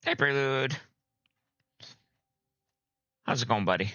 Hey, Prelude. How's it going, buddy?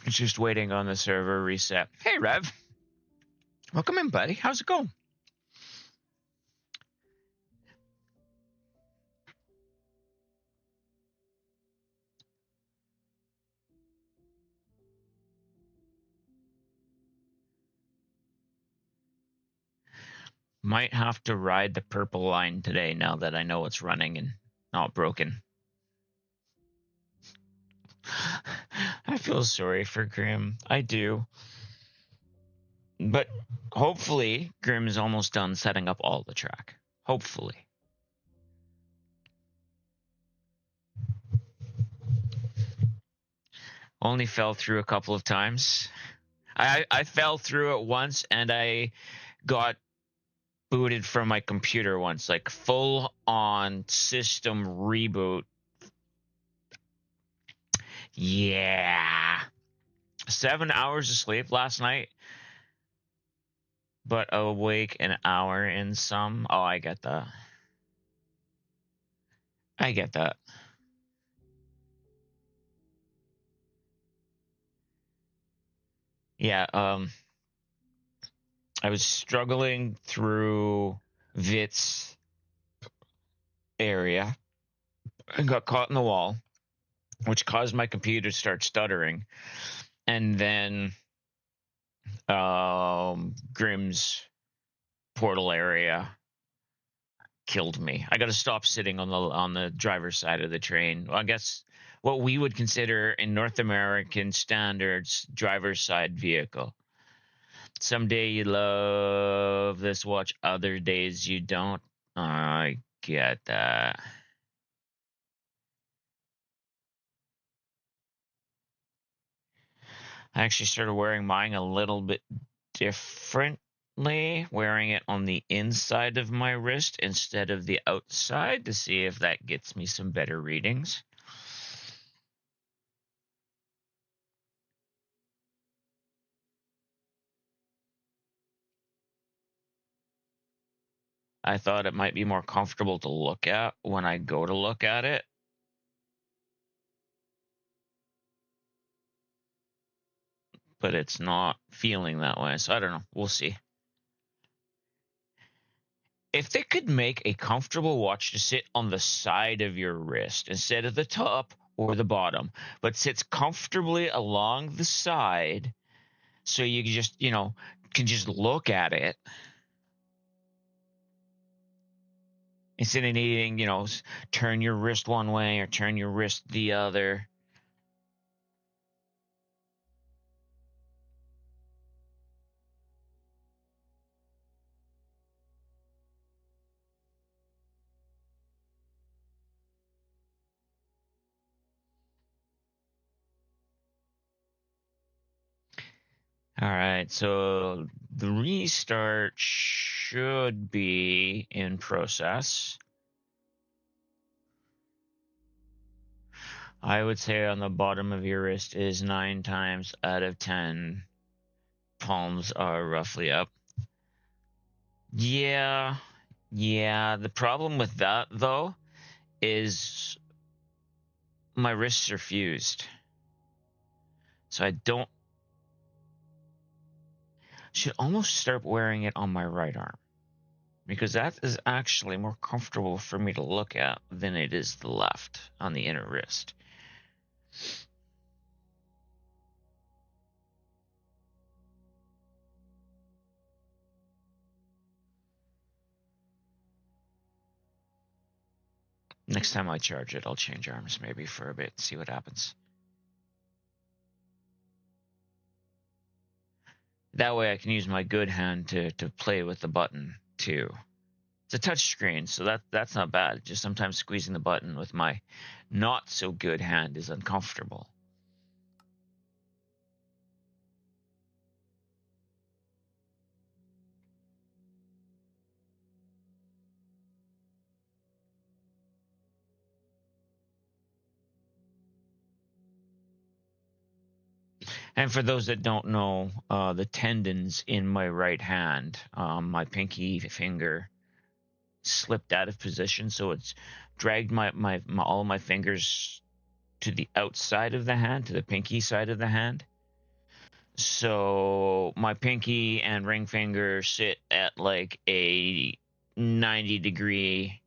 Just waiting on the server reset. Hey, Rev. Welcome in, buddy. How's it going? Might have to ride the purple line today now that I know it's running and not broken. I feel sorry for Grim. I do. But hopefully, Grim is almost done setting up all the track. Hopefully. Only fell through a couple of times. I fell through it once and I got booted from my computer once, like full on system reboot. Yeah. 7 hours of sleep last night, but awake an hour in some. Oh, I get that. I get that. Yeah, I was struggling through Vit's area and got caught in the wall, which caused my computer to start stuttering. And then Grim's portal area killed me. I got to stop sitting on the driver's side of the train. Well, I guess what we would consider in North American standards driver's side vehicle. Some day you love this watch, other days you don't. I get that. I actually started wearing mine a little bit differently, wearing it on the inside of my wrist instead of the outside to see if that gets me some better readings. I thought it might be more comfortable to look at when I go to look at it. But it's not feeling that way. So I don't know. We'll see. If they could make a comfortable watch to sit on the side of your wrist instead of the top or the bottom, but sits comfortably along the side so you can just, can just look at it instead of needing, turn your wrist one way or turn your wrist the other. All right, so the restart should be in process. I would say on the bottom of your wrist is 9 times out of 10 palms are roughly up. Yeah. The problem with that, though, is my wrists are fused. So I should almost start wearing it on my right arm. Because that is actually more comfortable for me to look at than it is the left on the inner wrist. Next time I charge it, I'll change arms maybe for a bit and see what happens. That way I can use my good hand to play with the button too. It's a touch screen, so that's not bad. Just sometimes squeezing the button with my not so good hand is uncomfortable. And for those that don't know, the tendons in my right hand, my pinky finger slipped out of position, so it's dragged my all my fingers to the outside of the hand, to the pinky side of the hand. So my pinky and ring finger sit at like a 90-degree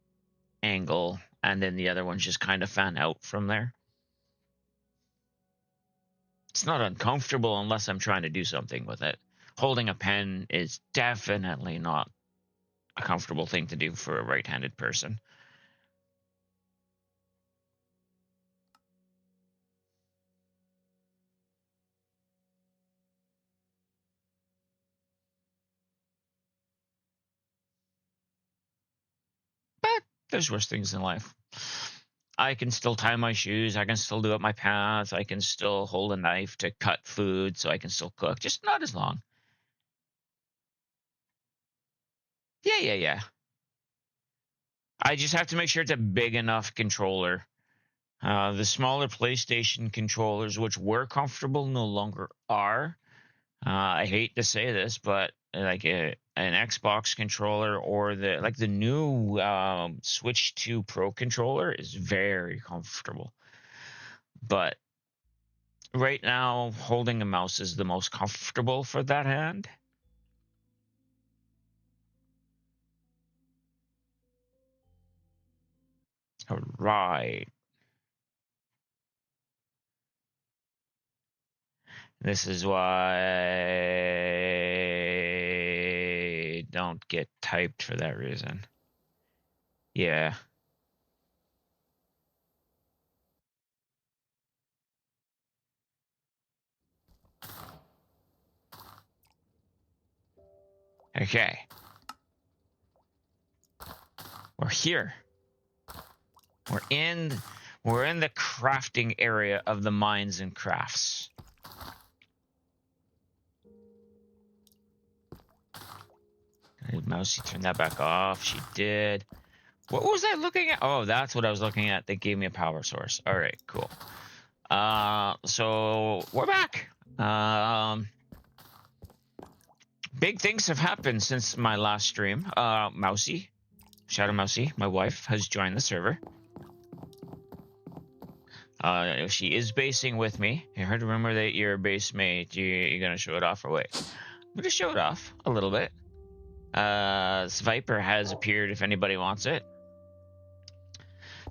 angle, and then the other ones just kind of fan out from there. It's not uncomfortable unless I'm trying to do something with it. Holding a pen is definitely not a comfortable thing to do for a right-handed person. But there's worse things in life. I can still tie my shoes. I can still do up my pants. I can still hold a knife to cut food so I can still cook. Just not as long. Yeah. I just have to make sure it's a big enough controller. The smaller PlayStation controllers, which were comfortable, no longer are. I hate to say this, but like an Xbox controller or the new Switch 2 Pro controller is very comfortable. But right now, holding a mouse is the most comfortable for that hand. All right. This is why I don't get typed for that reason. Yeah. Okay. We're here. We're in the crafting area of the mines and crafts. Hey, Mousy, turn that back off. She did. What was I looking at? Oh, that's what I was looking at. They gave me a power source. All right, cool. So we're back. Big things have happened since my last stream. Mousy, Shadow Mousy, my wife, has joined the server. She is basing with me. I heard a rumor that you're a base mate. You're gonna show it off or wait? I'm gonna show it off a little bit. Viper has appeared if anybody wants it.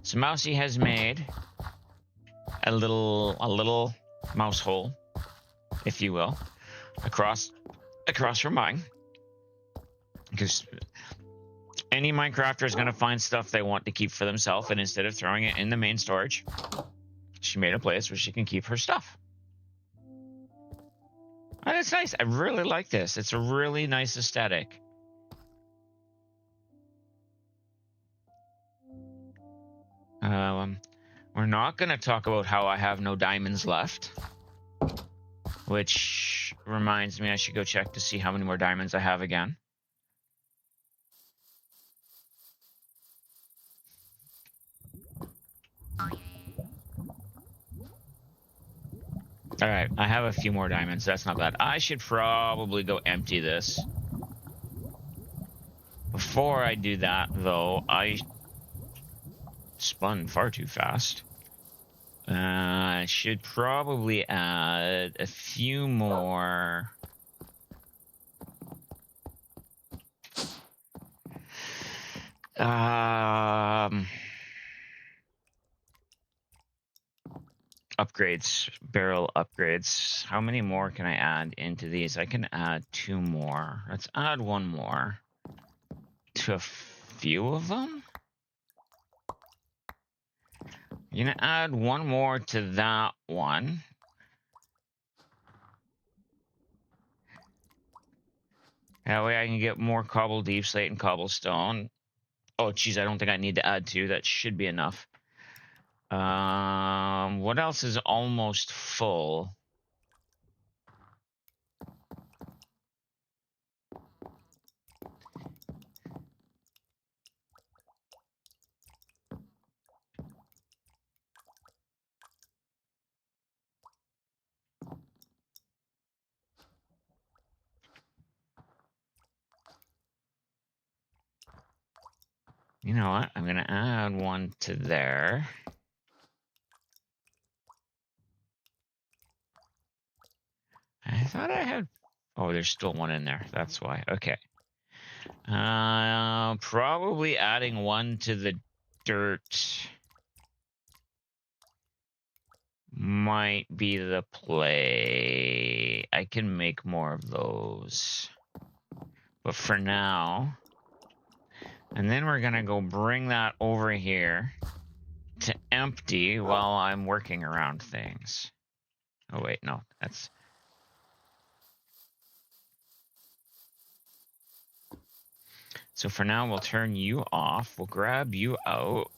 So Mousy has made a little mouse hole, if you will, across from mine. Because any Minecrafter is gonna find stuff they want to keep for themselves, and instead of throwing it in the main storage, she made a place where she can keep her stuff. And it's nice. I really like this. It's a really nice aesthetic. We're not going to talk about how I have no diamonds left, which reminds me I should go check to see how many more diamonds I have again. All right, I have a few more diamonds. That's not bad. I should probably go empty this. Before I do that, though, I spun far too fast. I should probably add a few more. Upgrades, barrel upgrades. How many more can I add into these? I can add 2 more. Let's add 1 more to a few of them. I'm gonna add 1 more to that one. That way I can get more cobble deep slate and cobblestone. Oh, geez, I don't think I need to add 2. That should be enough. What else is almost full? You know what? I'm gonna add one to there. I thought I had. Oh, there's still one in there. That's why. Okay. Probably adding one to the dirt might be the play. I can make more of those. But for now, and then we're gonna go bring that over here to empty while I'm working around things. Oh wait, no, that's... So for now, we'll turn you off. We'll grab you out.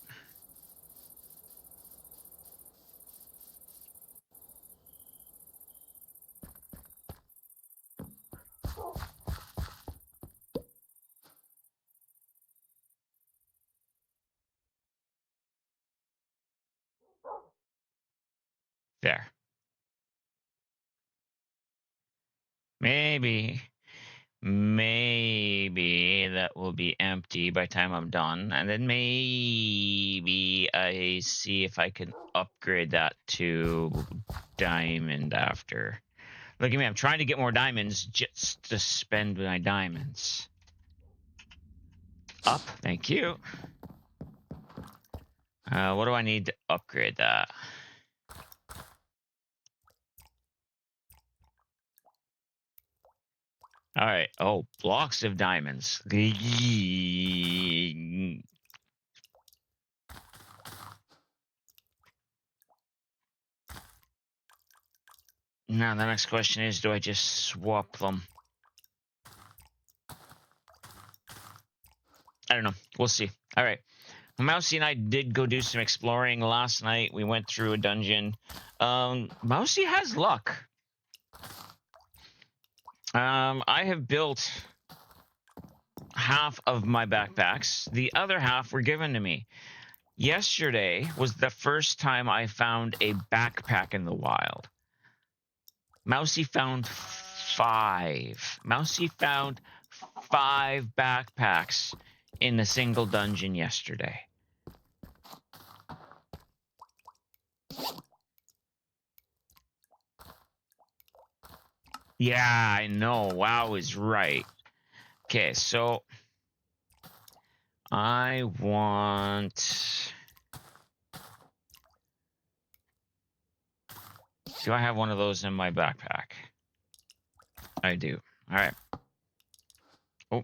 There. Maybe that will be empty by the time I'm done. And then maybe I see if I can upgrade that to diamond after. Look at me, I'm trying to get more diamonds just to spend my diamonds. Up, thank you. What do I need to upgrade that? All right. Oh, blocks of diamonds. Now the next question is, do I just swap them? I don't know. We'll see. All right. Mousy and I did go do some exploring last night. We went through a dungeon. Mousy has luck. I have built half of my backpacks. The other half were given to me. Yesterday was the first time I found a backpack in the wild. Mousy found 5. Mousy found 5 backpacks in a single dungeon yesterday. Yeah, I know. WoW is right. Okay, so I want... Do I have one of those in my backpack? I do. All right. Oh,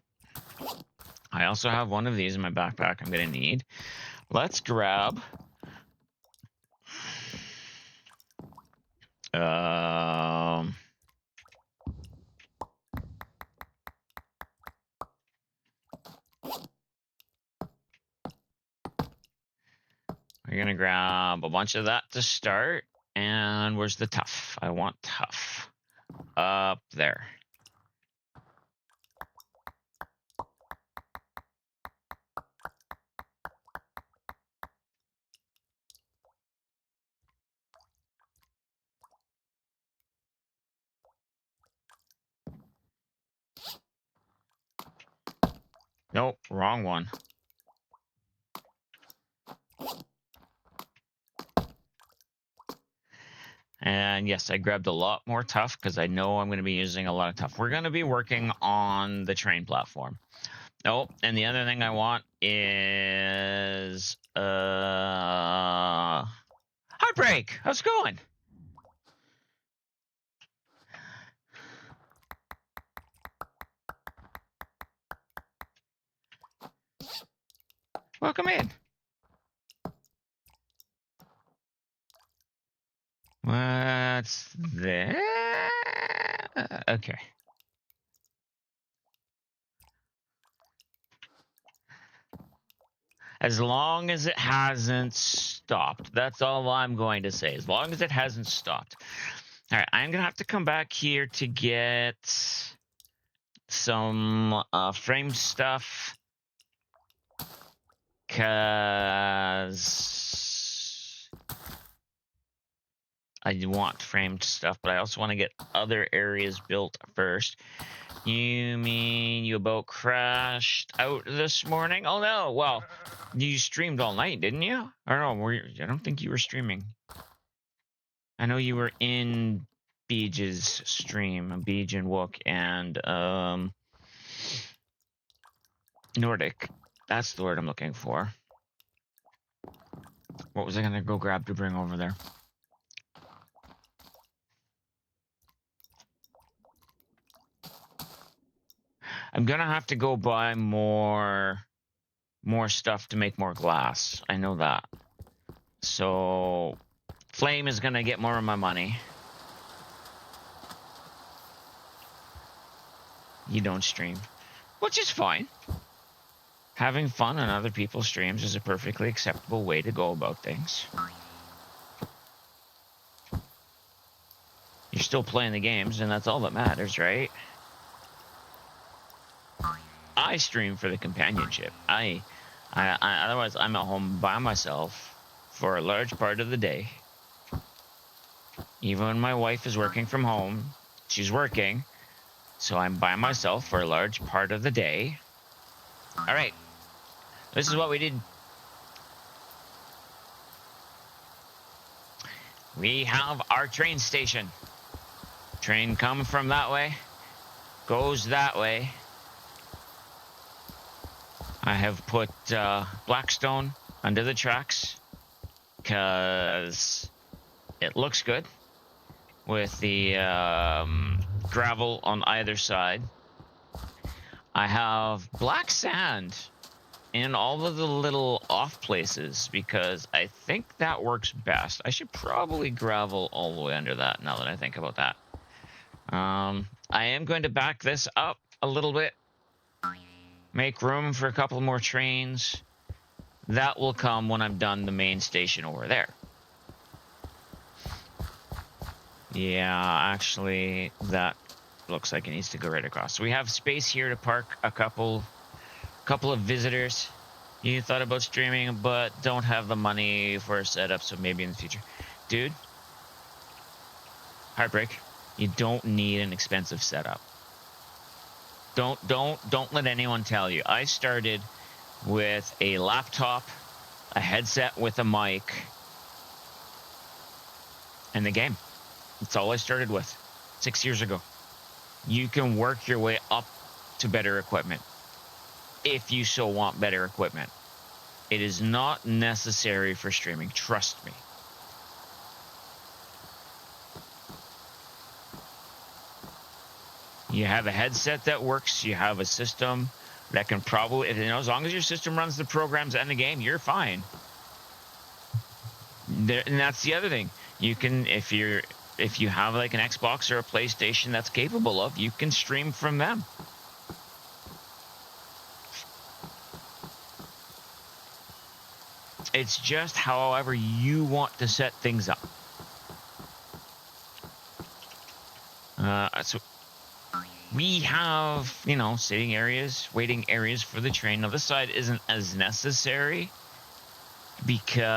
I also have one of these in my backpack I'm going to need. Let's grab... We're going to grab a bunch of that to start. And where's the tough? I want tough. Up there. Nope, wrong one. And yes, I grabbed a lot more tough because I know I'm going to be using a lot of tough. We're going to be working on the train platform. Oh, and the other thing I want is Heartbreak. How's it going? Welcome in. What's that? Okay. As long as it hasn't stopped. That's all I'm going to say. As long as it hasn't stopped. All right, I'm going to have to come back here to get some frame stuff. Because I want framed stuff, but I also want to get other areas built first. You mean you about crashed out this morning? Oh no, well, you streamed all night, didn't you? Or no, I don't think you were streaming. I know you were in Beej's stream, Beej and Wook and Nordic. That's the word I'm looking for. What was I gonna go grab to bring over there? I'm gonna have to go buy more stuff to make more glass. I know that. So Flame is gonna get more of my money. You don't stream, which is fine. Having fun on other people's streams is a perfectly acceptable way to go about things. You're still playing the games, and that's all that matters, right? I stream for the companionship. I otherwise I'm at home by myself for a large part of the day. Even when my wife is working from home, she's working, so I'm by myself for a large part of the day. All right, this is what we did. We have our train station. Train comes from that way, goes that way. I have put Blackstone under the tracks because it looks good with the gravel on either side. I have black sand in all of the little off places because I think that works best. I should probably gravel all the way under that now that I think about that. I am going to back this up a little bit. Make room for a couple more trains. That will come when I'm done the main station over there. Yeah, actually, that looks like it needs to go right across. So we have space here to park a couple of visitors. You thought about streaming, but don't have the money for a setup, so maybe in the future. Dude, Heartbreak, you don't need an expensive setup. Don't let anyone tell you. I started with a laptop, a headset with a mic, and the game. That's all I started with 6 years ago. You can work your way up to better equipment if you so want better equipment. It is not necessary for streaming, trust me. You have a headset that works, you have a system that can probably, as long as your system runs the programs and the game, you're fine. And that's the other thing. You can, if you have like an Xbox or a PlayStation that's capable of, you can stream from them. It's just however you want to set things up. So we have, sitting areas, waiting areas for the train. Now this side isn't as necessary because,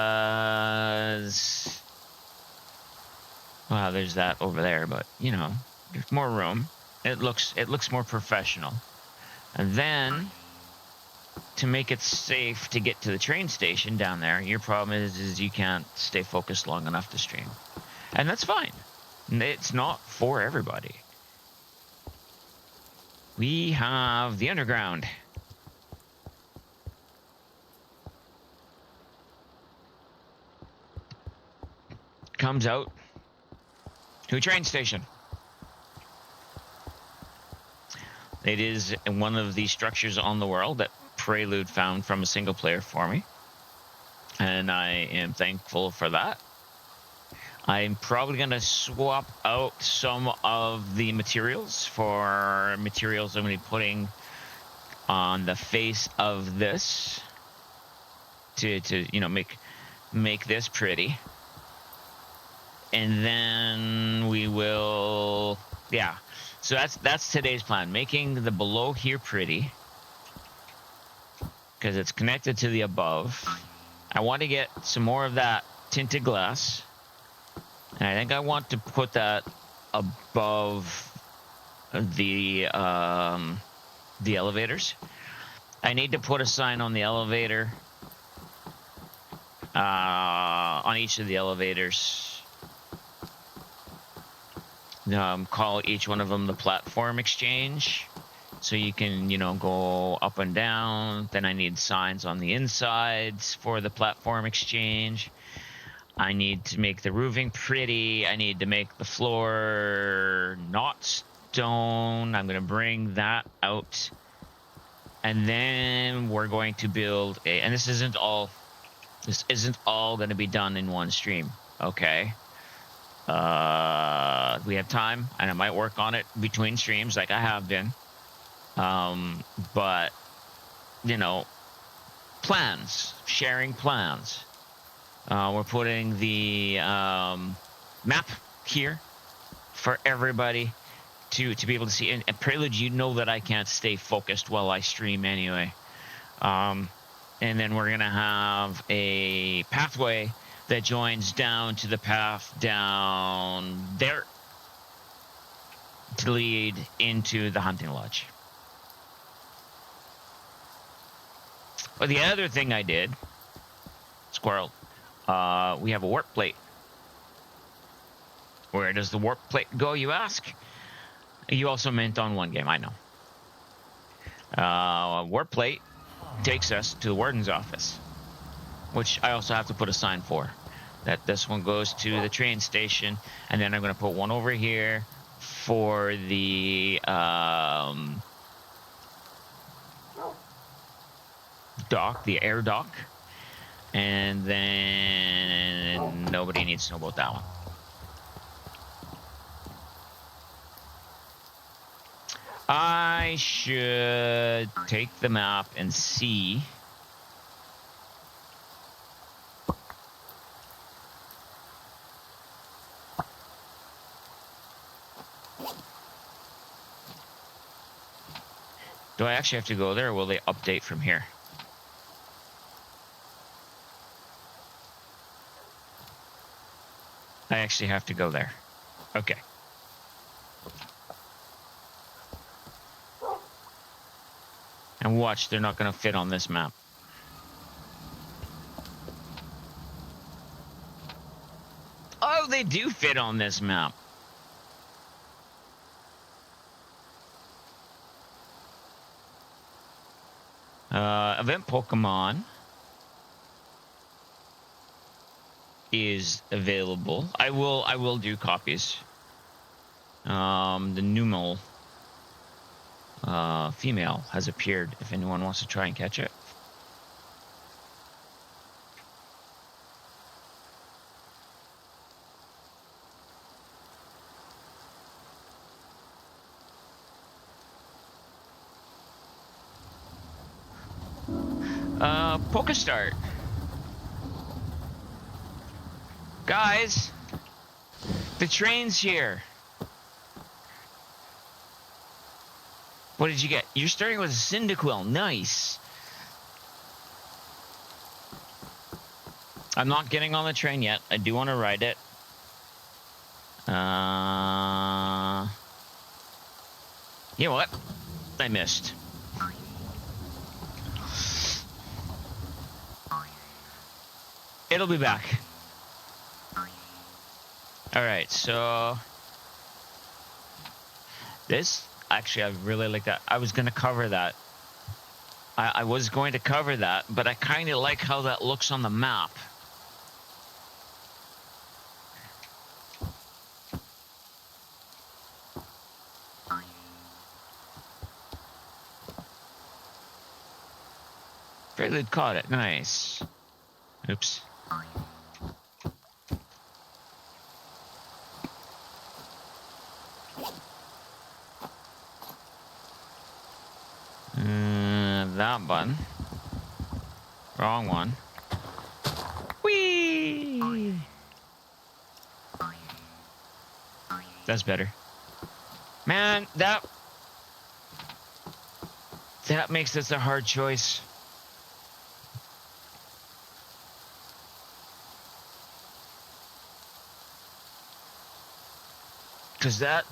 well, there's that over there, but there's more room. It looks more professional. And then to make it safe to get to the train station down there, your problem is you can't stay focused long enough to stream. And that's fine. It's not for everybody. We have the underground. Comes out to a train station. It is one of the structures on the world that Prelude found from a single player for me. And I am thankful for that. I'm probably going to swap out some of the materials for materials I'm going to be putting on the face of this to make this pretty. And then we will, yeah. So that's today's plan, making the below here pretty because it's connected to the above. I want to get some more of that tinted glass. And I think I want to put that above the elevators. I need to put a sign on the elevator, on each of the elevators. Call each one of them the platform exchange. So you can, go up and down. Then I need signs on the insides for the platform exchange. I need to make the roofing pretty. I need to make the floor not stone. I'm going to bring that out. And then we're going to build and this isn't all going to be done in one stream. Okay. We have time, and I might work on it between streams like I have been. But plans, sharing plans. We're putting the map here for everybody to be able to see. And Prelude, that I can't stay focused while I stream anyway. And then we're gonna have a pathway that joins down to the path down there to lead into the hunting lodge. But the other thing I did, squirrel, we have a warp plate. Where does the warp plate go, you ask? You also meant on one game, I know. Warp plate takes us to the warden's office, which I also have to put a sign for. That this one goes to the train station, and then I'm going to put one over here for the dock, the air dock, and then nobody needs to know about that one. I should take the map and see. Do I actually have to go there, or will they update from here? I actually have to go there. Okay. And watch, they're not going to fit on this map. Oh, they do fit on this map. Event Pokemon is available. I will do copies. The Numel female has appeared if anyone wants to try and catch it. Pokestart. Guys, the train's here. What did you get? You're starting with a Cyndaquil. Nice. I'm not getting on the train yet. I do want to ride it. You know what? I missed. It'll be back. All right, so this actually, I really like that. I was going to cover that. I was going to cover that, but I kind of like how that looks on the map. Prelude caught it. Nice. Oops. That button. Wrong one. Whee! That's better. Man, that makes this a hard choice. Because that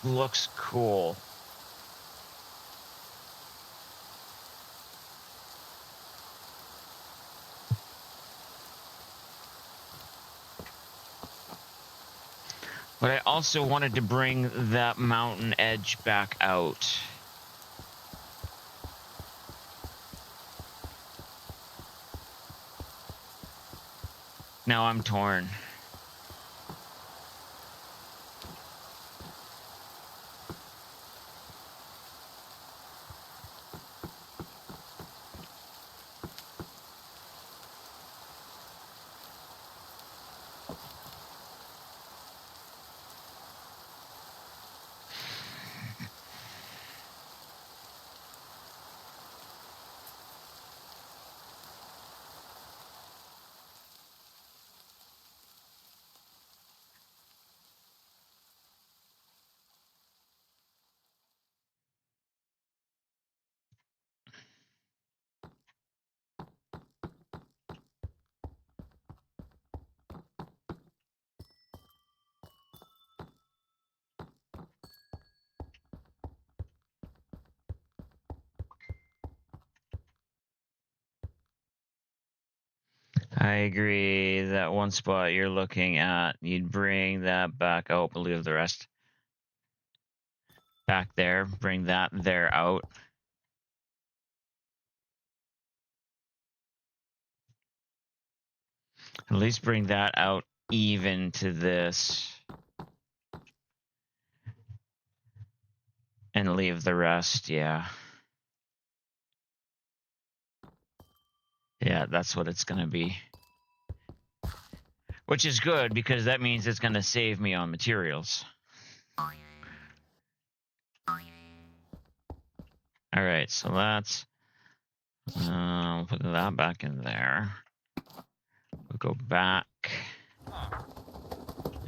looks cool. But I also wanted to bring that mountain edge back out. Now I'm torn. I agree that one spot you're looking at, you'd bring that back out, but leave the rest back there. Bring that there out. At least bring that out even to this. And leave the rest, yeah. Yeah, that's what it's going to be. Which is good, because that means it's going to save me on materials. All right, so that's... I'll put that back in there. We'll go back.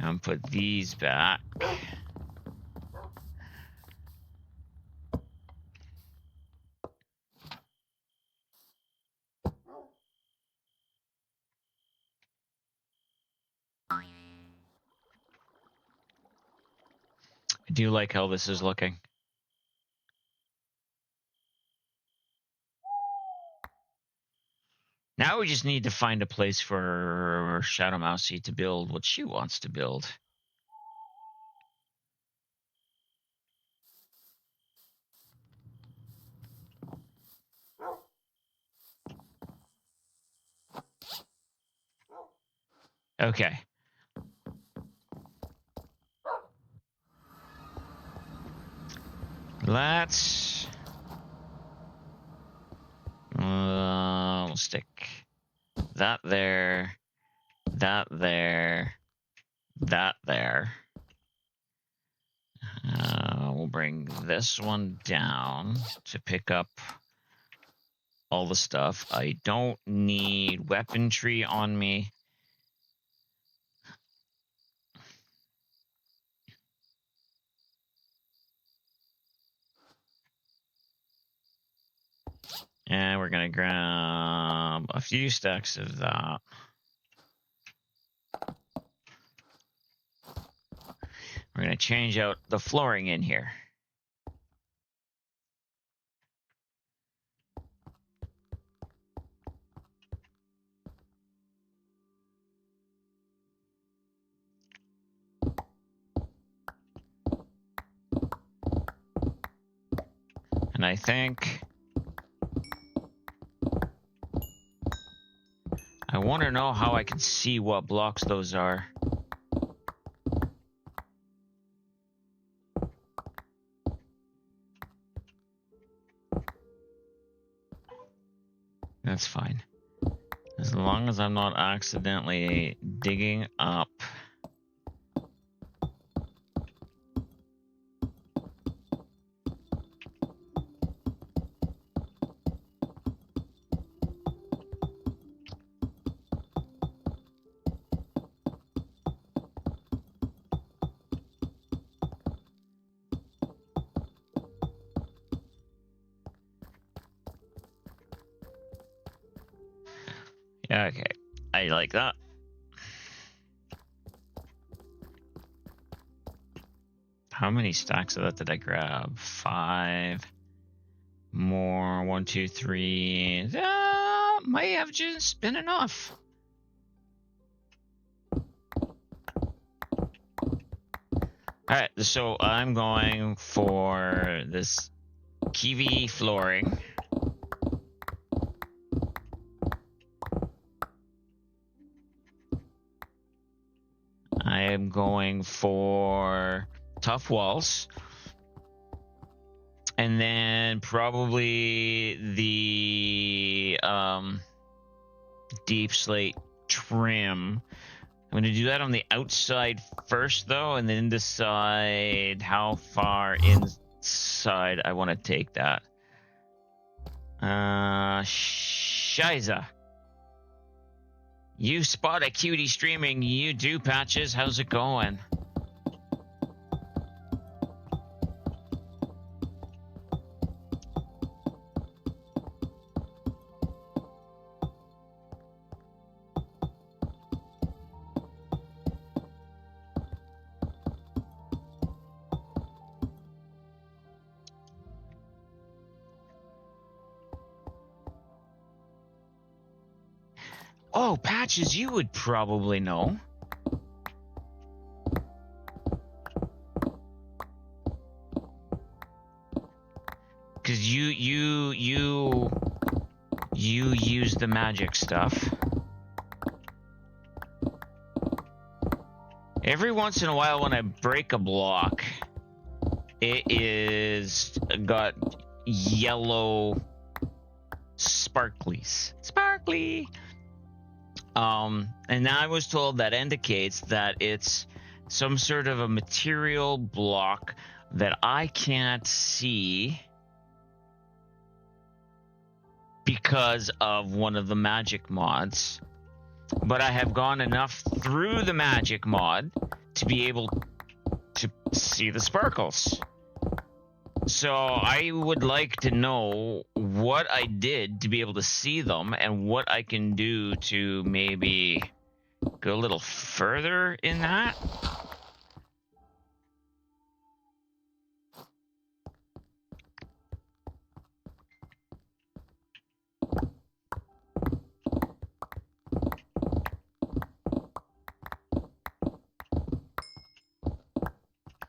And put these back. I do like how this is looking. Now we just need to find a place for Shadow Mousy to build what she wants to build. Okay. Let's... we'll stick that there, that there, that there. We'll bring this one down to pick up all the stuff. I don't need weaponry on me. And we're going to grab a few stacks of that. We're going to change out the flooring in here. And I think... I want to know how I can see what blocks those are. That's fine. As long as I'm not accidentally digging up. Yeah, okay. I like that. How many stacks of that did I grab? 5 more. 1, 2, 3. Might have just been enough. Alright, so I'm going for this Kiwi flooring. I am going for tough walls. And then probably the deep slate trim. I'm going to do that on the outside first, though, and then decide how far inside I want to take that. Shiza. You spot a cutie streaming. You do, Patches. How's it going? Oh, Patches, you would probably know. Cause you use the magic stuff. Every once in a while when I break a block, it is got yellow sparklies. Sparkly. And I was told that indicates that it's some sort of a material block that I can't see because of one of the magic mods. But I have gone enough through the magic mod to be able to see the sparkles. So I would like to know what I did to be able to see them and what I can do to maybe go a little further in that.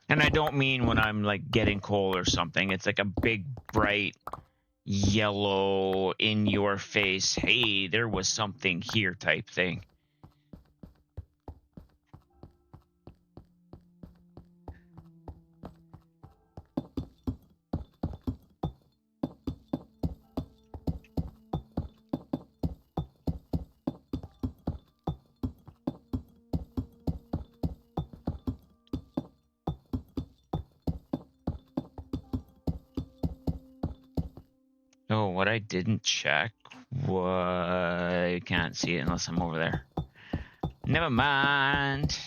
And I don't mean when I'm like getting coal or something. It's like a big, bright, yellow, in your face, hey, there was something here type thing. Oh, what I didn't check, I can't see it unless I'm over there. Never mind.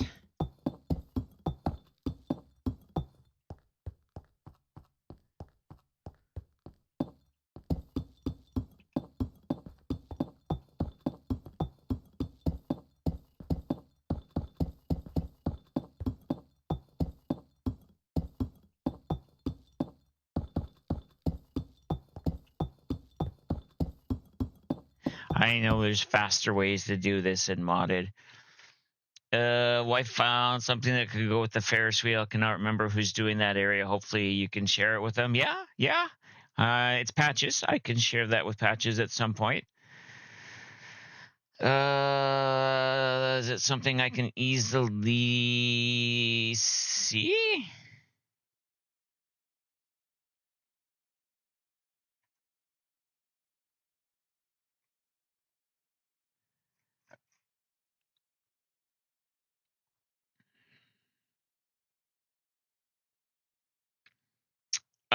I know there's faster ways to do this in modded. Wife found something that could go with the Ferris wheel. I cannot remember who's doing that area. Hopefully you can share it with them. Yeah. It's Patches. I can share that with Patches at some point. Is it something I can easily see?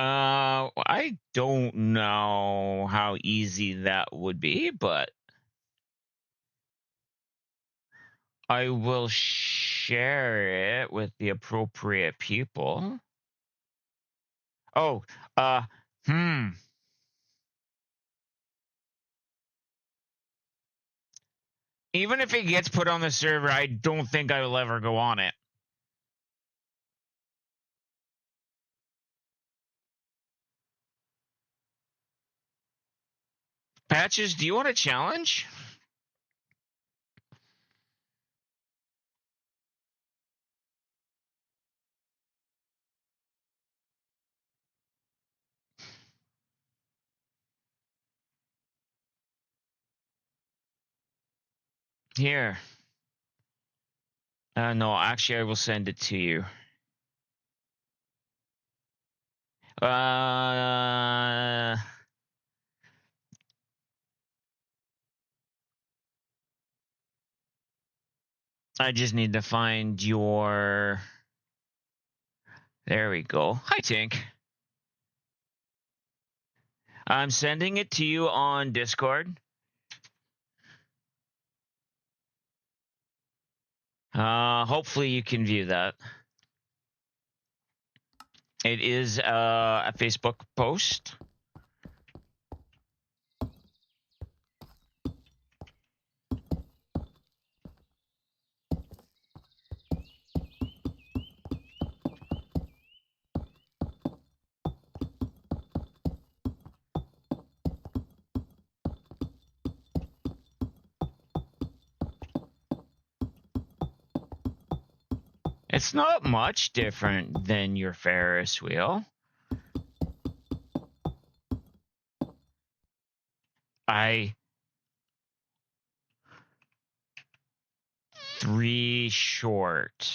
I don't know how easy that would be, but I will share it with the appropriate people. Oh, Even if it gets put on the server, I don't think I will ever go on it. Patches, do you want a challenge? Here. No, actually, I will send it to you. I just need to find your... There we go. Hi, Tink. I'm sending it to you on Discord. Hopefully you can view that. It is a Facebook post. It's not much different than your Ferris wheel. Three short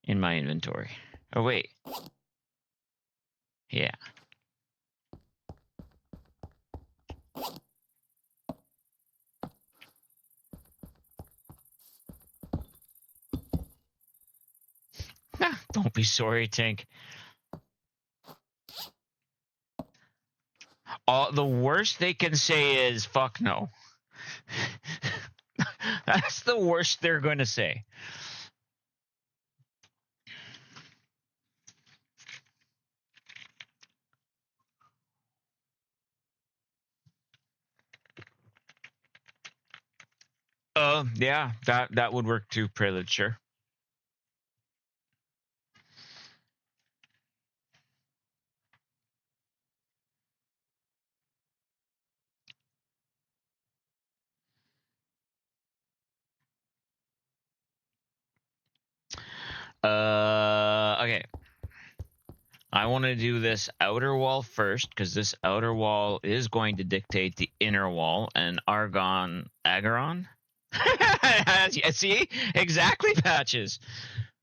in my inventory. Oh, wait. Yeah. Don't be sorry, Tink. The worst they can say is fuck no. That's the worst they're going to say. Yeah, that would work too, Prelude, sure. Okay. I want to do this outer wall first because this outer wall is going to dictate the inner wall. And Agaron. See, exactly, Patches.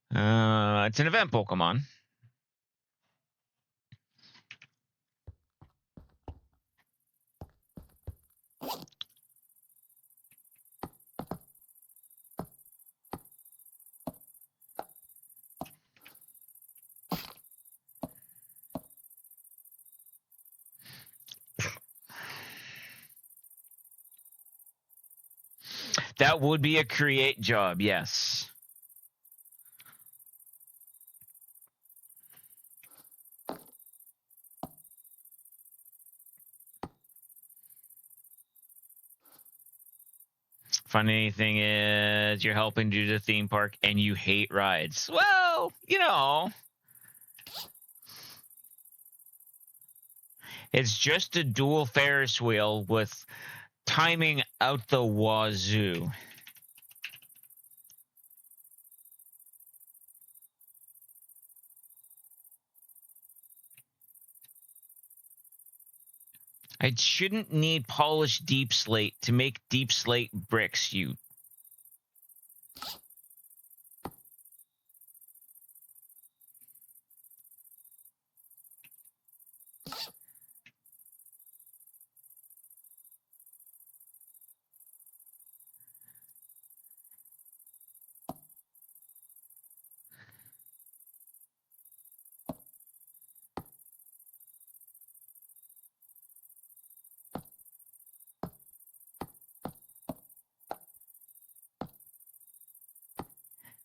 It's an event Pokemon. That would be a create job, yes. Funny thing is, you're helping do the theme park and you hate rides. Well, you know. It's just a dual Ferris wheel with timing out the wazoo. I shouldn't need polished deep slate to make deep slate bricks, you.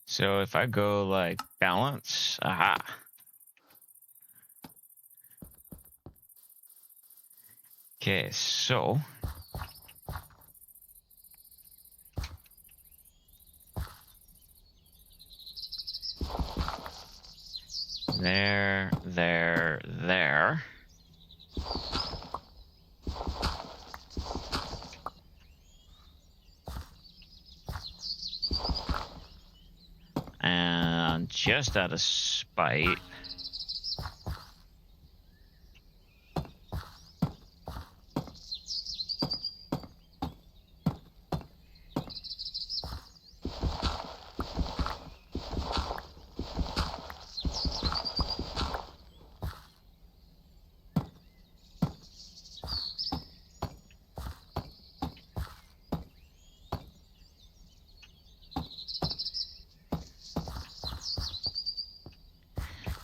So if I go like balance, aha. Okay, so there. just out of spite.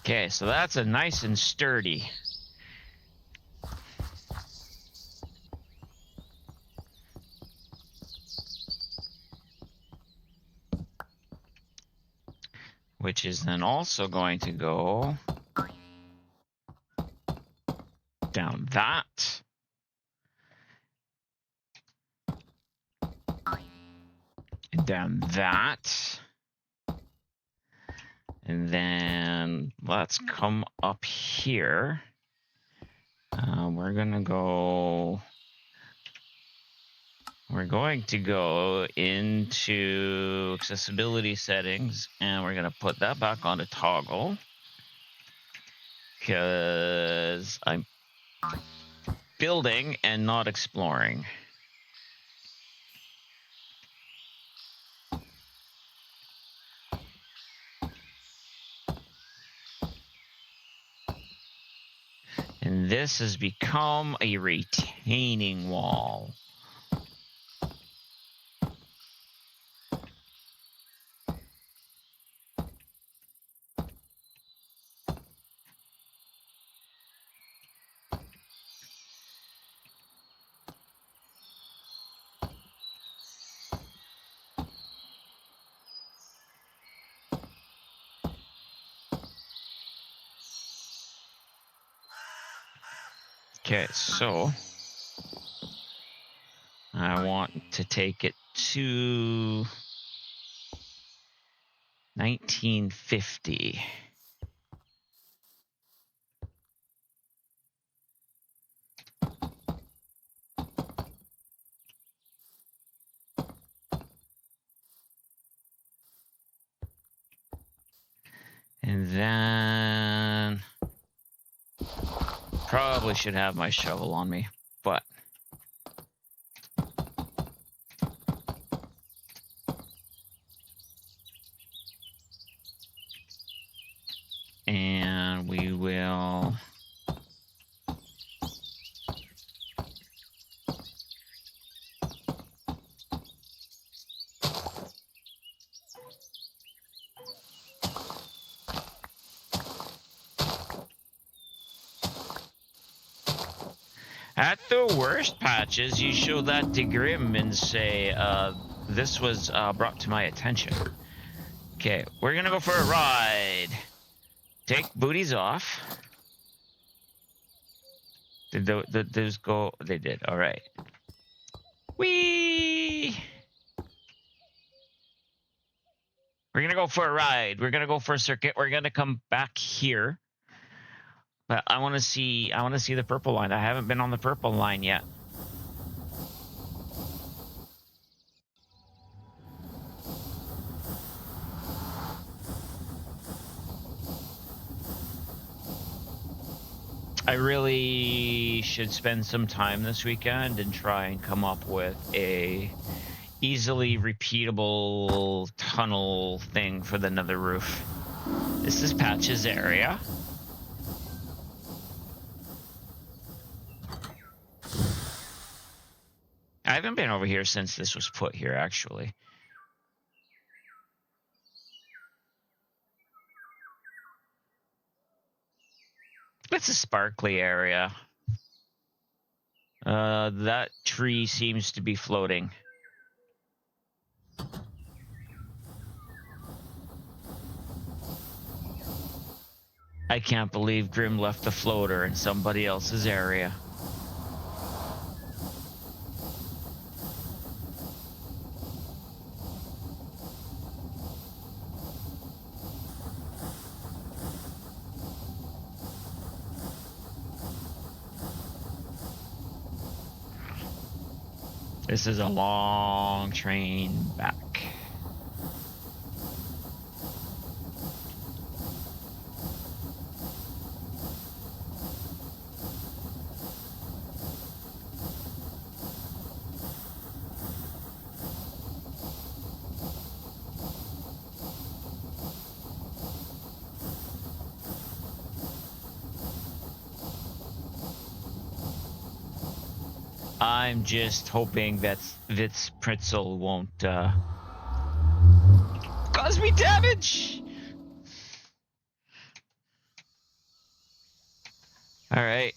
Okay, so that's a nice and sturdy. Which is then also going to go down that. And down that. And then let's come up here. We're going to go into accessibility settings, and we're going to put that back on a toggle because I'm building and not exploring. And this has become a retaining wall. Okay, so I want to take it to 1950. And then probably should have my shovel on me, but and we will at the worst patches, you show that to Grim and say, this was brought to my attention. Okay, we're gonna go for a ride. Take booties off. Did those go? They did. All right. Whee! We're gonna go for a ride. We're gonna go for a circuit. We're gonna come back here. But I want to see the purple line. I haven't been on the purple line yet. I really should spend some time this weekend and try and come up with a easily repeatable tunnel thing for the nether roof. This is Patch's area. I haven't been over here since this was put here, actually. It's a sparkly area. That tree seems to be floating. I can't believe Grim left the floater in somebody else's area. This is a long train back. I'm just hoping that Vitz Pretzel won't cause me damage. All right.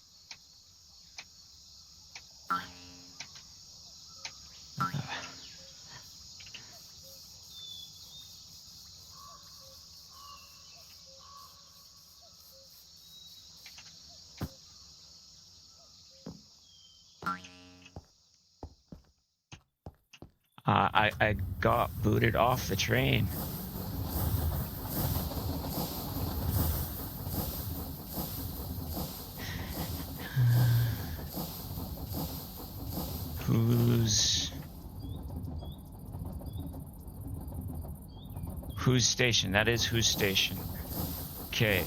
I got booted off the train. Whose station? That is whose station. Okay.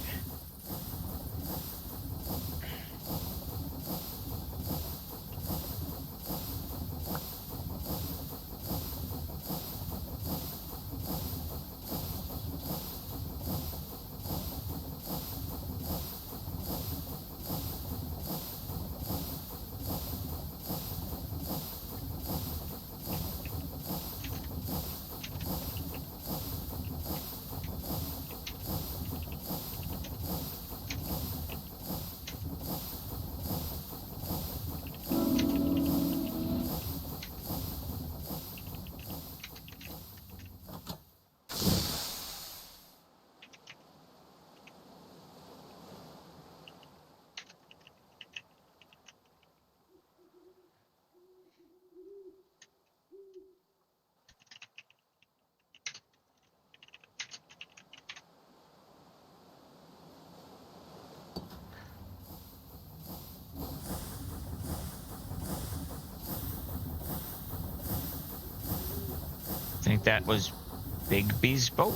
I think that was Bigby's boat.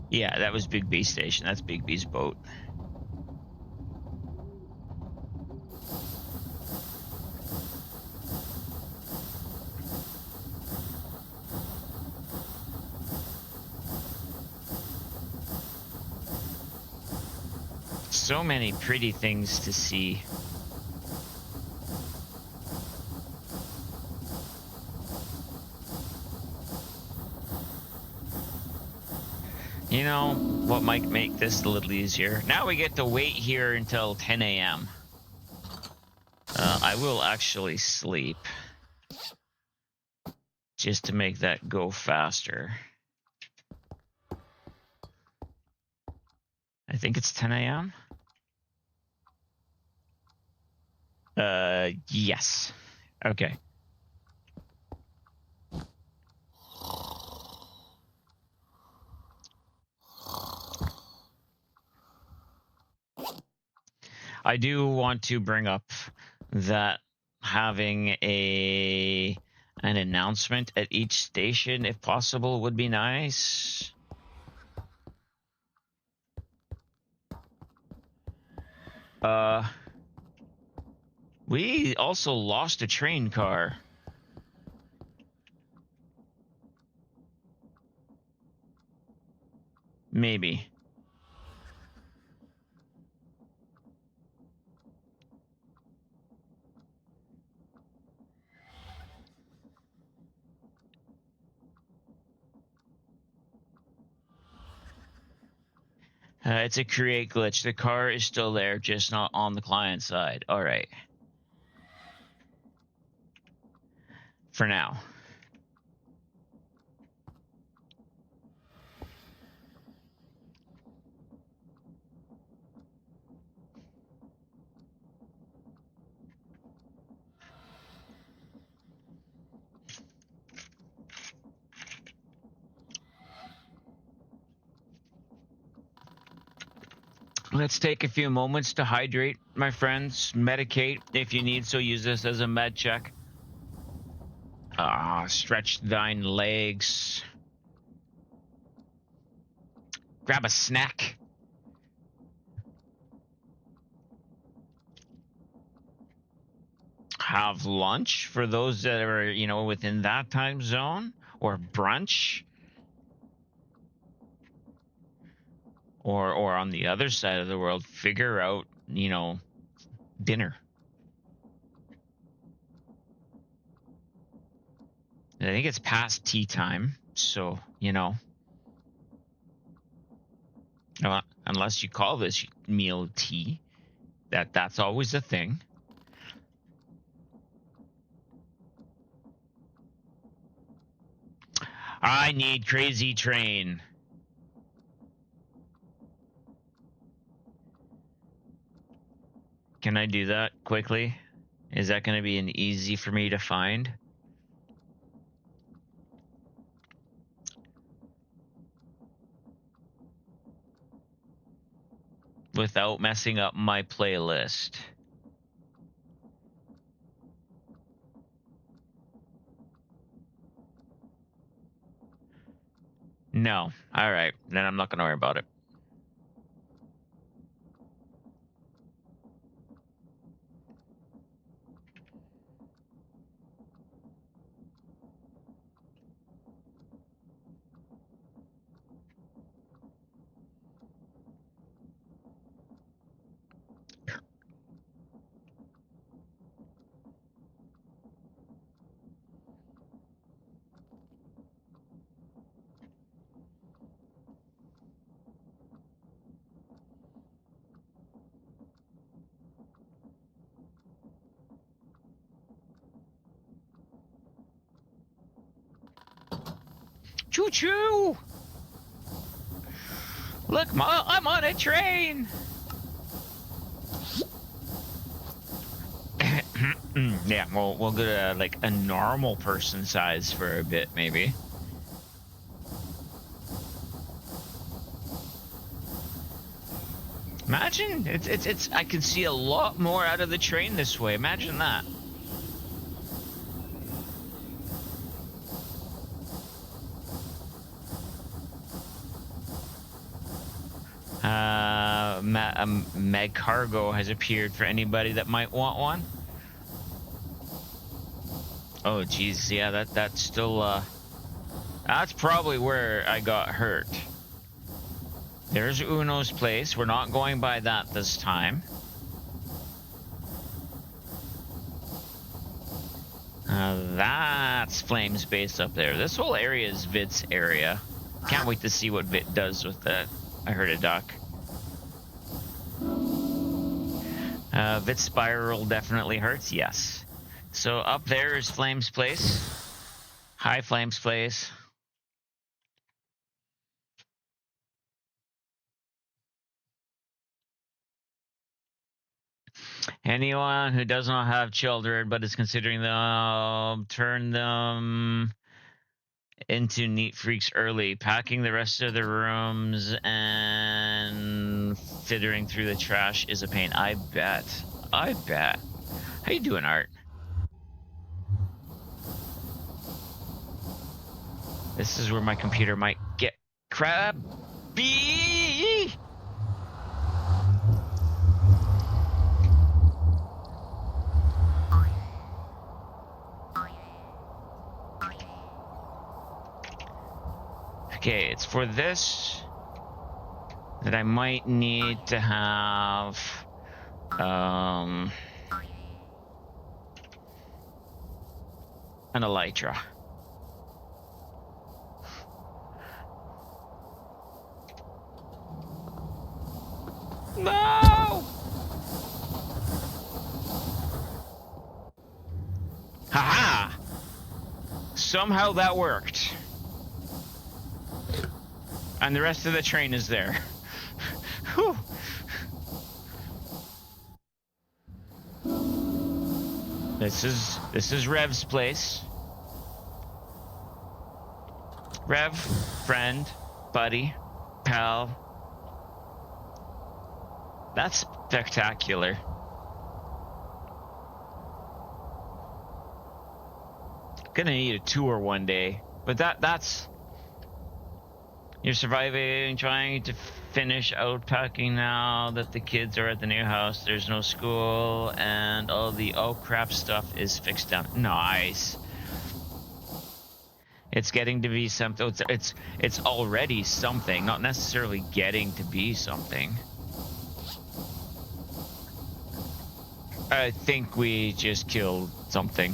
Yeah, that was Big B station. That's Big B's boat. So many pretty things to see. You know what might make this a little easier? Now we get to wait here until 10 a.m. I will actually sleep just to make that go faster. I think it's 10 a.m. Yes. Okay. I do want to bring up that having an announcement at each station, if possible, would be nice. We also lost a train car. Maybe. It's a create glitch. The car is still there, just not on the client side. All right. For now. Let's take a few moments to hydrate, my friends. Medicate if you need so. Use this as a med check. Stretch thine legs. Grab a snack. Have lunch for those that are, within that time zone, or brunch. or on the other side of the world, figure out, you know, dinner. I think it's past tea time, so, you know, unless you call this meal tea, that's always a thing. I need Crazy Train. Can I do that quickly? Is that going to be an easy for me to find? Without messing up my playlist. No. All right. Then I'm not going to worry about it. Choo choo! Look, Ma, I'm on a train! Yeah, we'll go to like a normal person size for a bit, maybe. Imagine it's I can see a lot more out of the train this way. Imagine that. Meg Cargo has appeared for anybody that might want one. Oh geez, yeah, that's still that's probably where I got hurt. There's Uno's place. We're not going by that this time. That's Flame's base up there. This whole area is Vid's area. Can't wait to see what Vid does with that. I heard a duck. Vid's spiral definitely hurts, yes. So up there is Flame's place. Hi, Flame's place. Anyone who does not have children but is considering them, turn them into neat freaks early. Packing the rest of the rooms and filtering through the trash is a pain. I bet. I bet. How you doing, Art? This is where my computer might get crabby. Okay, it's for this that I might need to have an elytra. No! Haha! Somehow that worked. And the rest of the train is there. Whew. This is Rev's place. Rev, friend, buddy, pal. That's spectacular. Gonna need a tour one day, but that's you're surviving, trying to finish out packing now that the kids are at the new house. There's no school, and all the oh crap stuff is fixed down. Nice. It's getting to be something. It's already something, not necessarily getting to be something. I think we just killed something.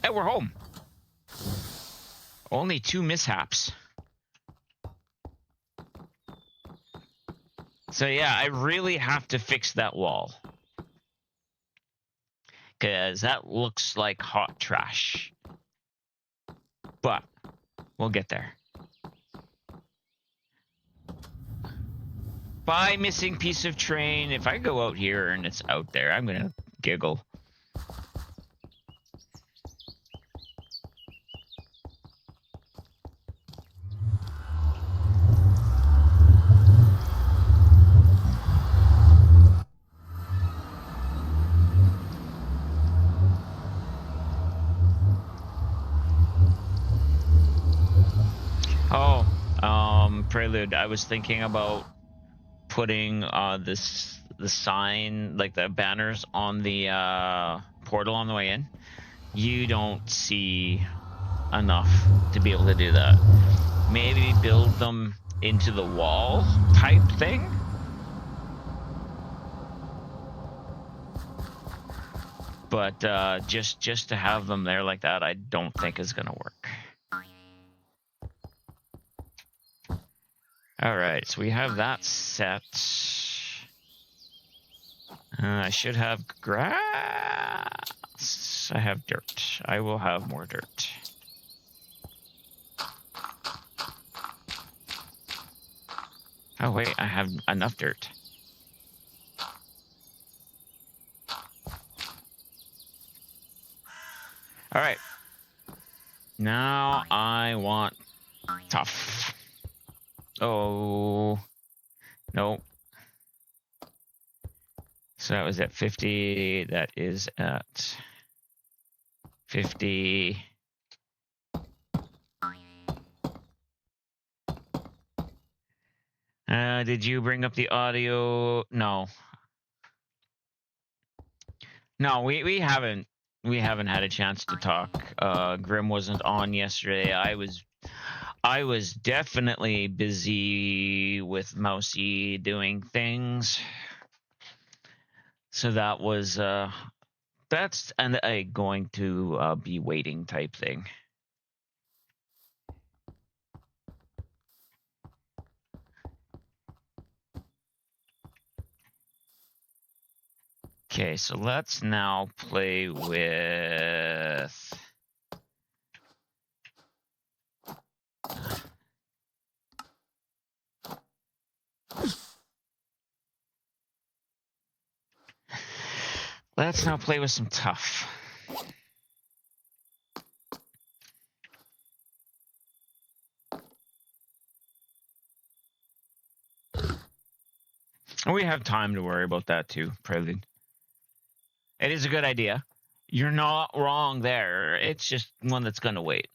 Hey, we're home. Only 2 mishaps. So yeah, I really have to fix that wall. Because that looks like hot trash. But we'll get there. Bye, missing piece of train. If I go out here and it's out there, I'm going to giggle. Oh, Prelude. I was thinking about putting the sign, like the banners on the portal on the way in. You don't see enough to be able to do that. Maybe build them into the wall type thing. But just to have them there like that, I don't think is gonna work. All right, so we have that set. I should have grass. I have dirt. I will have more dirt. Oh wait, I have enough dirt. All right. Now I want tough. Oh, no. So that was at 50. That is at 50. Did you bring up the audio? No. No, we haven't had a chance to talk. Grim wasn't on yesterday. I was definitely busy with Mousy doing things. So that was that's a going to be waiting type thing. Okay, so let's now play with some tough. We have time to worry about that too, Prelude. It is a good idea. You're not wrong there. It's just one that's going to wait.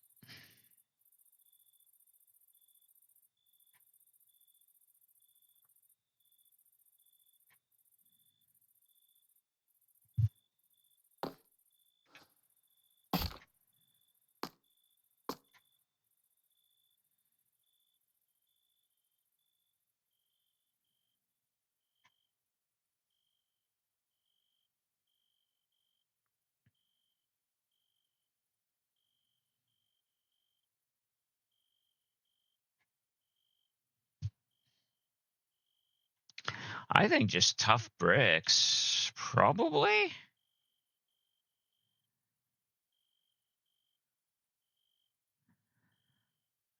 I think just tough bricks, probably.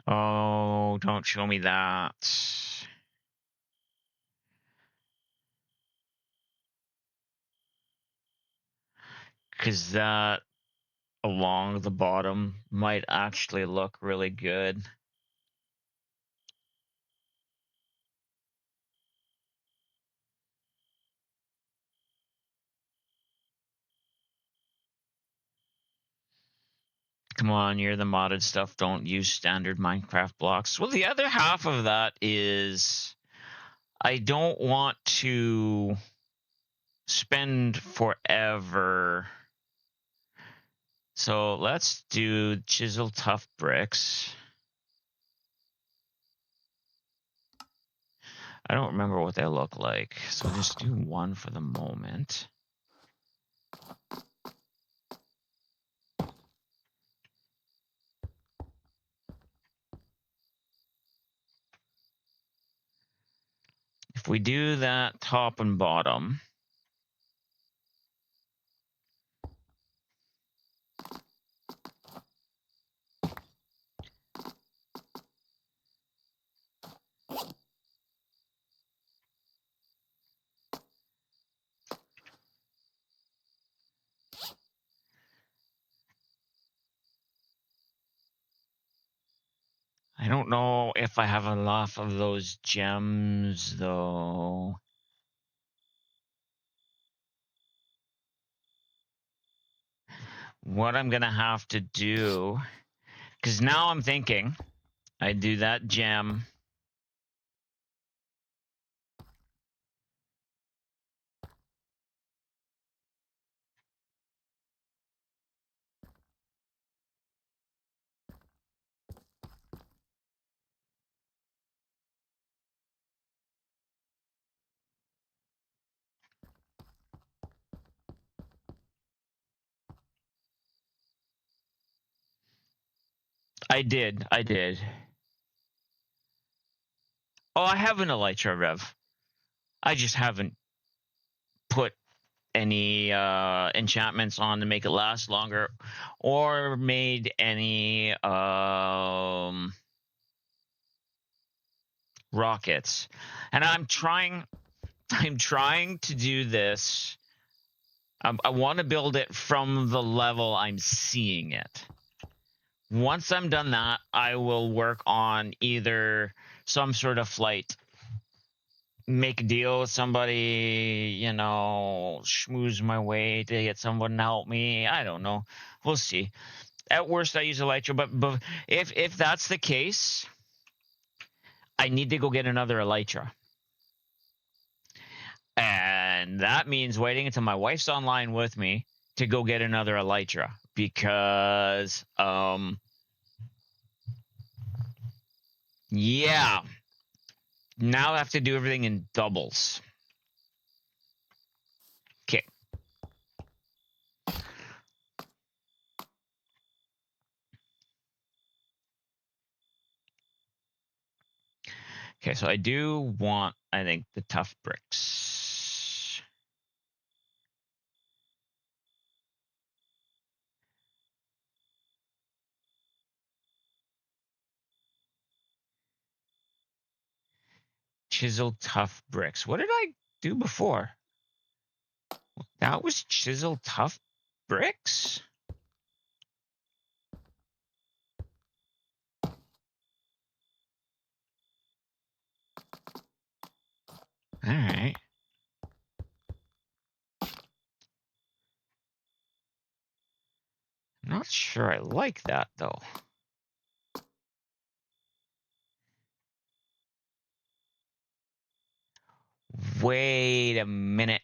Oh, don't show me that. Because that along the bottom might actually look really good. Come on, you're the modded stuff. Don't use standard Minecraft blocks. Well, the other half of that is I don't want to spend forever. So let's do chisel tough bricks. I don't remember what they look like, so just do one for the moment. If we do that top and bottom, I don't know if I have enough of those gems, though. What I'm going to have to do, because now I'm thinking I do that gem. I did. Oh, I have an Elytra Rev. I just haven't put any enchantments on to make it last longer, or made any rockets. And I'm trying to do this. I want to build it from the level I'm seeing it. Once I'm done that, I will work on either some sort of flight, make a deal with somebody, schmooze my way to get someone to help me. I don't know. We'll see. At worst, I use Elytra, but if that's the case, I need to go get another Elytra. And that means waiting until my wife's online with me to go get another Elytra, because yeah, now I have to do everything in doubles. Okay. Okay, so I do want, I think, the tough bricks. Chisel tough bricks. What did I do before? That was chisel tough bricks? All right. I'm not sure I like that, though. Wait a minute.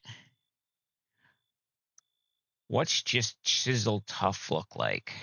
What's just chisel tough look like?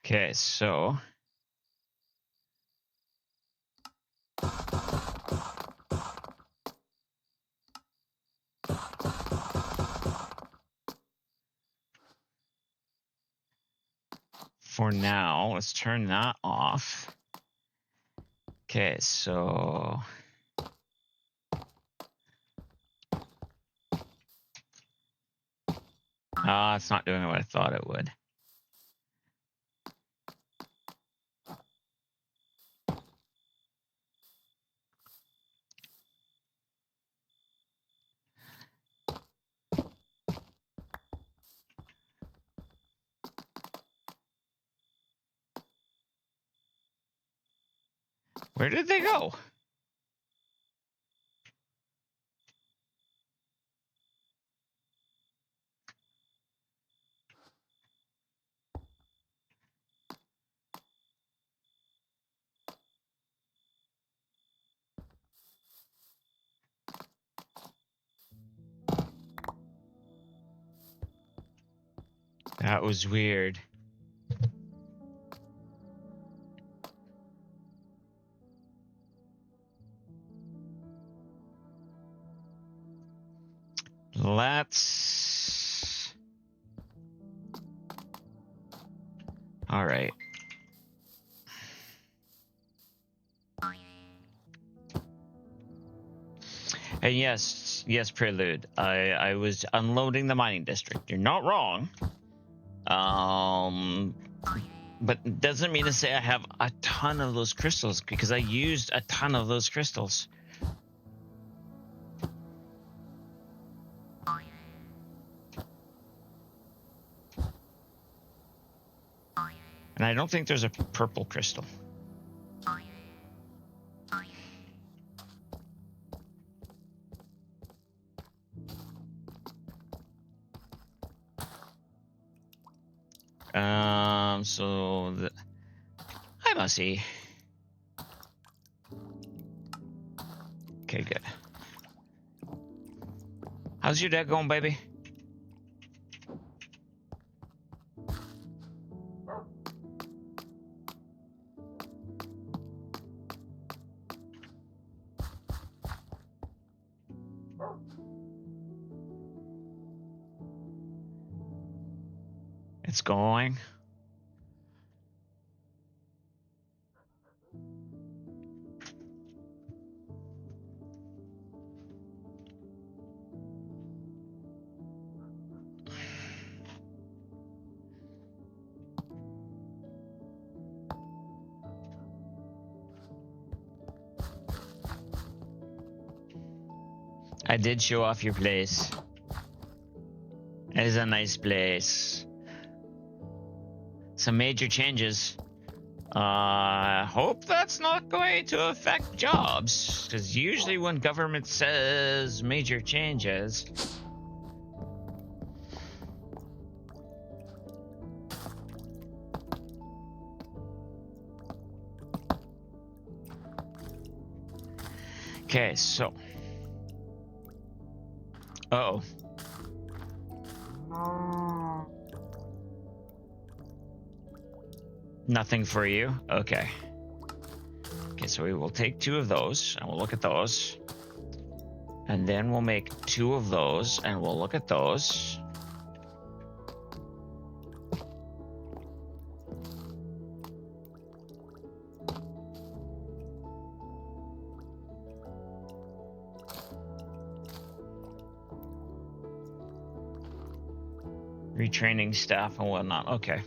Okay, so for now, let's turn that off. Okay, so It's not doing what I thought it would. Where did they go? That was weird. Let's... All right. And yes, Prelude. I was unloading the mining district. You're not wrong. But it doesn't mean to say I have a ton of those crystals, because I used a ton of those crystals. And I don't think there's a purple crystal. So I must see. Okay, good. How's your day going, baby? It's going. I did show off your place. It is a nice place. Some major changes. Hope that's not going to affect jobs, because usually when government says major changes, okay, so uh-oh. Nothing for you? Okay. Okay, so we will take 2 of those, and we'll look at those. And then we'll make 2 of those, and we'll look at those. Retraining staff and whatnot. Okay.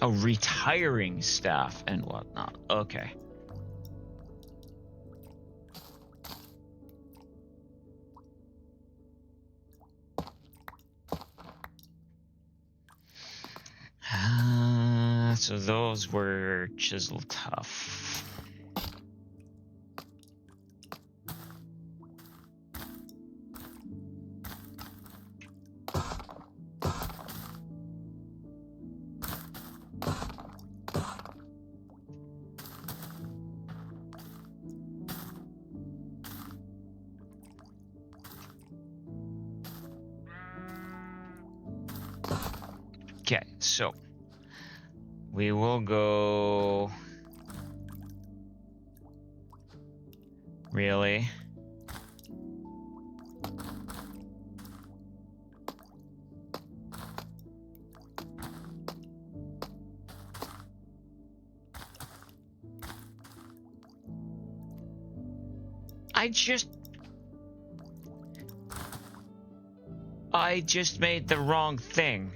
Oh, retiring staff and whatnot. Okay. So those were chisel tough. Okay, so we will go. Really? I just made the wrong thing.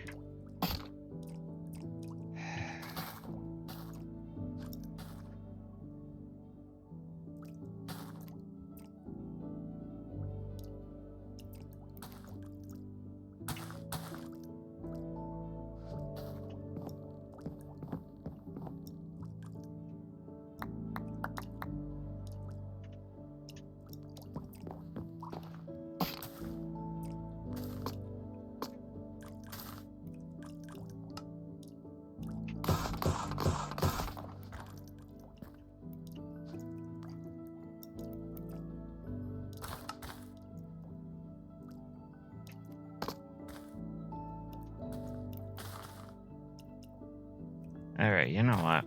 All right, you know what?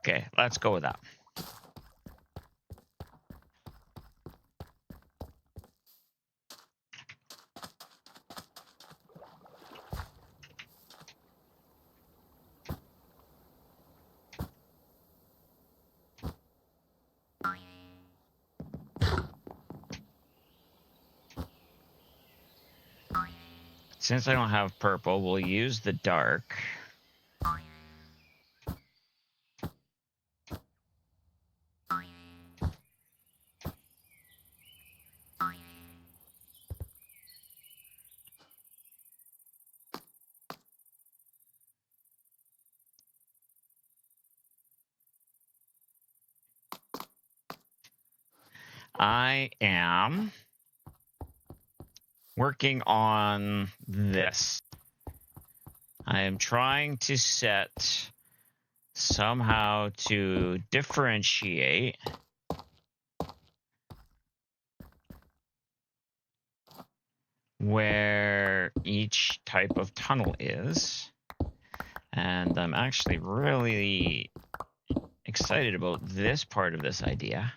Okay, let's go with that. Since I don't have purple, we'll use the dark. I am working on this. I am trying to set somehow to differentiate where each type of tunnel is. And I'm actually really excited about this part of this idea.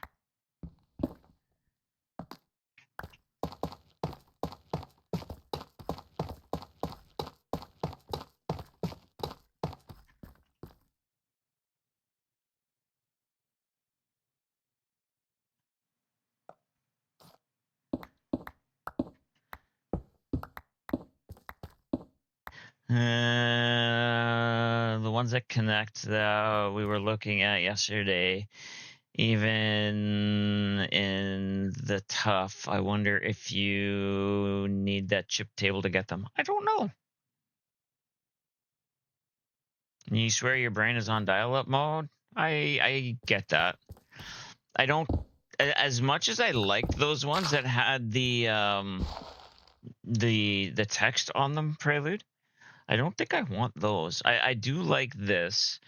The ones that connect that we were looking at yesterday, even in the tough, I wonder if you need that chip table to get them. I don't know. You swear your brain is on dial-up mode? I get that. I don't, as much as I liked those ones that had the text on them, Prelude, I don't think I want those. I do like this.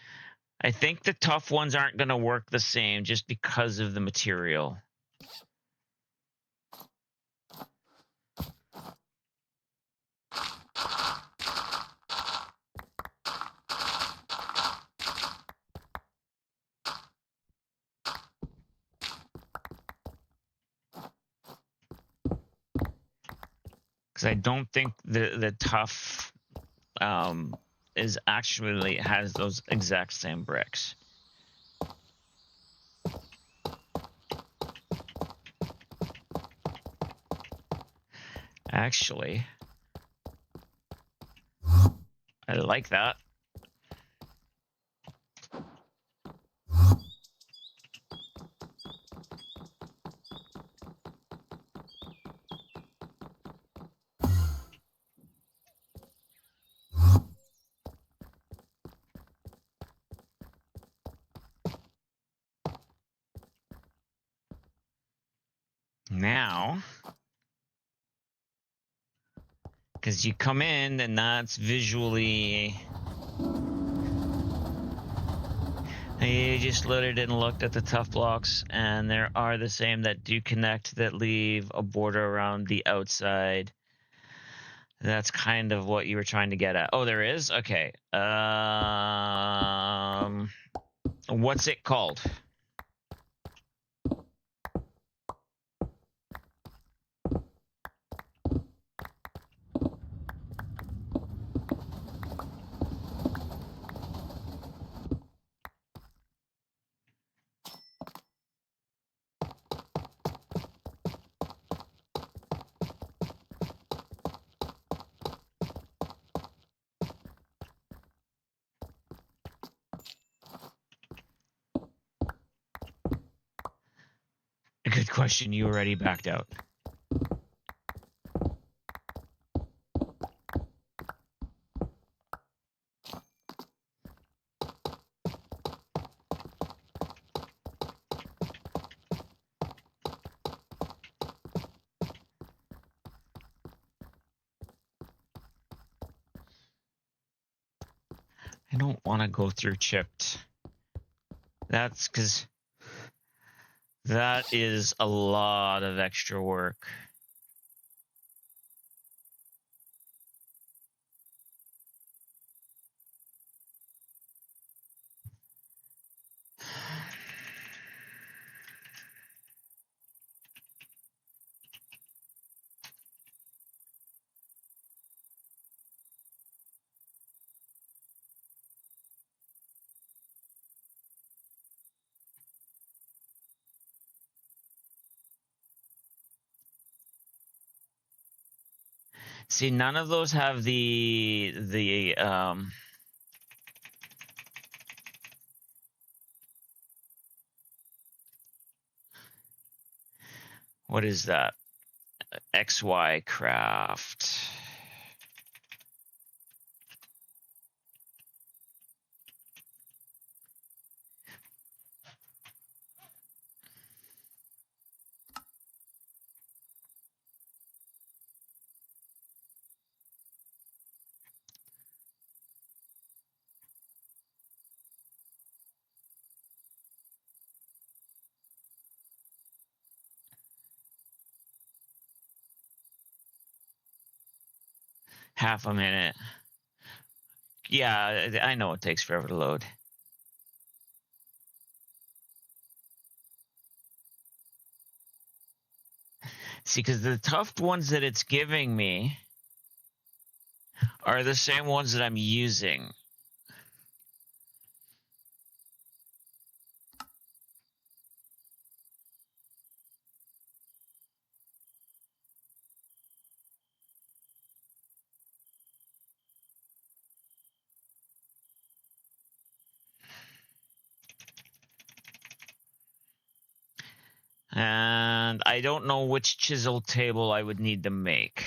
I think the tough ones aren't going to work the same just because of the material. Because I don't think the tough is actually has those exact same bricks. Actually, I like that. Now, Because you come in and that's visually... You just loaded and looked at the tough blocks, and there are the same that do connect that leave a border around the outside. That's kind of what you were trying to get at. Oh, there is? Okay. What's it called? Good question. You already backed out. I don't want to go through chipped. That's because that is a lot of extra work. See, none of those have the what is that? XY craft. Half a minute. Yeah, I know it takes forever to load. See, because the tough ones that it's giving me are the same ones that I'm using. And I don't know which chisel table I would need to make.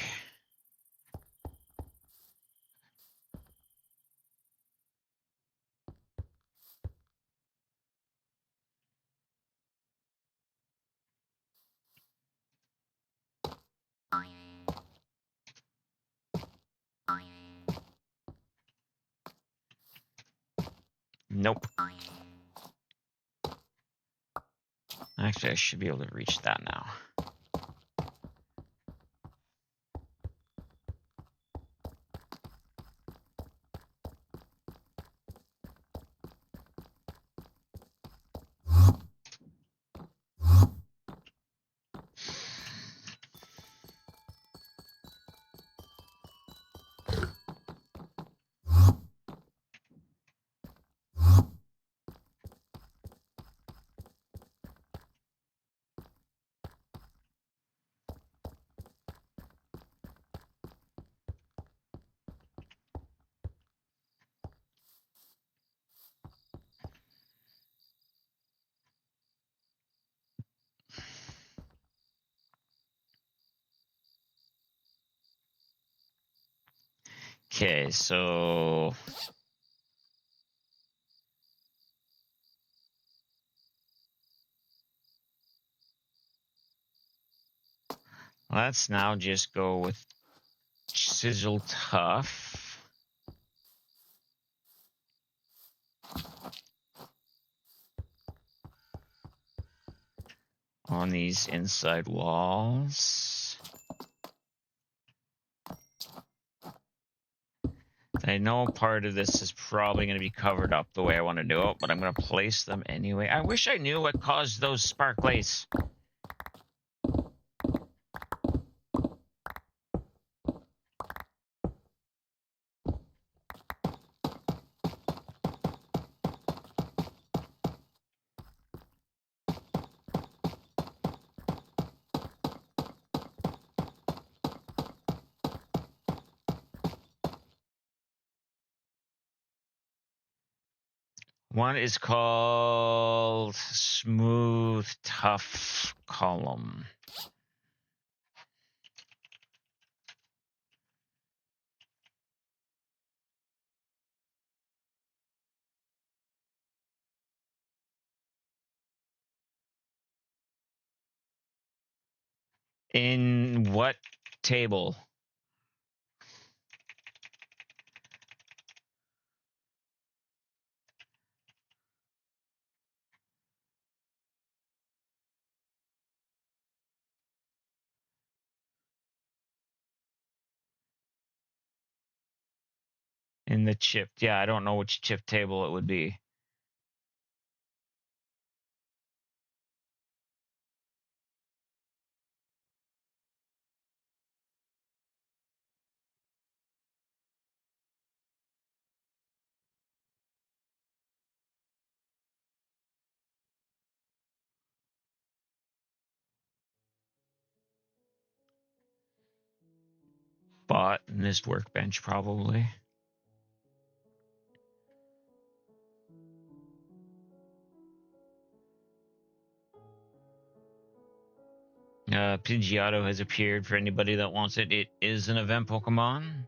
Nope. Actually, I should be able to reach that now. Okay, so let's now just go with Sigil tough. On these inside walls. I know part of this is probably going to be covered up the way I want to do it, but I'm going to place them anyway. I wish I knew what caused those sparklies. One is called Smooth Tough Column. In what table? In the chip. Yeah, I don't know which chip table it would be. Botanist workbench, probably. Pidgeotto has appeared for anybody that wants it. It is an event Pokemon.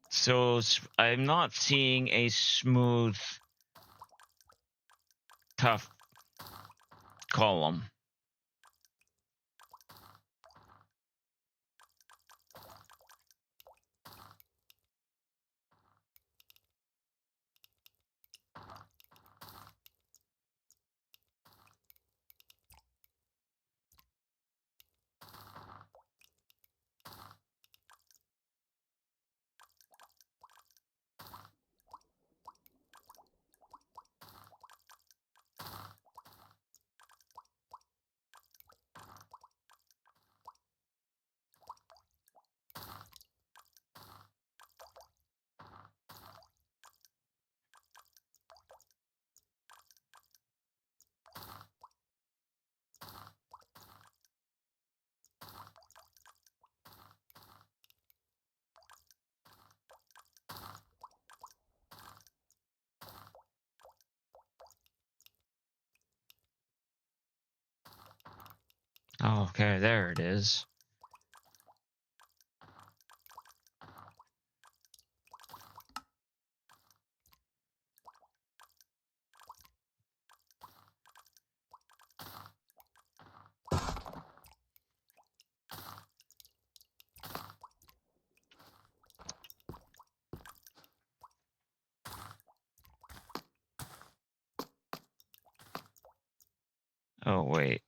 So I'm not seeing a smooth, tough column. Oh, okay, there it is. Oh, wait.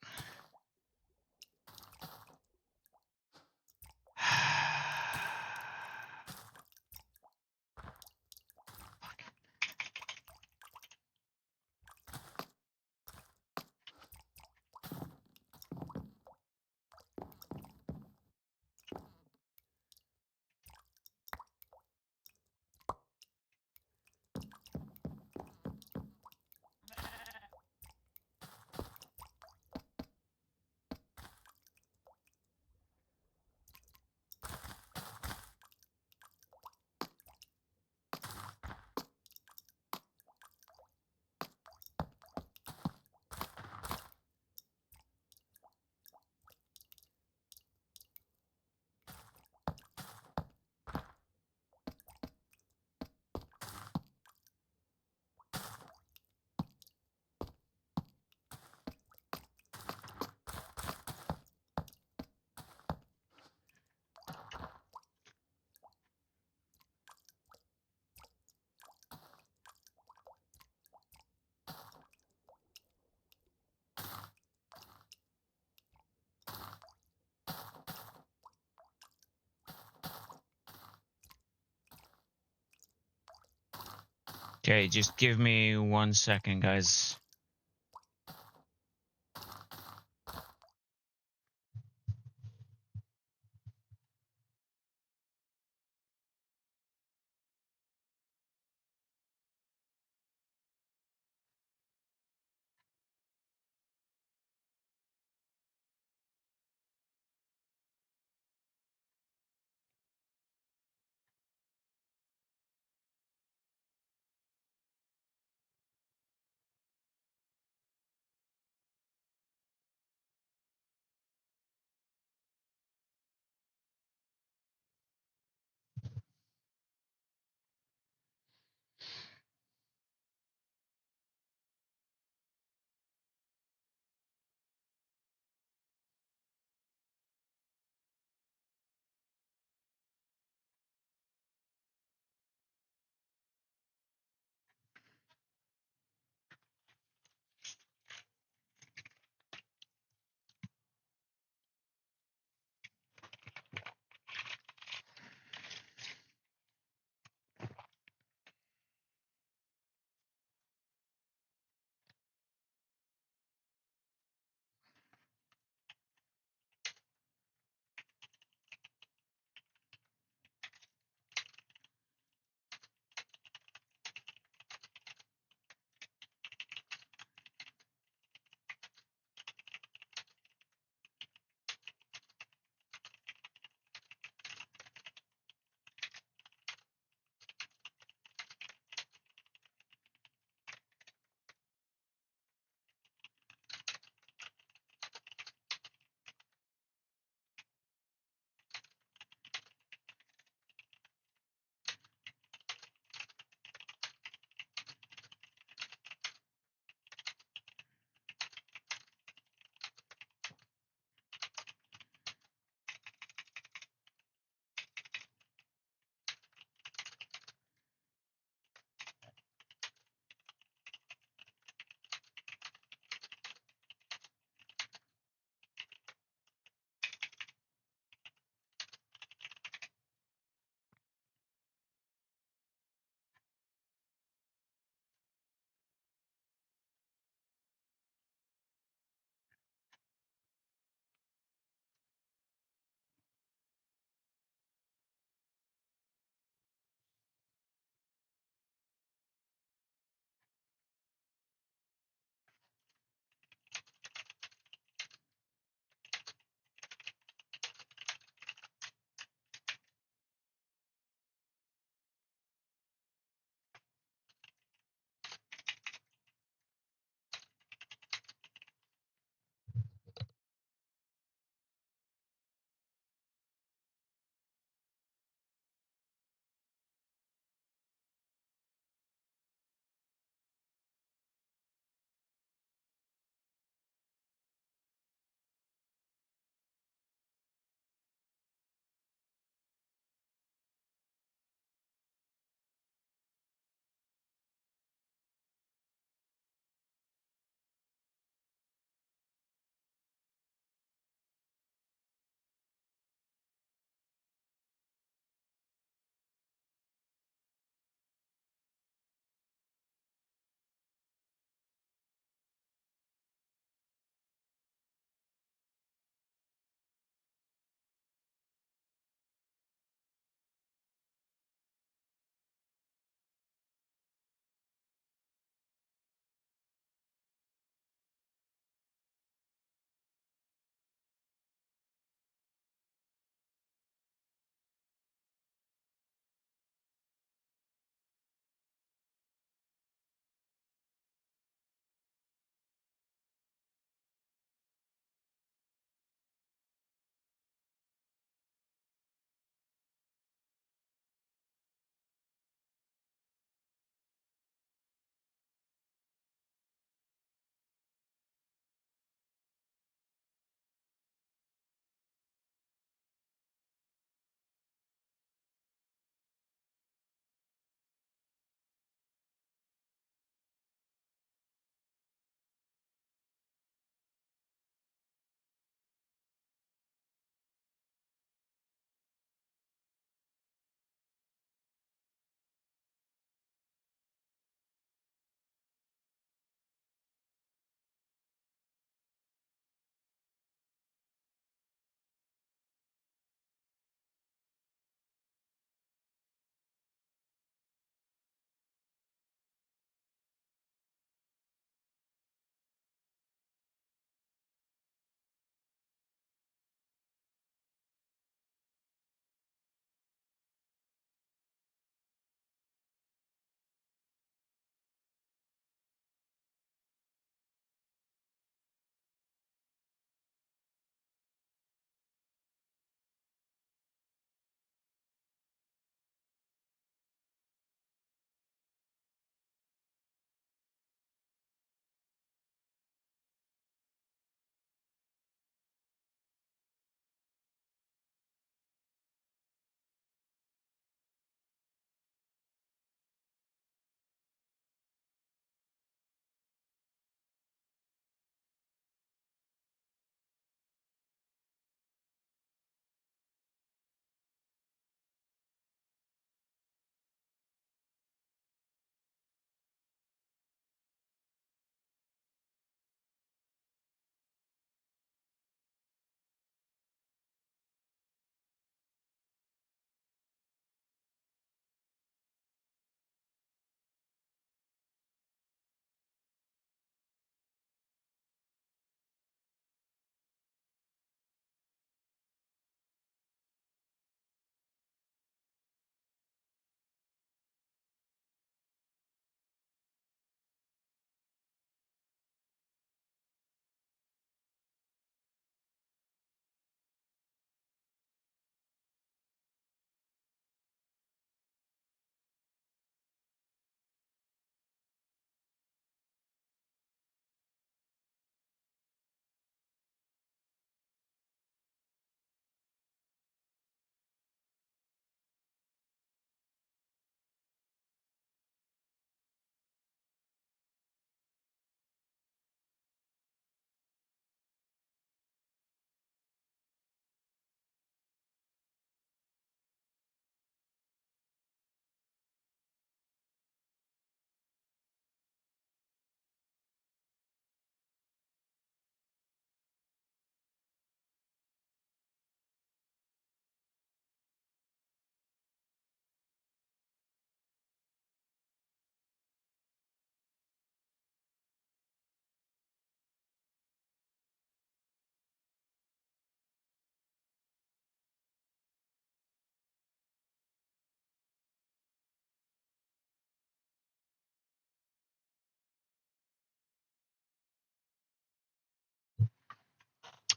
Okay, just give me 1 second, guys.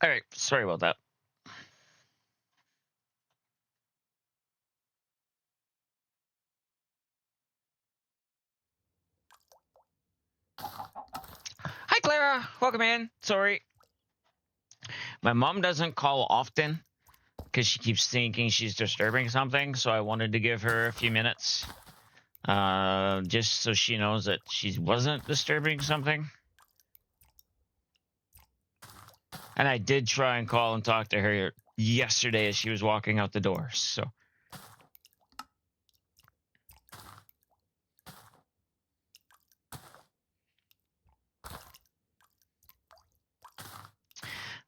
All right, sorry about that. Hi, Clara. Welcome in. Sorry. My mom doesn't call often because she keeps thinking she's disturbing something, so I wanted to give her a few minutes just so she knows that she wasn't disturbing something. And I did try and call and talk to her yesterday as she was walking out the door, so.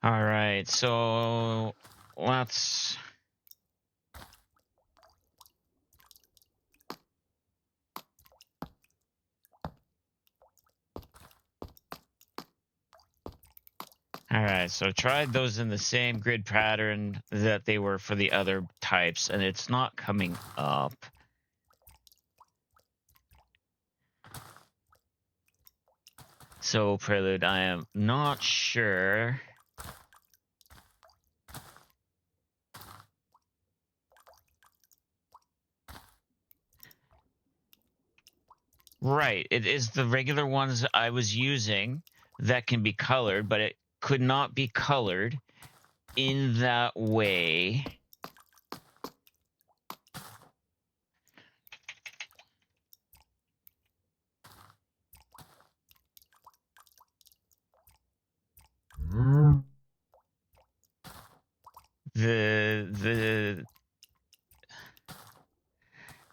All right, so let's. All right, so tried those in the same grid pattern that they were for the other types, and it's not coming up. So, Prelude, I am not sure. Right, it is the regular ones I was using that can be colored, but it could not be colored in that way.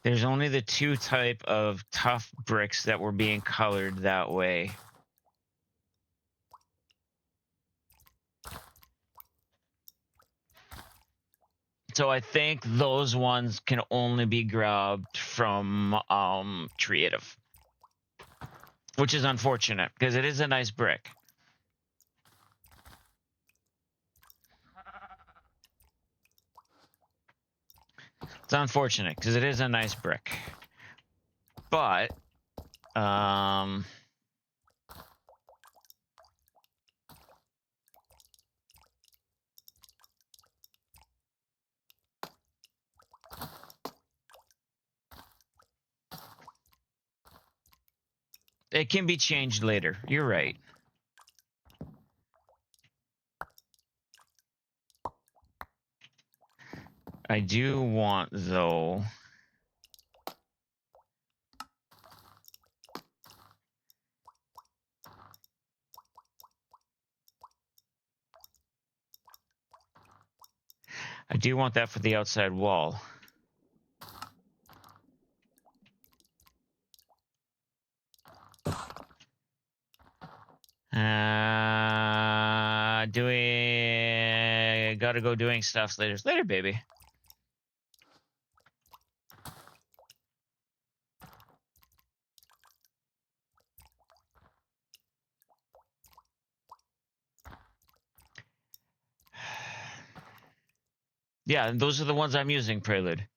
There's only the two type of tough bricks that were being colored that way. So I think those ones can only be grabbed from Creative, which is unfortunate because it is a nice brick. It's unfortunate because it is a nice brick, but it can be changed later. You're right. I do want, though, I do want that for the outside wall. Gotta go doing stuff later. Later, baby. Yeah, those are the ones I'm using, Prelude.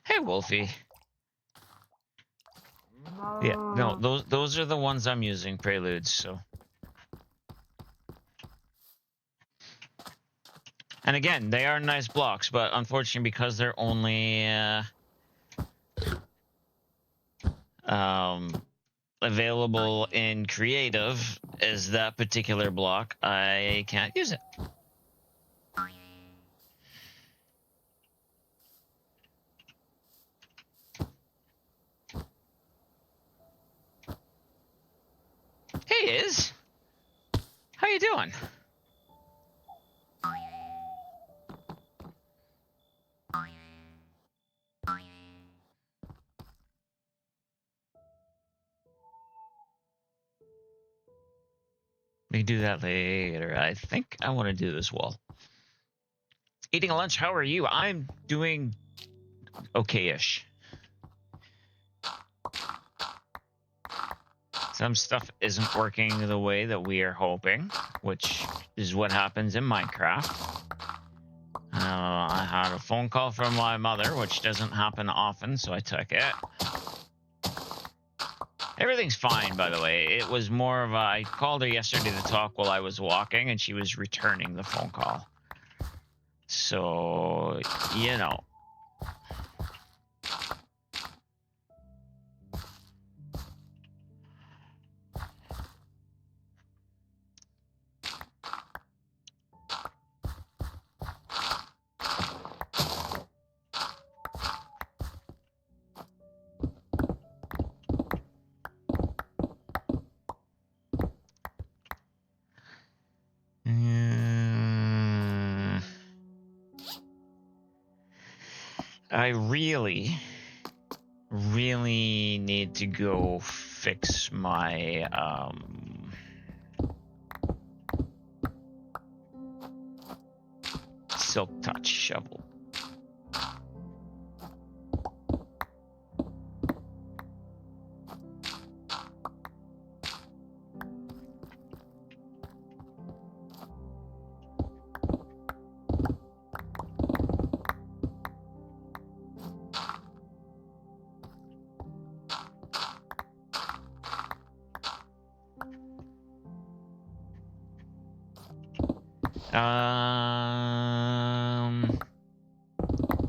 Hey, Wolfie. Yeah, no, those are the ones I'm using, Preludes, so. And again, they are nice blocks, but unfortunately, because they're only available in Creative as that particular block, I can't use it. Hey, Iz. How you doing? We can do that later. I think I want to do this wall. Eating lunch, how are you? I'm doing okay-ish. Some stuff isn't working the way that we are hoping, which is what happens in Minecraft. I had a phone call from my mother, which doesn't happen often, so I took it. Everything's fine, by the way. It was more of a... I called her yesterday to talk while I was walking, and she was returning the phone call. So, you know. I really need to go fix my Silk Touch shovel.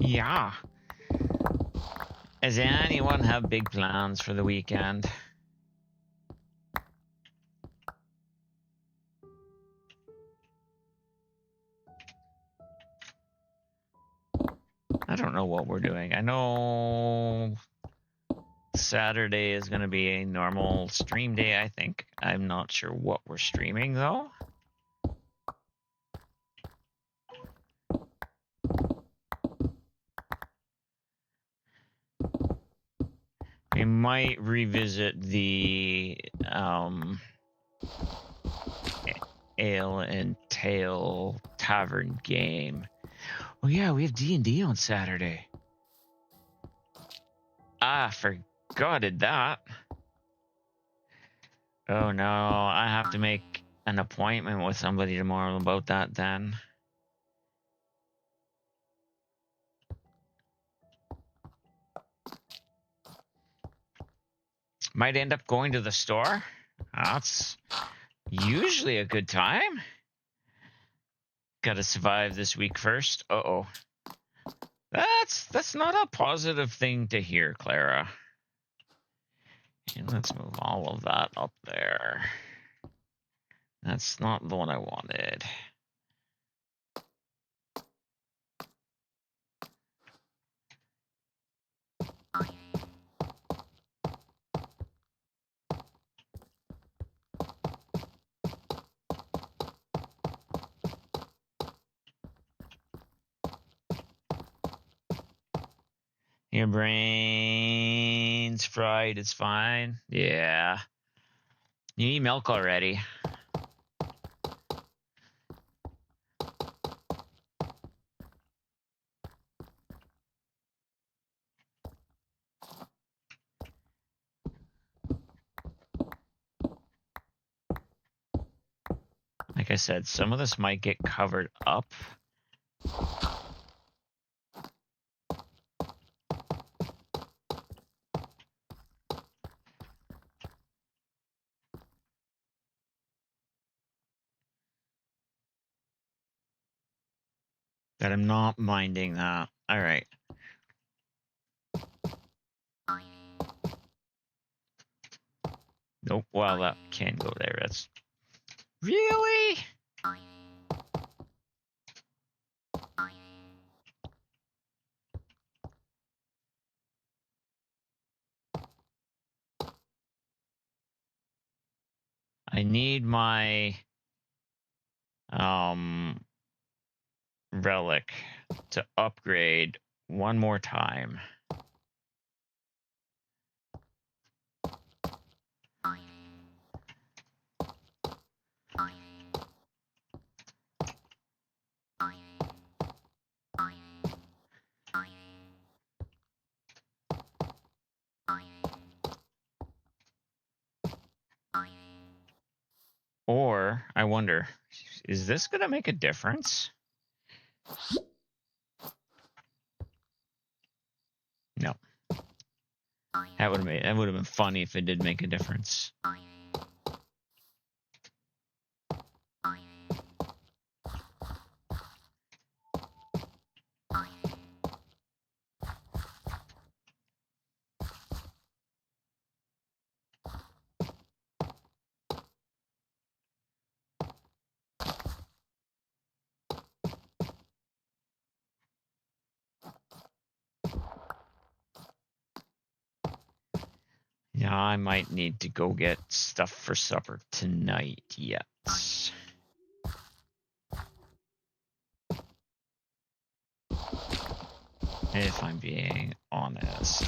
Yeah. Does anyone have big plans for the weekend? I don't know what we're doing. I know Saturday is going to be a normal stream day, I think. I'm not sure what we're streaming, though. We might revisit the Ale and Tail Tavern game. Oh yeah, we have D&D on Saturday. I forgotted that. Oh no, I have to make an appointment with somebody tomorrow about that then. Might end up going to the store. That's usually a good time. Gotta survive this week first. Uh-oh. That's not a positive thing to hear, Clara. And let's move all of that up there. That's not the one I wanted. Your brain's fried. It's fine. Yeah. You need milk already. Like I said, some of this might get covered up. But I'm not minding that. All right. Nope. Well, that can go there. That's really. I need my relic to upgrade one more time. Or, I wonder, is this going to make a difference? No. That would have been funny if it did make a difference. Yeah, I might need to go get stuff for supper tonight yet. If I'm being honest.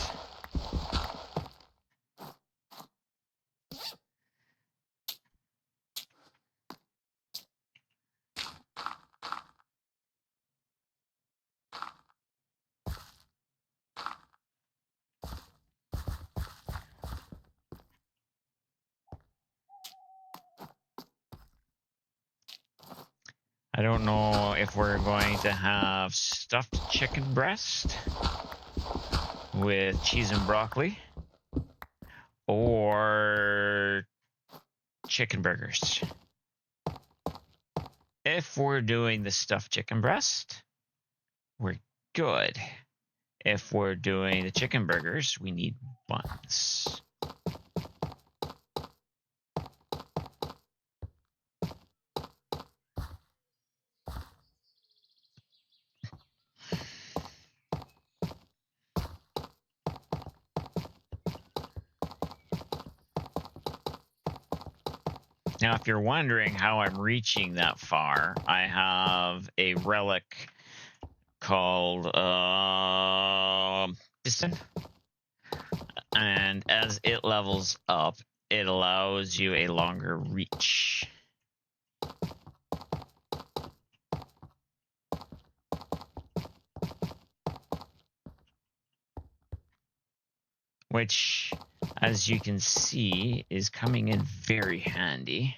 I don't know if we're going to have stuffed chicken breast with cheese and broccoli or chicken burgers. If we're doing the stuffed chicken breast, we're good. If we're doing the chicken burgers, we need buns. Now, if you're wondering how I'm reaching that far, I have a relic called Piston. And as it levels up, it allows you a longer reach. Which, as you can see, is coming in very handy.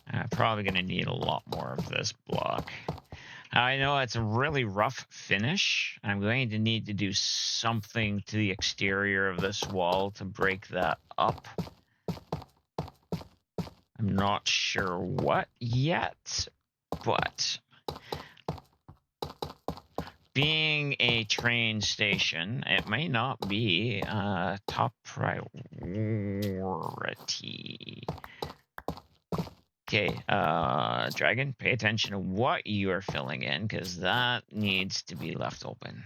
I'm probably going to need a lot more of this block. I know it's a really rough finish. I'm going to need to do something to the exterior of this wall to break that up. I'm not sure what yet, but being a train station, it may not be top priority. Okay, Dragon, pay attention to what you are filling in, because that needs to be left open.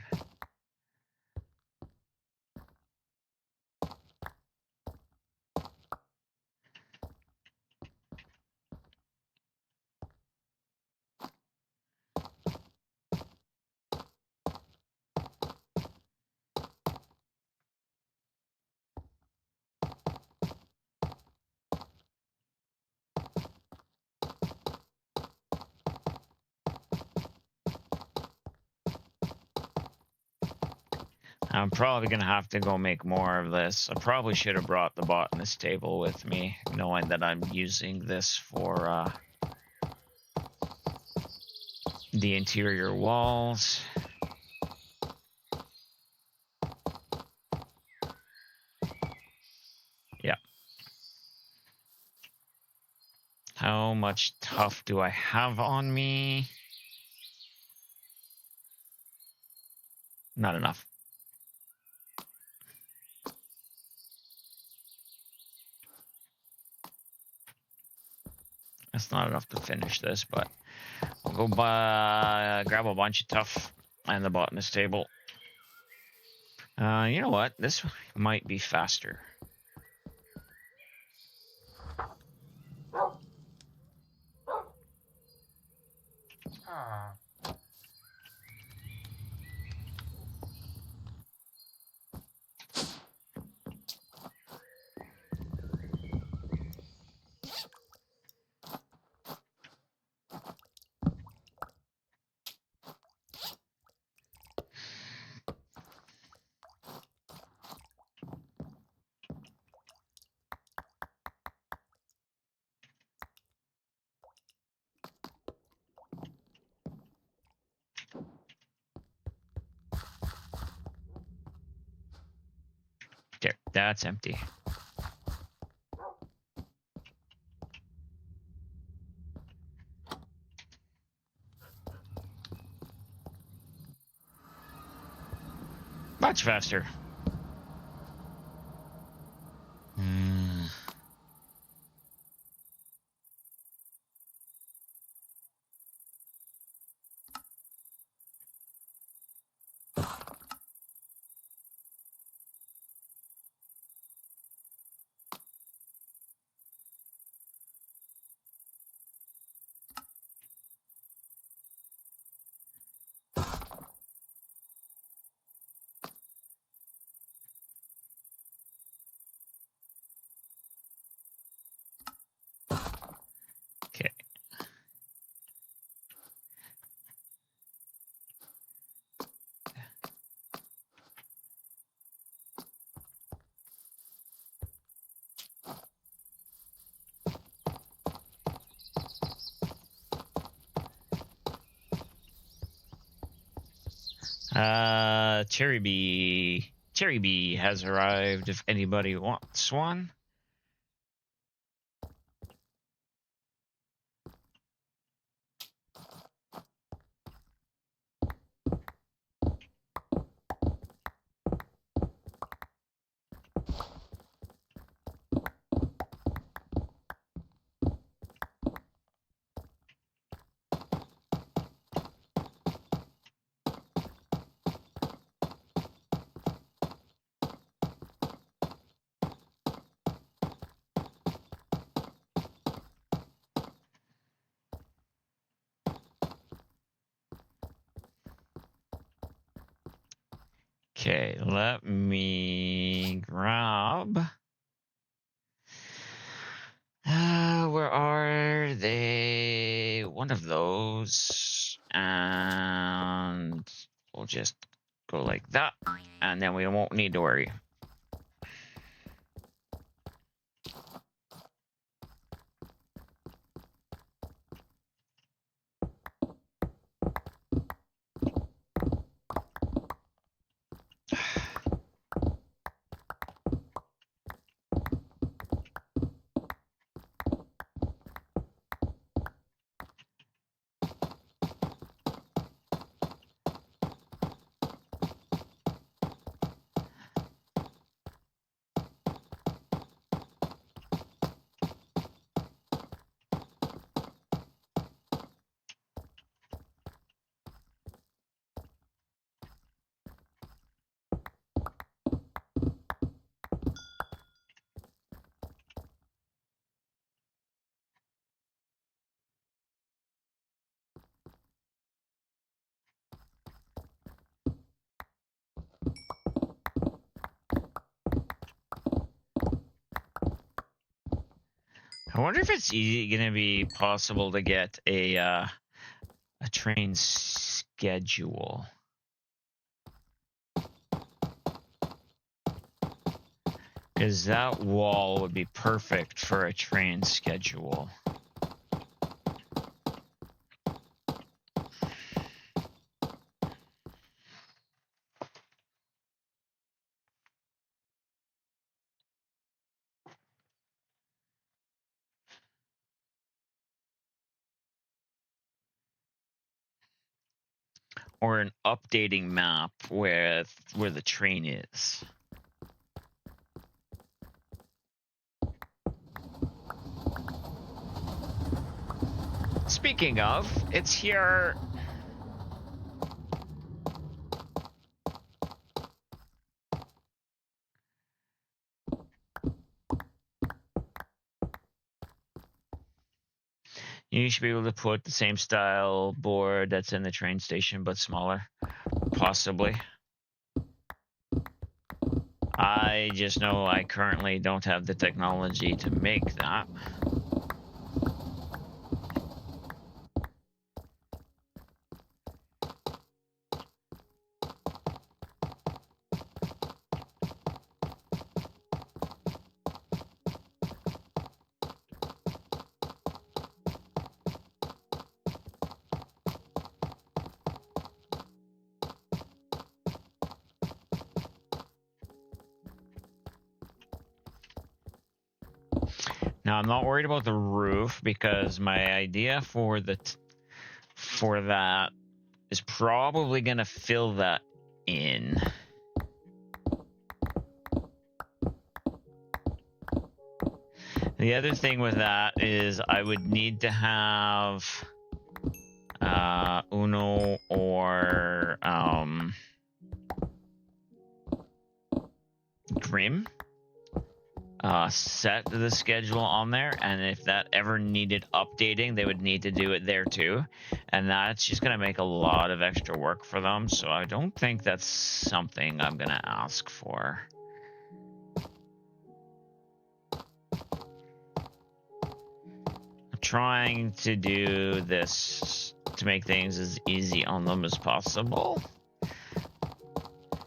I'm probably going to have to go make more of this. I probably should have brought the botanist table with me, knowing that I'm using this for the interior walls. Yeah. How much tough do I have on me? Not enough. That's not enough to finish this, but I'll go grab a bunch of tough and the botanist table. You know what? This might be faster. That's empty. Much faster. Okay. Cherry bee. Cherry bee has arrived if anybody wants one. Okay, let me grab. Where are they? One of those. And we'll just go like that. And then we won't need to worry. I wonder if it's gonna be possible to get a train schedule. Because that wall would be perfect for a train schedule. Or an updating map with where the train is. Speaking of, it's here. You should be able to put the same style board that's in the train station, but smaller. Possibly. I just know I currently don't have the technology to make that. Now I'm not worried about the roof because my idea for that is probably gonna fill that in. The other thing with that is I would need to have Uno or Grim set the schedule on there, and if that ever needed updating, they would need to do it there too, and that's just going to make a lot of extra work for them, so I don't think that's something I'm going to ask for. I'm trying to do this to make things as easy on them as possible.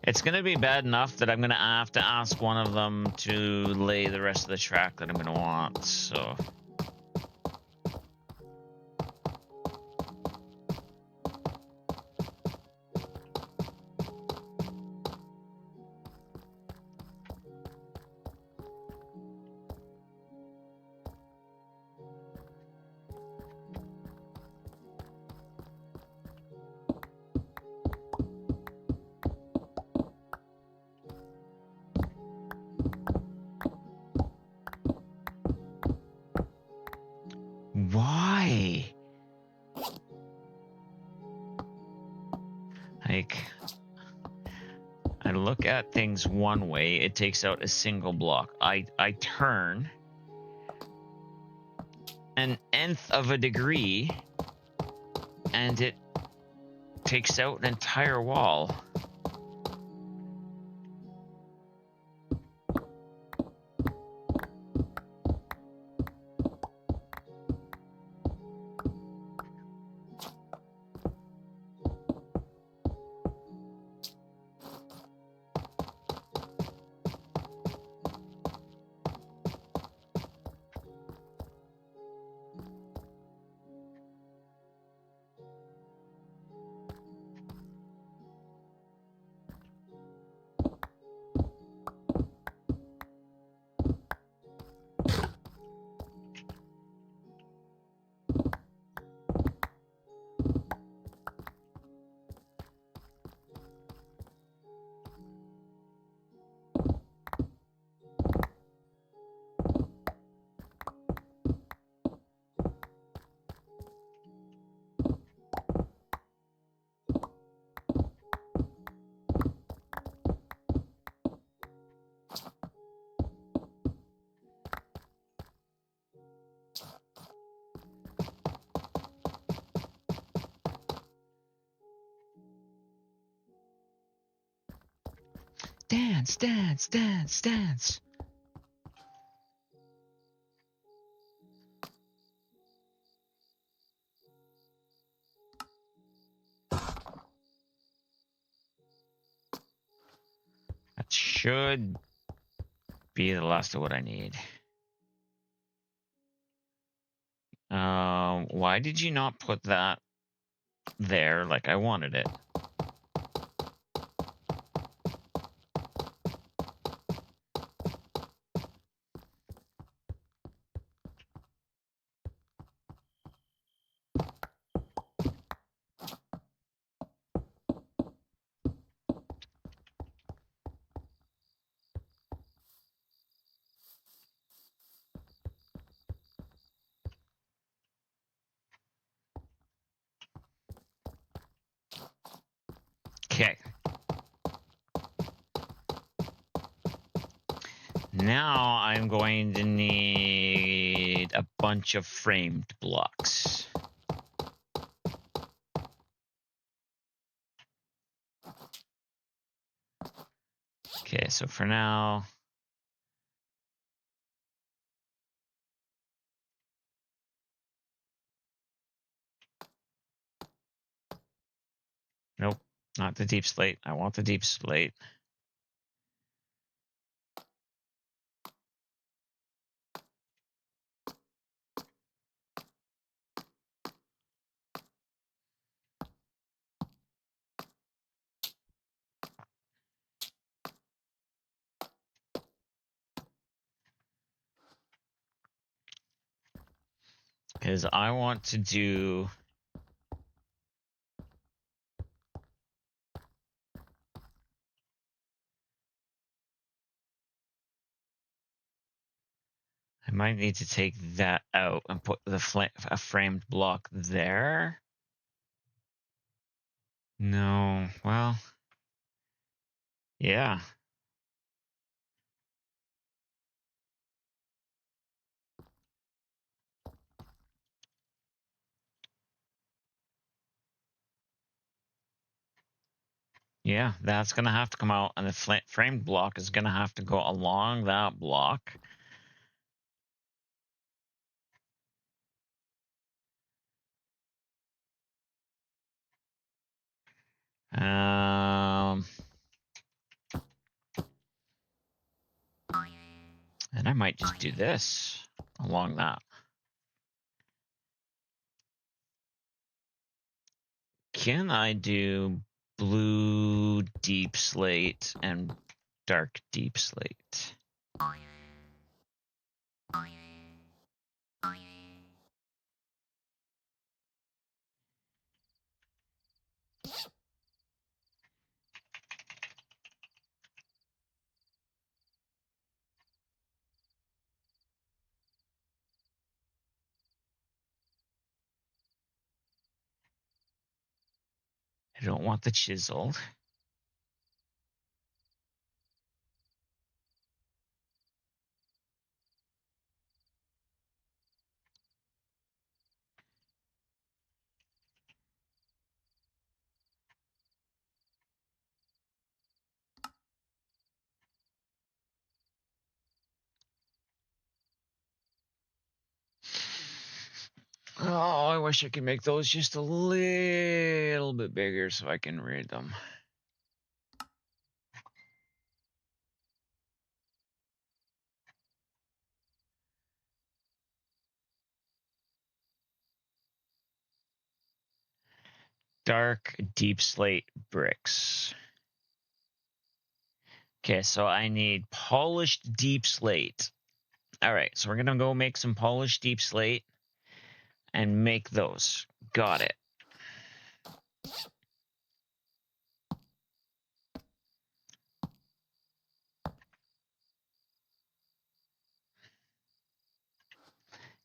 It's going to be bad enough that I'm going to have to ask one of them to lay the rest of the track that I'm going to want, so... Why? Like, I look at things one way, it takes out a single block. I turn an nth of a degree, and it takes out an entire wall. Dance, dance, dance, dance. That should be the last of what I need. Why did you not put that there like I wanted it? Okay. Now I'm going to need a bunch of framed blocks. Okay, so for now... Nope, not the deep slate. I want the deep slate. Because I want to do... I might need to take that out and put a framed block there. No, well... Yeah. Yeah, that's going to have to come out, and the framed block is going to have to go along that block. And I might just do this along that. Can I do blue deep slate and dark deep slate? I don't want the chiseled. Oh, I wish I could make those just a little bit bigger so I can read them. Dark deep slate bricks. Okay, so I need polished deep slate. All right, so we're going to go make some polished deep slate and make those. Got it.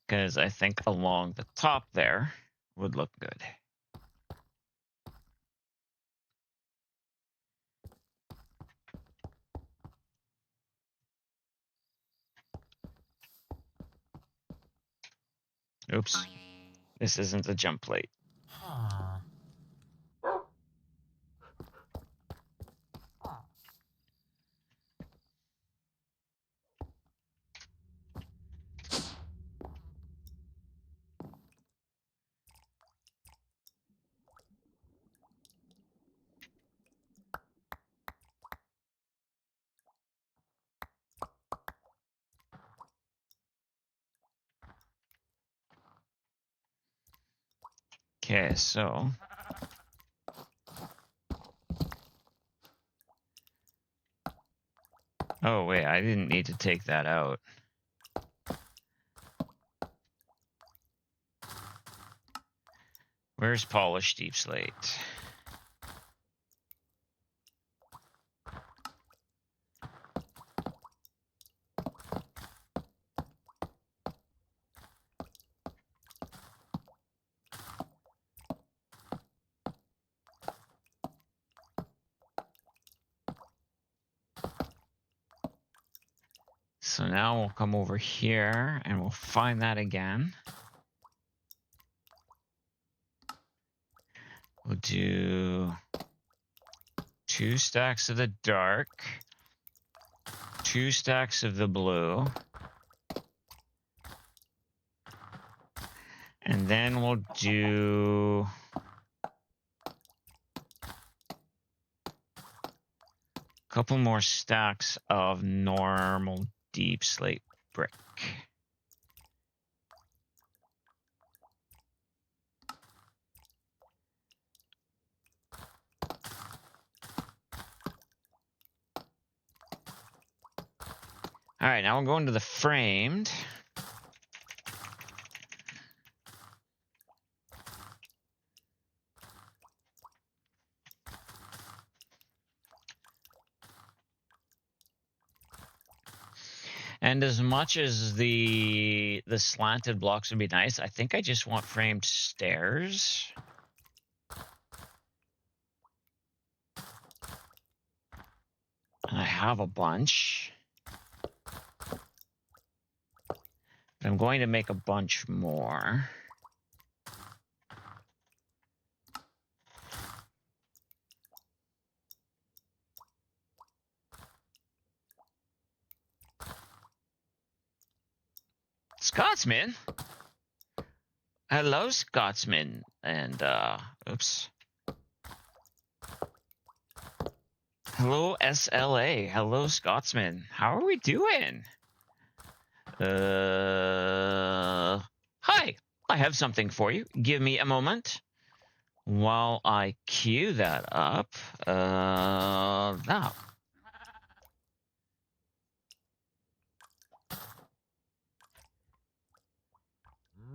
Because I think along the top there would look good. Oops. This isn't a jump plate. Okay, so oh wait, I didn't need to take that out. Where's polished deep slate? So now we'll come over here and we'll find that again. We'll do 2 stacks of the dark, 2 stacks of the blue, and then we'll do a couple more stacks of normal deep slate brick. All right, now we'll go into the framed. And as much as the slanted blocks would be nice, I think I just want framed stairs. And I have a bunch. But I'm going to make a bunch more. Scotsman? Hello, Scotsman. And, oops. Hello, SLA. Hello, Scotsman. How are we doing? Hi. I have something for you. Give me a moment while I queue that up. Now.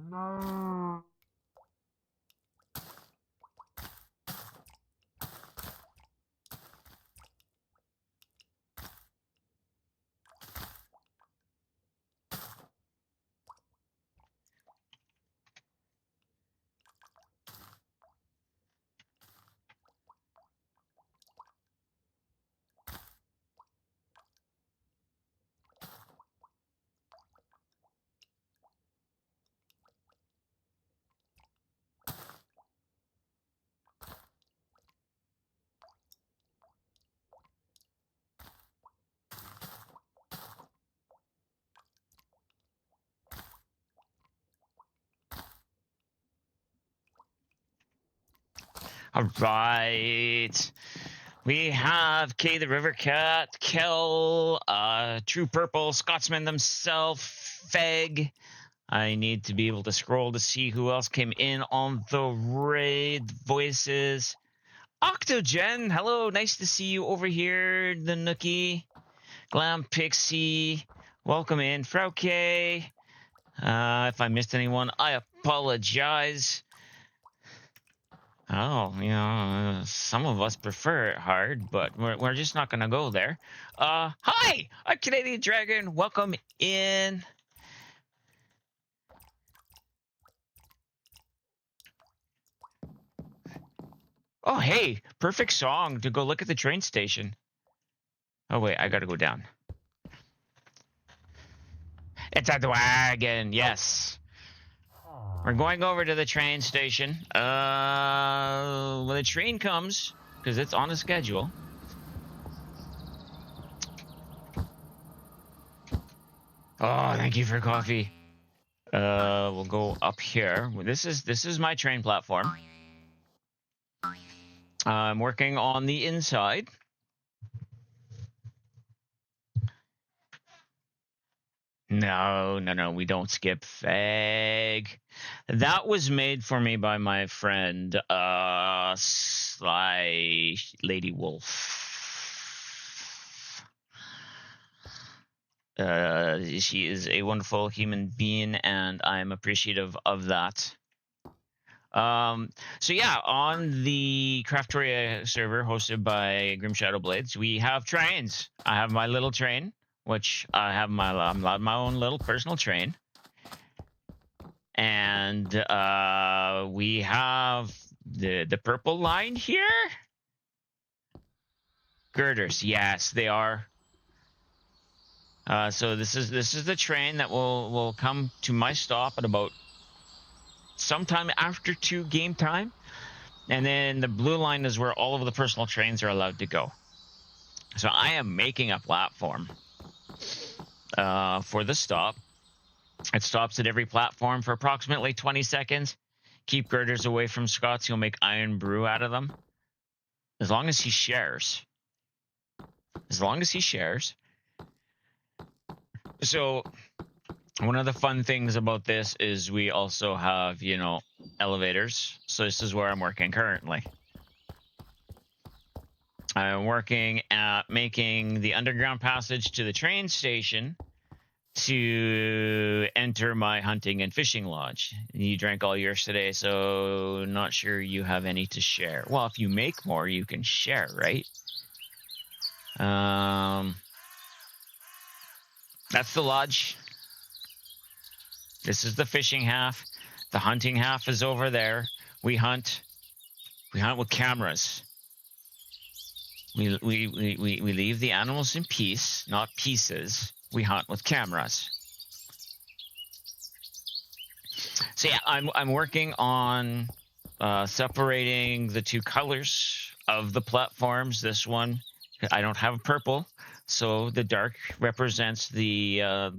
No. All right. We have Kay the River Cat, Kel, True Purple, Scotsman himself, Feg. I need to be able to scroll to see who else came in on the raid. Voices. Octogen, hello, nice to see you over here. The Nookie, Glam Pixie, welcome in. Frauke. If I missed anyone, I apologize. Oh, you know, some of us prefer it hard, but we're just not gonna go there. Hi, I'm Canadian Dragon. Welcome in. Oh, hey, perfect song to go look at the train station. Oh wait, I gotta go down. It's a wagon, yes. We're going over to the train station. When the train comes, because it's on a schedule. Oh, thank you for coffee. We'll go up here. This is my train platform. I'm working on the inside. No, we don't skip Fag. That was made for me by my friend, Sly Lady Wolf. She is a wonderful human being, and I'm appreciative of that. So yeah, on the Craftoria server hosted by Grim Shadow Blades, we have trains. I have my little train, which I have my own little personal train, and we have the purple line here. Girders, yes, they are. So this is the train that will come to my stop at about sometime after 2 game time. And then the blue line is where all of the personal trains are allowed to go. So I am making a platform for the stop. It stops at every platform for approximately 20 seconds. Keep girders away from Scots. He'll make iron brew out of them. As long as he shares. So one of the fun things about this is we also have, you know, elevators. So this is where I'm working currently. I'm working at making the underground passage to the train station to enter my hunting and fishing lodge. You drank all yours today, so not sure you have any to share. Well, if you make more, you can share, right? That's the lodge. This is the fishing half. The hunting half is over there. We hunt with cameras. We leave the animals in peace, not pieces. We hunt with cameras. So yeah, I'm working on separating the two colors of the platforms. This one, I don't have purple, so the dark represents the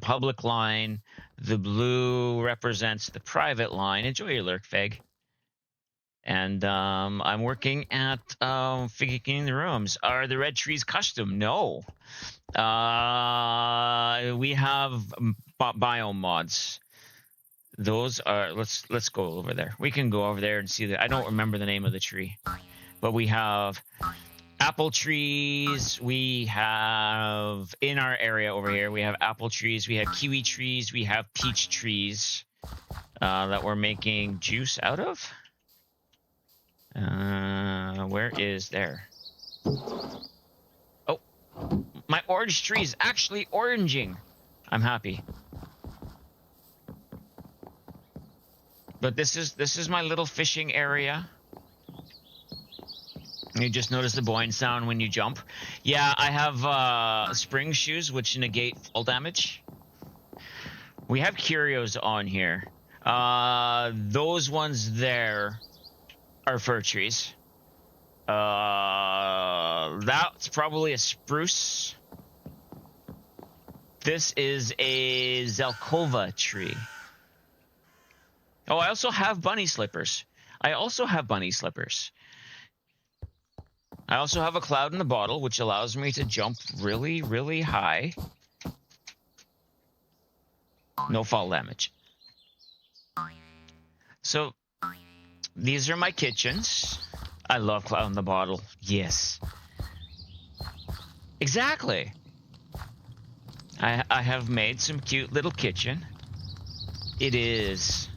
public line. The blue represents the private line. Enjoy your lurk, Feg. And I'm working at figuring the rooms. Are the red trees custom? No. We have biome mods. Those are let's go over there. We can go over there and see that. I don't remember the name of the tree, but we have apple trees. We have in our area over here. We have apple trees. We have kiwi trees. We have peach trees that we're making juice out of. Where is there? Oh, my orange tree is actually oranging. I'm happy. But this is my little fishing area. You just notice the boing sound when you jump. Yeah, I have spring shoes which negate fall damage. We have curios on here. Those ones there are fir trees. That's probably a spruce. This is a Zelkova tree. Oh, I also have bunny slippers. I also have a cloud in the bottle, which allows me to jump really, really high. No fall damage. So, these are my kitchens. I love cloud in the bottle. Yes. Exactly. I have made some cute little kitchen. It is.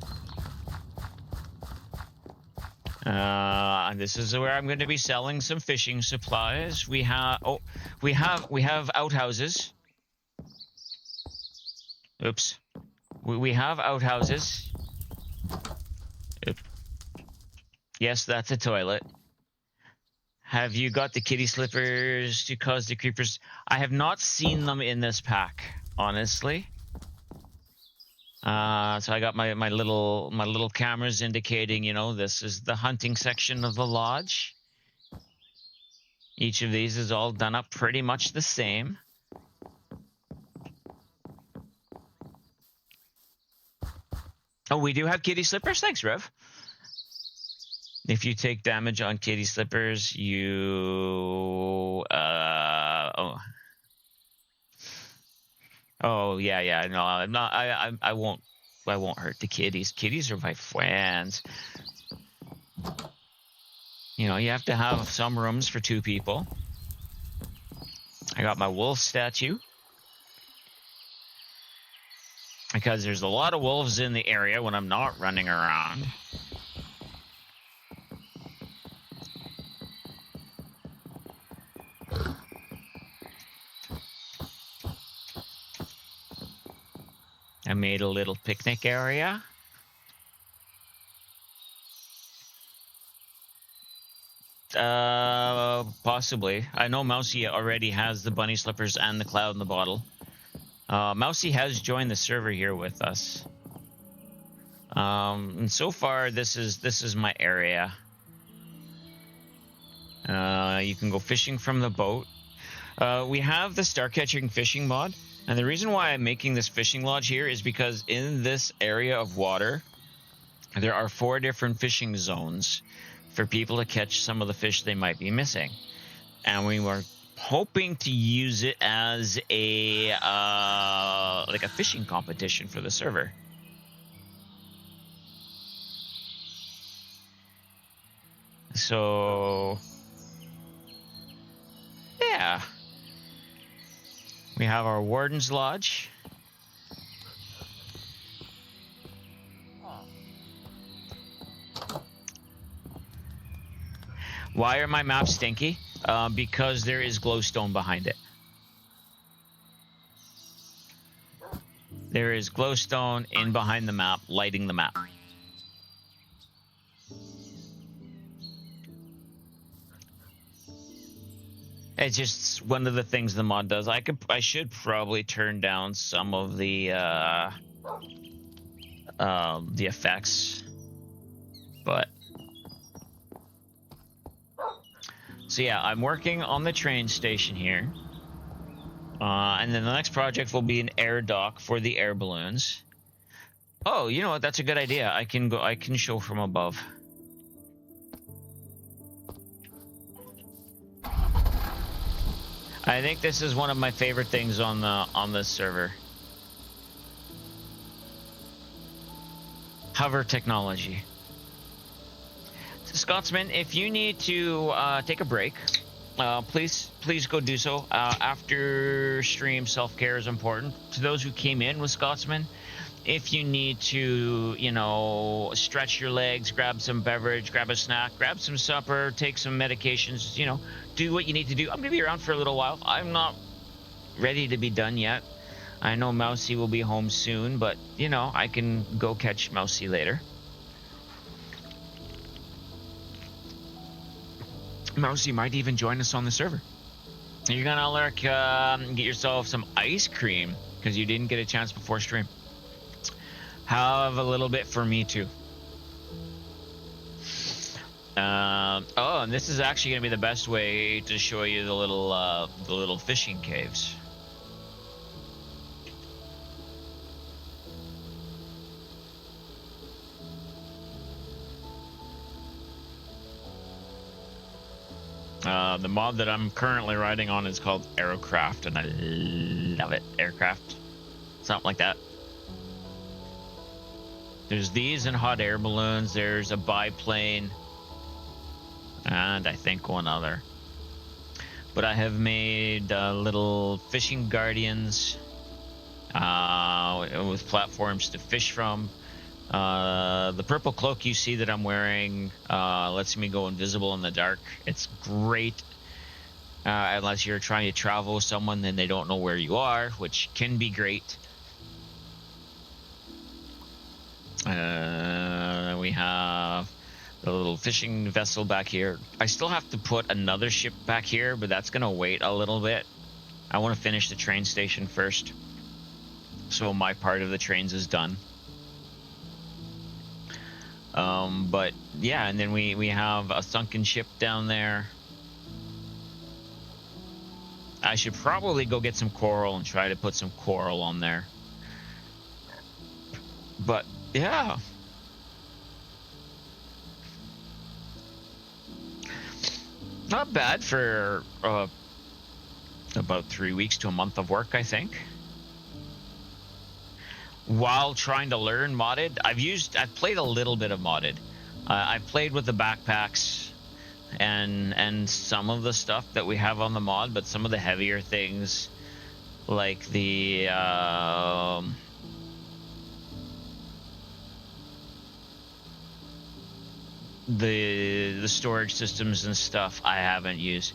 And this is where I'm going to be selling some fishing supplies. We have outhouses. Oops. We have outhouses. Yes, that's a toilet. Have you got the kitty slippers to cause the creepers? I have not seen them in this pack, honestly. So I got my little cameras indicating, you know, this is the hunting section of the lodge. Each of these is all done up pretty much the same. Oh, we do have kitty slippers. Thanks, Rev. If you take damage on kitty slippers, you oh yeah, no, I'm not. I won't hurt the kitties. Kitties are my friends. You know, you have to have some rooms for two people. I got my wolf statue because there's a lot of wolves in the area when I'm not running around. I made a little picnic area. Possibly. I know Mousy already has the bunny slippers and the cloud in the bottle. Mousy has joined the server here with us. And so far, this is my area. You can go fishing from the boat. We have the star catching fishing mod. And the reason why I'm making this fishing lodge here is because in this area of water, there are 4 different fishing zones for people to catch some of the fish they might be missing. And we were hoping to use it as a like a fishing competition for the server. So yeah. We have our Warden's Lodge. Why are my maps stinky? Because there is glowstone behind it. There is glowstone in behind the map, lighting the map. It's just one of the things the mod does. I should probably turn down some of the effects, but so yeah, I'm working on the train station here, and then the next project will be an air dock for the air balloons. Oh, you know what? That's a good idea. I can show from above. I think this is one of my favorite things on this server. Hover technology. Scotsman, if you need to take a break, please go do so. After stream, self-care is important. To those who came in with Scotsman, if you need to, you know, stretch your legs, grab some beverage, grab a snack, grab some supper, take some medications, you know, do what you need to do. I'm going to be around for a little while. I'm not ready to be done yet. I know Mousy will be home soon, but, you know, I can go catch Mousy later. Mousy might even join us on the server. You're going to get yourself some ice cream because you didn't get a chance before stream. Have a little bit for me too. Oh, and this is actually gonna be the best way to show you the little fishing caves. The mod that I'm currently writing on is called Aerocraft, and I love it. Aircraft, something like that. There's these and hot air balloons. There's a biplane, and I think one other. But I have made little fishing guardians with platforms to fish from. The purple cloak you see that I'm wearing lets me go invisible in the dark. It's great unless you're trying to travel with someone and they don't know where you are, which can be great. We have the little fishing vessel back here. I still have to put another ship back here, but that's going to wait a little bit. I want to finish the train station first, so my part of the trains is done. But yeah, and then we have a sunken ship down there. I should probably go get some coral and try to put some coral on there. But yeah. Not bad for about 3 weeks to a month of work, I think. While trying to learn modded, I've played a little bit of modded. I've played with the backpacks and some of the stuff that we have on the mod, but some of the heavier things, like the storage systems and stuff, I haven't used.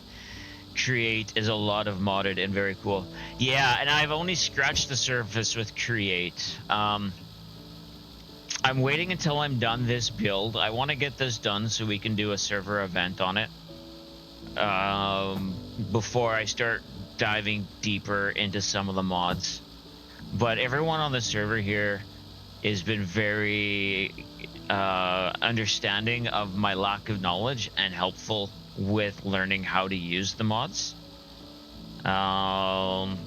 Create is a lot of modded and very cool. Yeah, and I've only scratched the surface with Create. I'm waiting until I'm done this build. I want to get this done so we can do a server event on it before I start diving deeper into some of the mods. But everyone on the server here has been very understanding of my lack of knowledge and helpful with learning how to use the mods. And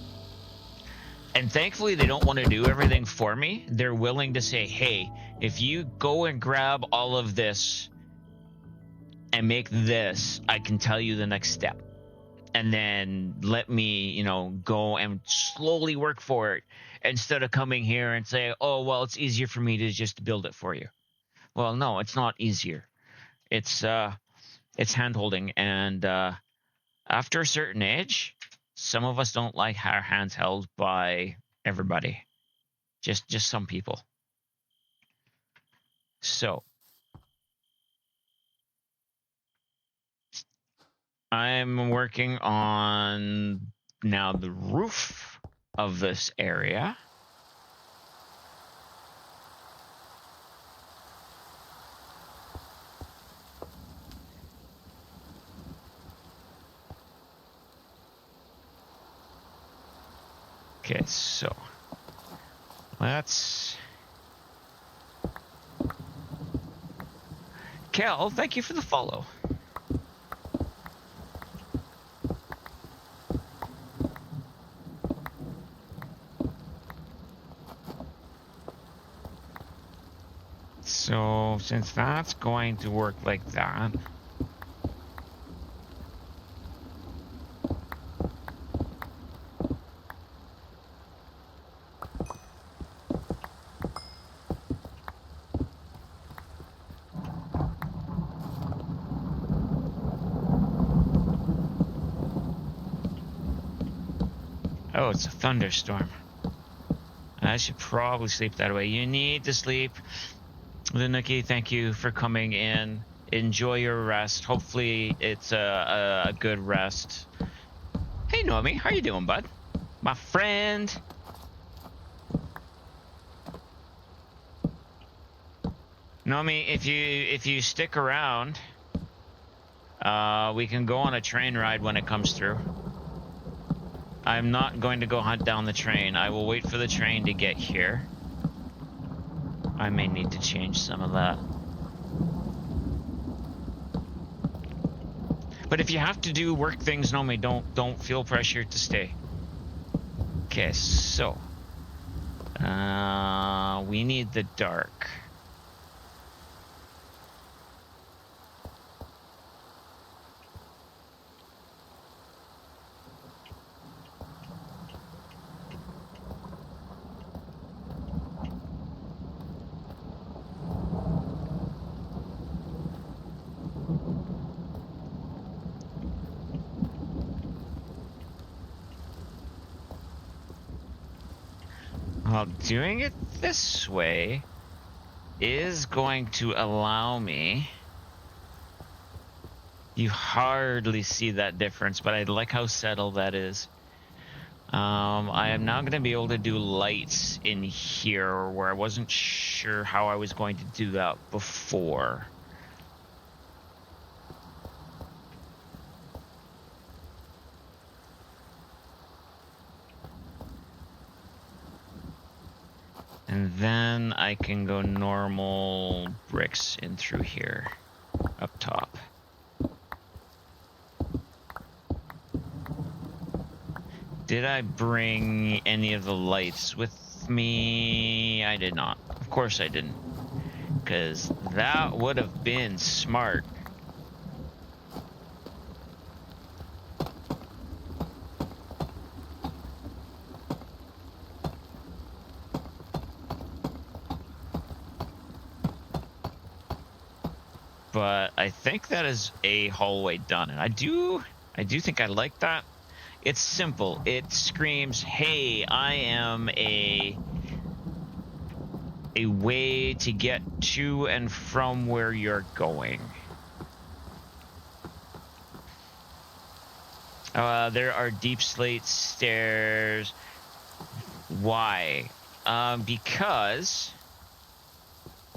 thankfully, they don't want to do everything for me. They're willing to say, hey, if you go and grab all of this and make this, I can tell you the next step. And then let me, you know, go and slowly work for it instead of coming here and say, oh, well, it's easier for me to just build it for you. Well, no, it's not easier. It's hand-holding. And after a certain age, some of us don't like our hands held by everybody. Just some people. So I'm working on now the roof of this area. Okay, so let's... Kel, thank you for the follow. So, since that's going to work like that... Oh, it's a thunderstorm. I should probably sleep that way. You need to sleep. Linuki, thank you for coming in. Enjoy your rest. Hopefully it's a good rest. Hey, Nomi, how you doing, bud? My friend. Nomi, if you stick around, we can go on a train ride when it comes through. I'm not going to go hunt down the train. I will wait for the train to get here. I may need to change some of that. But if you have to do work things, Nomi, don't feel pressured to stay. Okay, so we need the dark. Well, doing it this way is going to allow me... You hardly see that difference, but I like how subtle that is. I am now going to be able to do lights in here where I wasn't sure how I was going to do that before. And then I can go normal bricks in through here, up top. Did I bring any of the lights with me? I did not. Of course I didn't. Because that would have been smart. But I think that is a hallway done, and I do think I like that. It's simple. It screams, "Hey, I am a way to get to and from where you're going." There are deep slate stairs. Why? Because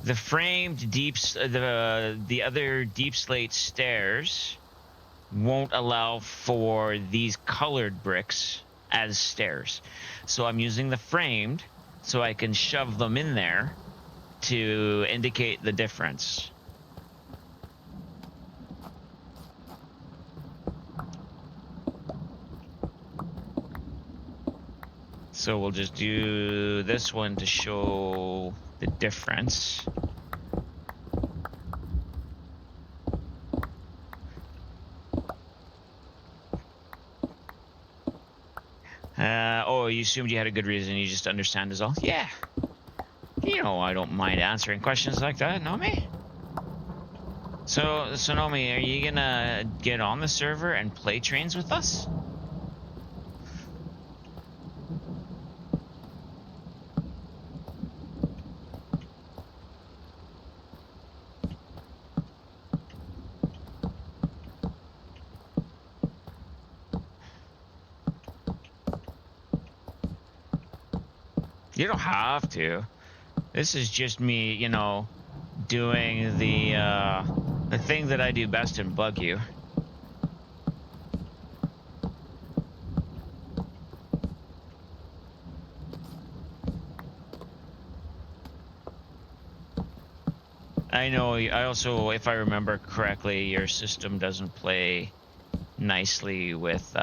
the framed the other deep slate stairs won't allow for these colored bricks as stairs. So I'm using the framed so I can shove them in there to indicate the difference. So we'll just do this one to show the difference. Oh, you assumed you had a good reason. You just understand is all. Yeah. You know, I don't mind answering questions like that, Nomi. So Nomi, are you gonna get on the server and play trains with us? You don't have to. This is just me, you know, doing the thing that I do best and bug you. I know. I also, if I remember correctly, your system doesn't play nicely with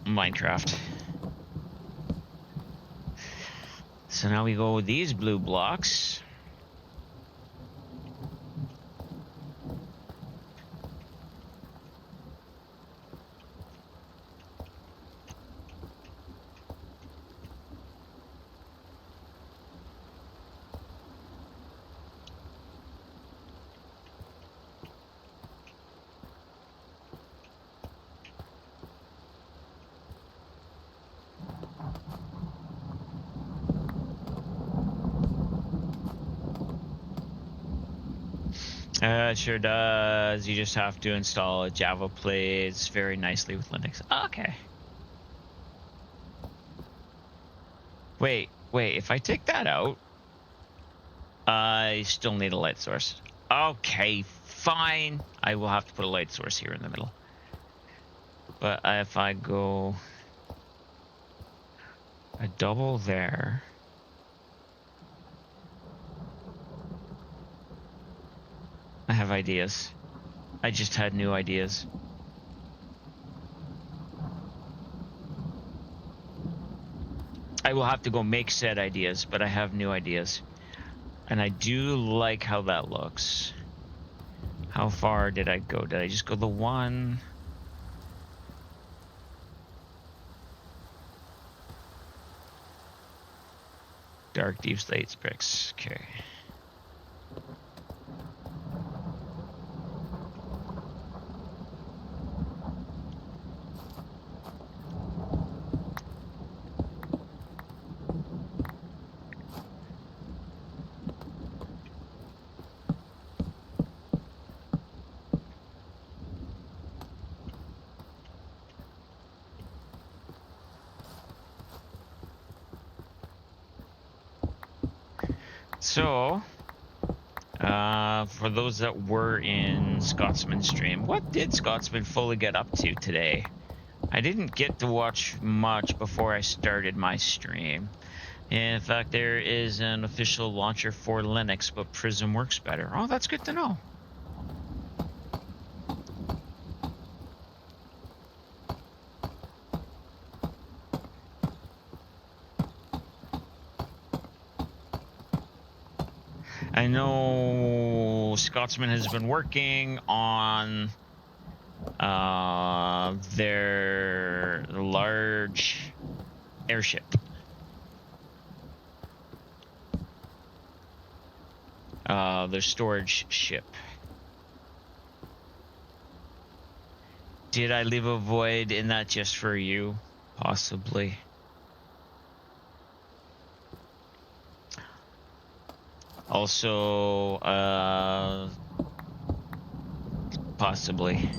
Minecraft. So now we go with these blue blocks. It sure does. You just have to install a Java plays very nicely with Linux. Okay. Wait. If I take that out, I still need a light source. Okay, fine. I will have to put a light source here in the middle. But if I go a double there. I have ideas. I just had new ideas. I will have to go make said ideas, but I have new ideas. And I do like how that looks. How far did I go? Did I just go the one? Dark deep slate bricks. Okay. So, for those that were in Scotsman's stream, what did Scotsman fully get up to today? I didn't get to watch much before I started my stream. In fact, there is an official launcher for Linux, but Prism works better. Oh, that's good to know. I know Scotsman has been working on their large airship. Their storage ship. Did I leave a void in that just for you? Possibly. Also, possibly.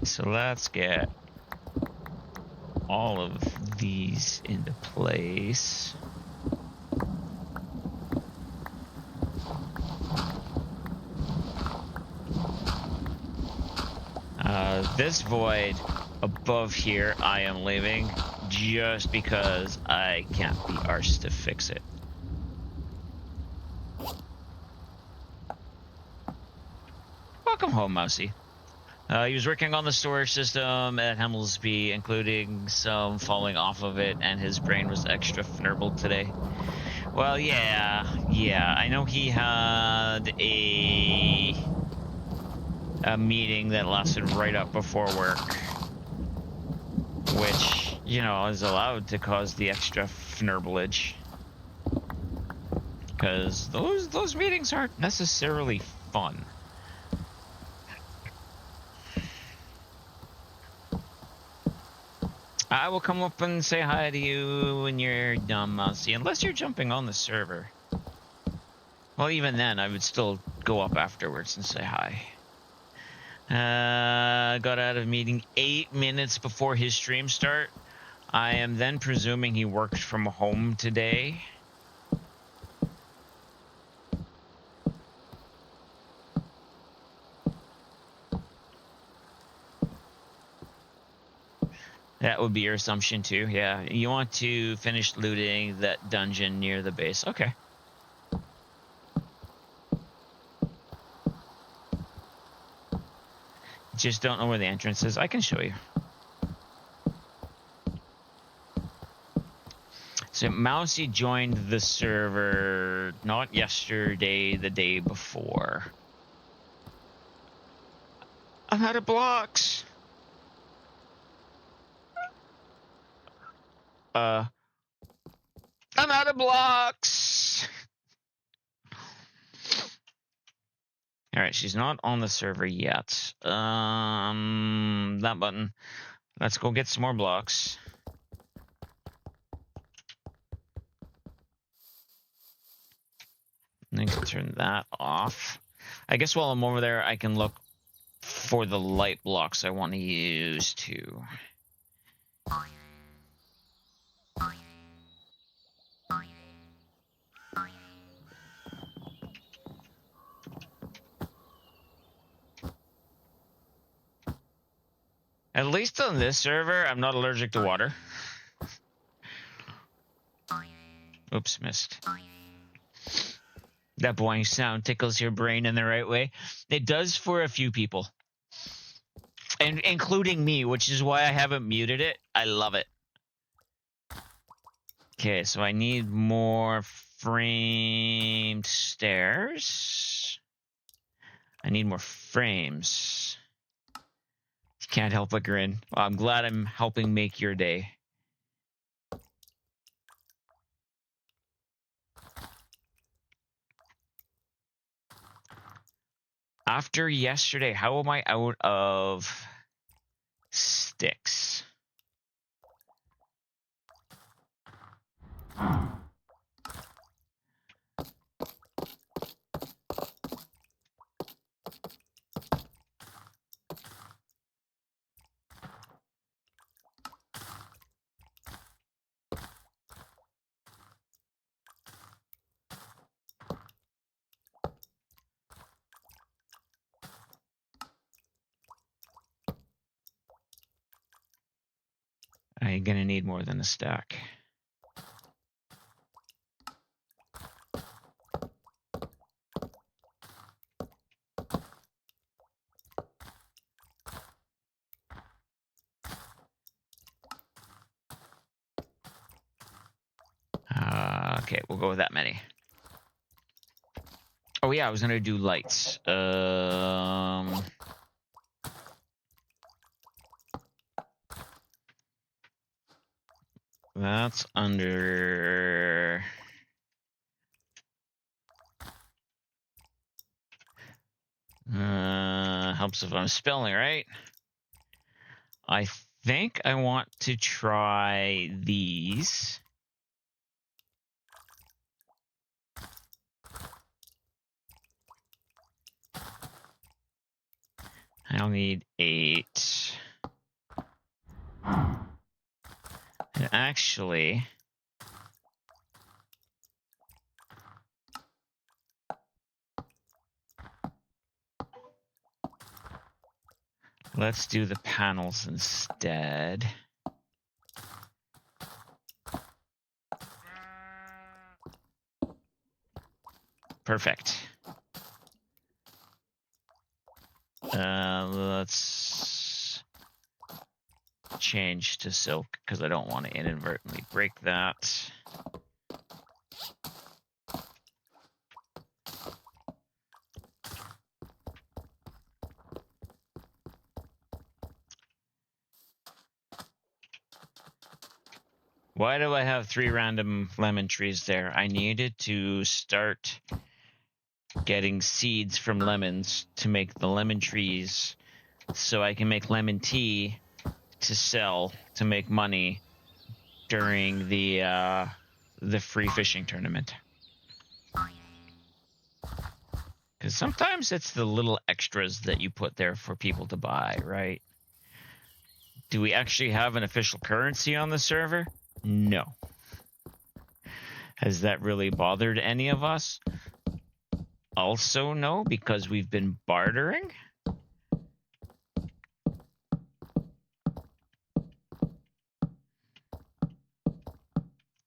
So let's get all of these into place. This void above here I am leaving just because I can't be arsed to fix it. Welcome home, Mousy. He was working on the storage system at Hemelsby, including some falling off of it, and his brain was extra fnurbled today. Well, yeah, I know he had a meeting that lasted right up before work, which, you know, is allowed to cause the extra fnurblage. Because those meetings aren't necessarily fun. I will come up and say hi to you when you're done, Mousy, unless you're jumping on the server. Well, even then, I would still go up afterwards and say hi. Got out of meeting 8 minutes before his stream start. I am then presuming he worked from home today. That would be your assumption too. Yeah, you want to finish looting that dungeon near the base. Okay. Just don't know where the entrance is. I can show you. So Mousy joined the server not yesterday, the day before. I'm out of blocks. I'm out of blocks. All right, she's not on the server yet. That button. Let's go get some more blocks. I need to turn that off. I guess while I'm over there, I can look for the light blocks I want to use too. At least on this server, I'm not allergic to water. Oops, missed. That boing sound tickles your brain in the right way. It does for a few people. And including me, which is why I haven't muted it. I love it. Okay, so I need more framed stairs. I need more frames. Can't help but grin. Well, I'm glad I'm helping make your day. After yesterday, how am I out of sticks? I'm gonna need more than a stack. Okay, we'll go with that many. Oh yeah, I was gonna do lights. That's under. Helps if I'm spelling right. I think I want to try these. I'll need 8. And actually, let's do the panels instead. Perfect. Let's change to silk because I don't want to inadvertently break that. Why do I have 3 random lemon trees there? I needed to start getting seeds from lemons to make the lemon trees so I can make lemon tea to sell to make money during the free fishing tournament. Because sometimes it's the little extras that you put there for people to buy, right? Do we actually have an official currency on the server? No. Has that really bothered any of us? Also no, because we've been bartering.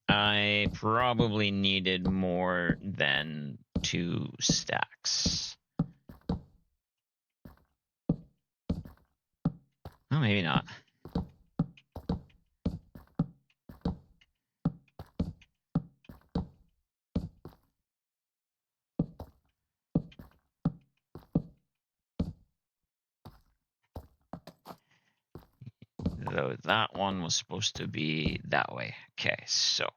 I probably needed more than 2 stacks. Oh, maybe not. Though that one was supposed to be that way. Okay, so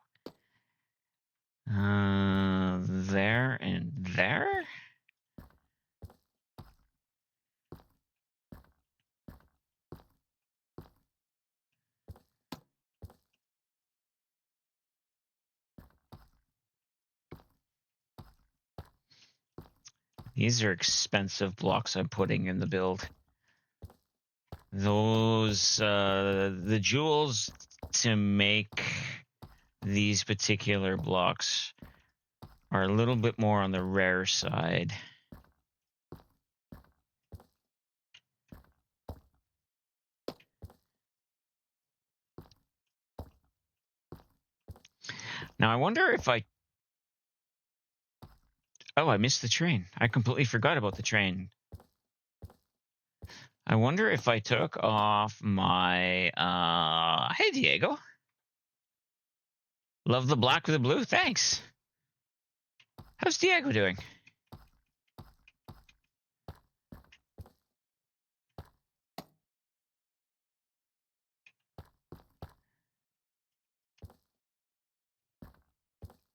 there and there. These are expensive blocks I'm putting in the build. Those the jewels to make these particular blocks are a little bit more on the rare side. Now I wonder if I... Oh, I missed the train. I completely forgot about the train. I wonder if I took off my... Hey, Diego. Love the black with the blue. Thanks. How's Diego doing?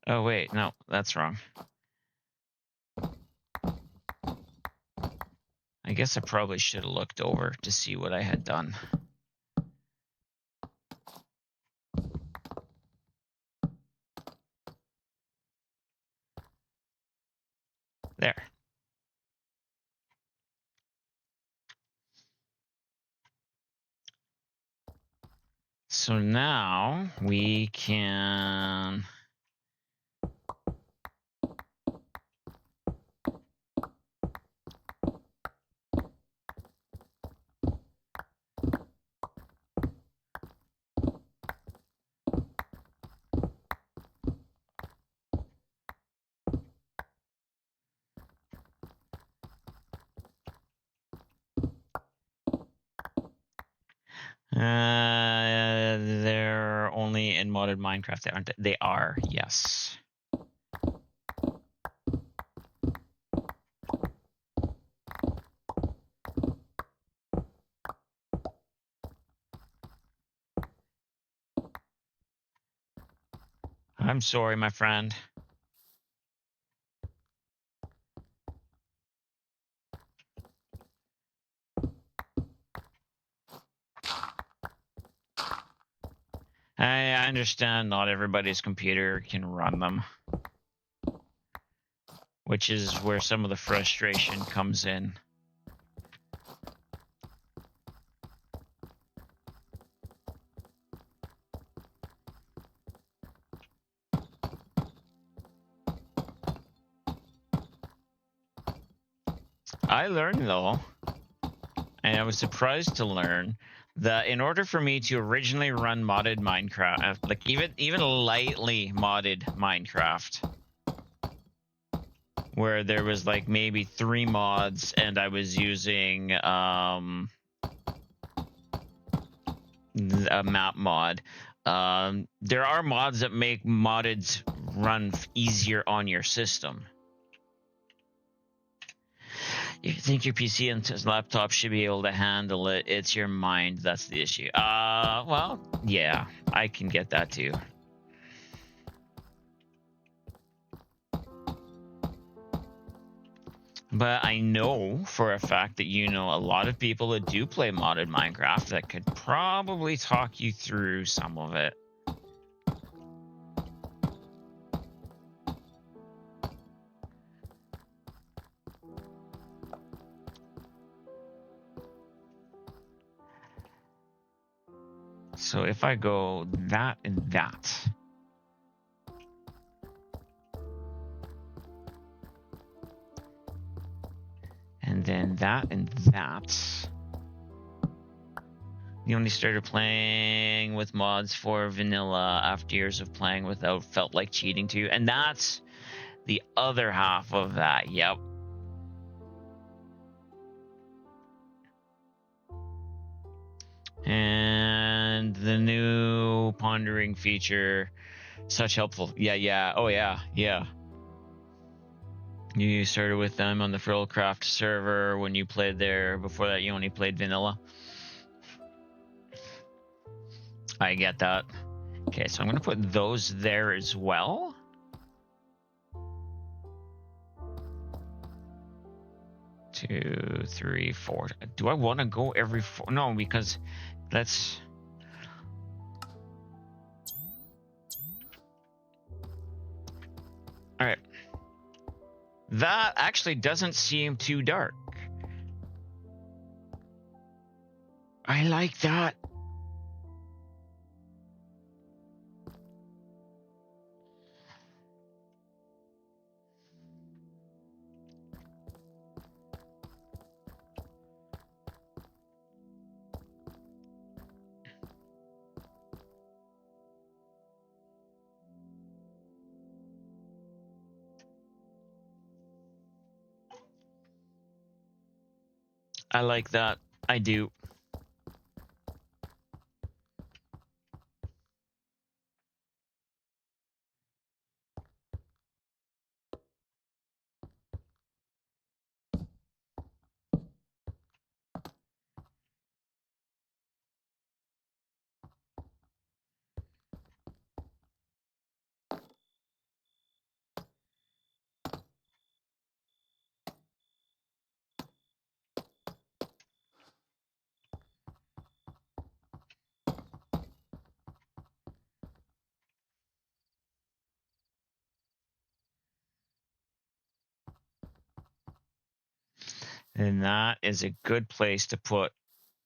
Oh, wait. No, that's wrong. I guess I probably should have looked over to see what I had done. There. So now we can... they're only in modded Minecraft, aren't they? They are, yes. I'm sorry, my friend. I understand not everybody's computer can run them, which is where some of the frustration comes in. I learned, though, and I was surprised to learn that in order for me to originally run modded Minecraft, like even lightly modded Minecraft, where there was like maybe 3 mods and I was using a map mod. There are mods that make modded run easier on your system. You think your PC and laptop should be able to handle it. It's your mind that's the issue. Well, yeah, I can get that too. But I know for a fact that you know a lot of people that do play modded Minecraft that could probably talk you through some of it. So if I go that and that, and then that and that, you only started playing with mods for vanilla after years of playing without felt like cheating to you. And that's the other half of that. Yep. And the new pondering feature, such helpful. Yeah. Oh yeah. You started with them on the Frillcraft server when you played there. Before that, you only played vanilla. I get that. Okay, so I'm going to put those there as well. Two, three, four. Do I want to go every four? No, because that's... All right. That actually doesn't seem too dark. I like that. I like that. I do. And that is a good place to put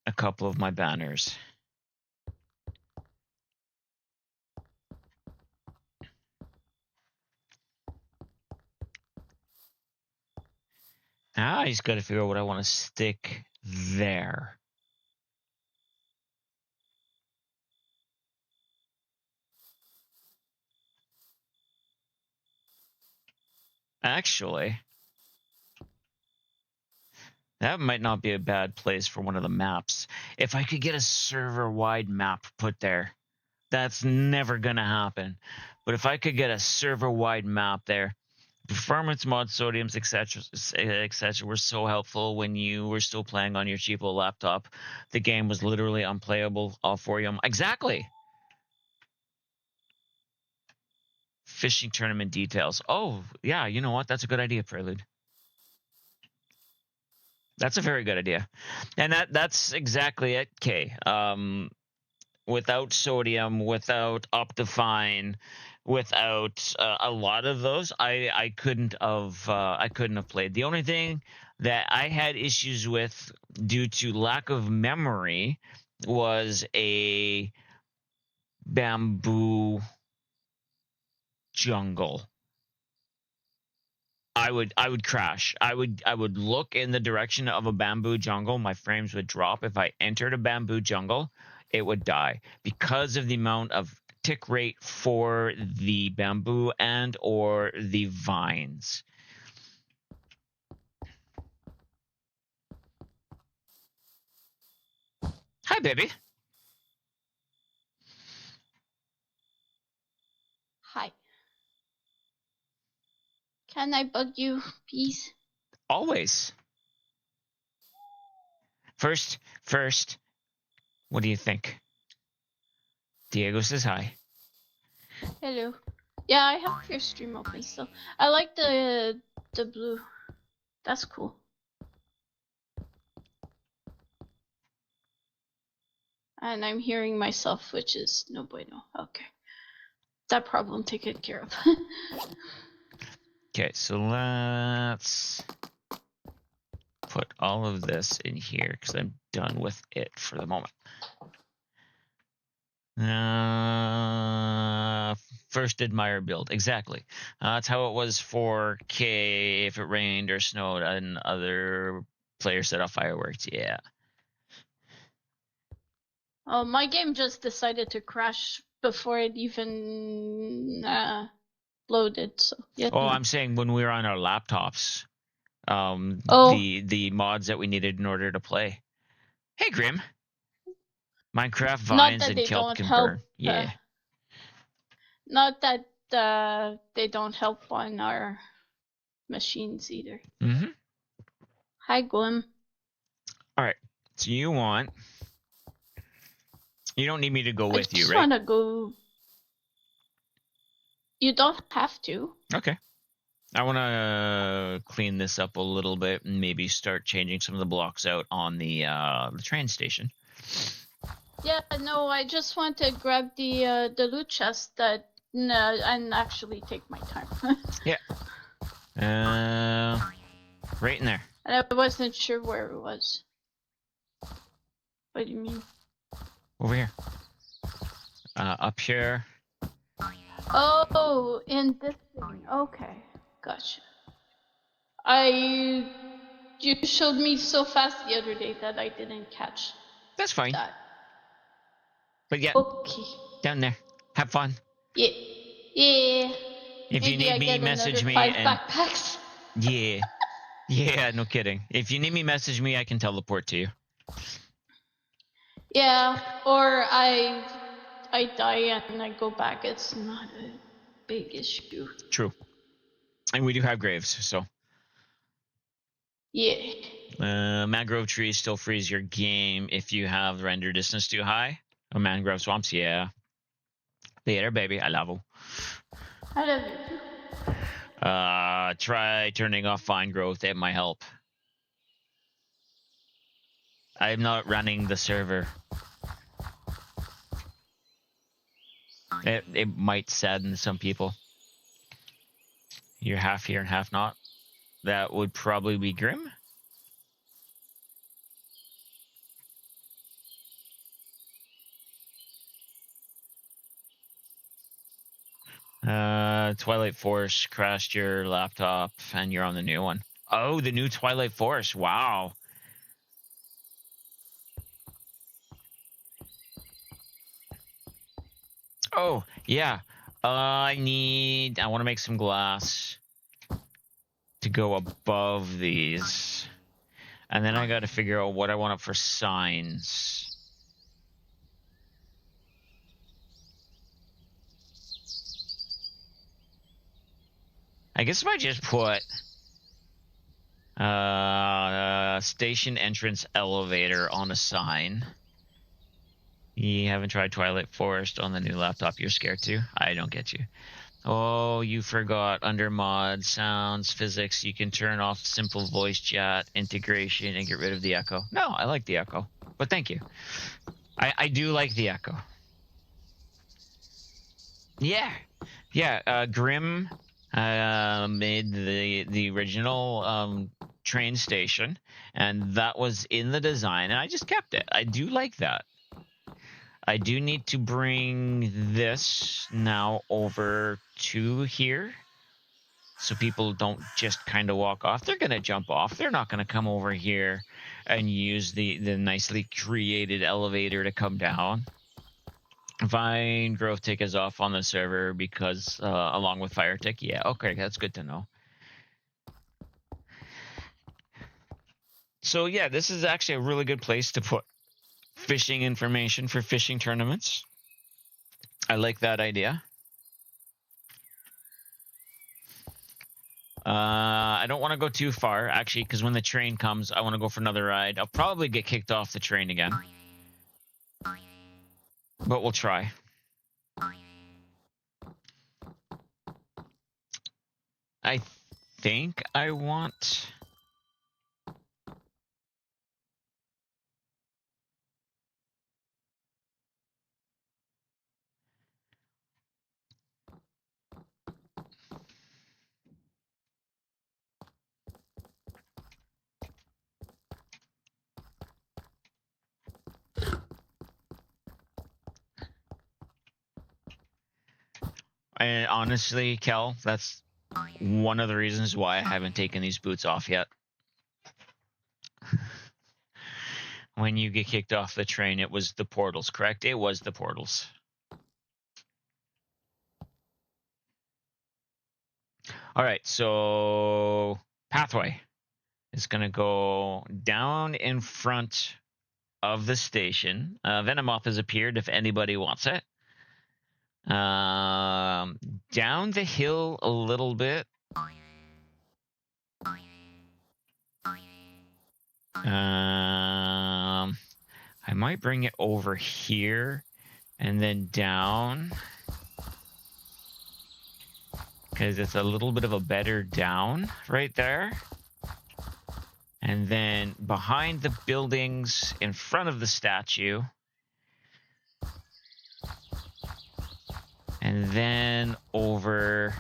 a couple of my banners. Now I just got to figure out what I want to stick there. Actually, that might not be a bad place for one of the maps. If I could get a server-wide map put there, that's never going to happen. But if I could get a server-wide map there, performance mod, sodiums, etc., were so helpful when you were still playing on your cheapo laptop. The game was literally unplayable for you. Exactly. Fishing tournament details. Oh, yeah, you know what? That's a good idea, Prelude. That's a very good idea. And that's exactly it, Kay. Without sodium, without Optifine, without a lot of those, I couldn't have played. The only thing that I had issues with due to lack of memory was a bamboo jungle. I would crash. I would look in the direction of a bamboo jungle. My frames would drop. If I entered a bamboo jungle, it would die because of the amount of tick rate for the bamboo and or the vines. Hi, baby. Hi. Can I bug you, please? Always. First, what do you think? Diego says hi. Hello. Yeah, I have your stream open still. I like the blue. That's cool. And I'm hearing myself, which is no bueno. Okay. That problem taken care of. Okay, so let's put all of this in here because I'm done with it for the moment. First admire build. Exactly. That's how it was for K if it rained or snowed and other players set off fireworks. Yeah. Oh, my game just decided to crash before it even loaded. So yeah. Oh, I'm saying when we were on our laptops, Oh. the mods that we needed in order to play. Hey, Grim. Minecraft Not vines that and they kelp don't can help. burn. Yeah. Not that they don't help on our machines either. Mm-hmm. Hi, Glim. All right. So you don't need me to go with I you, just right? want to go. You don't have to. Okay. I want to clean this up a little bit and maybe start changing some of the blocks out on the train station. Yeah, no, I just want to grab the loot chest that and actually take my time. Yeah. Right in there. And I wasn't sure where it was. What do you mean? Over here. Up here. Oh, in this thing. Okay, gotcha. You showed me so fast the other day that I didn't catch That's fine. that. But yeah, Okay. down there. Have fun. Yeah. Yeah. If Maybe you need I me, get message another me 5 and backpacks. yeah. Yeah, no kidding. If you need me, message me. I can teleport to you. Yeah, or I die and I go back. It's not a big issue. True. And we do have graves, so. Yeah. Mangrove trees still freeze your game if you have render distance too high. Oh, mangrove swamps, yeah. Later, baby. I love you. I love it too. Try turning off vine growth. It might help. I'm not running the server. It might sadden some people. You're half here and half not. That would probably be Grim. Twilight Force crashed your laptop and you're on the new one. Oh, the new Twilight Force. Wow. Oh, yeah. I want to make some glass to go above these. And then I got to figure out what I want for signs. I guess if I just put station entrance elevator on a sign. You haven't tried Twilight Forest on the new laptop. You're scared too? I don't get you. Oh, you forgot under mod, sounds, physics, you can turn off simple voice chat, integration, and get rid of the echo. No, I like the echo, but thank you. I do like the echo. Yeah. Grim made the original train station, and that was in the design, and I just kept it. I do like that. I do need to bring this now over to here so people don't just kind of walk off. They're going to jump off. They're not going to come over here and use the nicely created elevator to come down. Vine growth tick is off on the server because along with fire tick. Yeah, okay, that's good to know. So yeah, this is actually a really good place to put fishing information for fishing tournaments. I like that idea. I don't want to go too far, actually, because when the train comes, I want to go for another ride. I'll probably get kicked off the train again. But we'll try. I think I want And honestly, Kel, that's one of the reasons why I haven't taken these boots off yet. When you get kicked off the train, it was the portals, correct? It was the portals. All right, so pathway is going to go down in front of the station. Venomoth has appeared if anybody wants it. Down the hill a little bit. I might bring it over here and then down, because it's a little bit of a better down right there. And then behind the buildings in front of the statue. And then over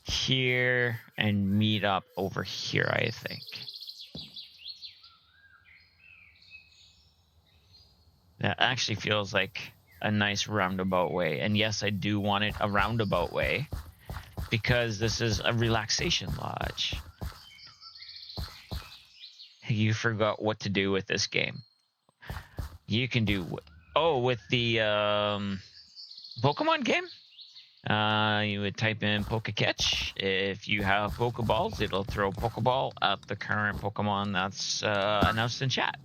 here and meet up over here, I think. That actually feels like a nice roundabout way. And yes, I do want it a roundabout way because this is a relaxation lodge. You forgot what to do with this game. You can do... Oh, with the Pokemon game? You would type in Pokecatch. If you have Pokeballs, it'll throw Pokeball at the current Pokemon that's announced in chat.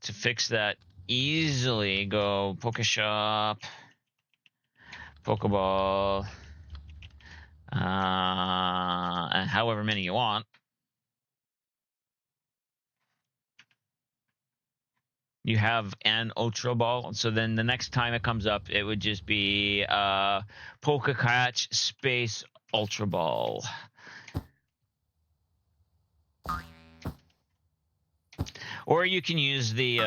To fix that easily, go Pokeshop, Pokeball, and however many you want. You have an Ultra Ball, so then the next time it comes up, it would just be Pokecatch space Ultra Ball. Or you can use the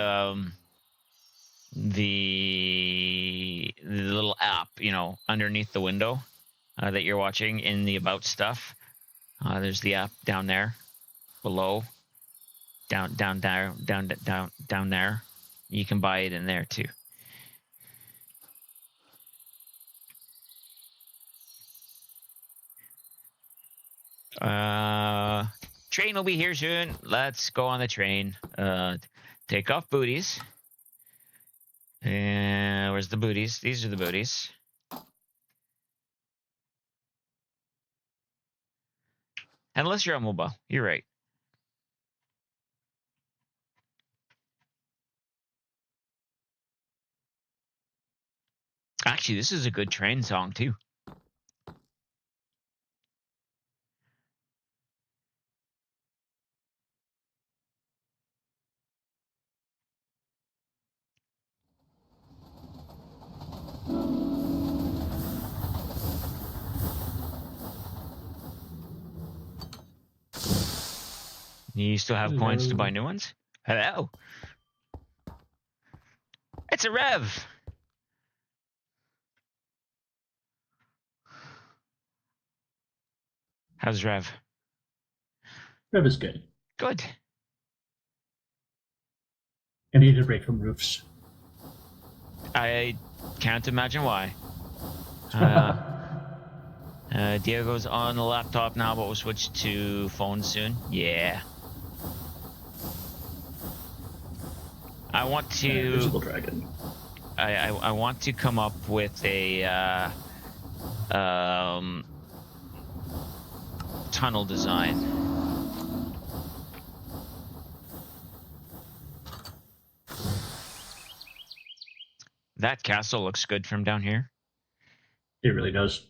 little app, you know, underneath the window that you're watching in the about stuff. There's the app down there, below, down there. You can buy it in there too. Train will be here soon. Let's go on the train. Take off booties. Where's the booties? These are the booties. Unless you're on mobile. You're right. Actually, this is a good train song too. You still have coins to buy new ones? Hello. It's a Rev. How's Rev? Rev is good. Good. I need a break from roofs. I can't imagine why. Diego's on the laptop now, but we'll switch to phone soon. Yeah. I want to. Visible Dragon. I want to come up with a tunnel design. That castle looks good from down here. It really does.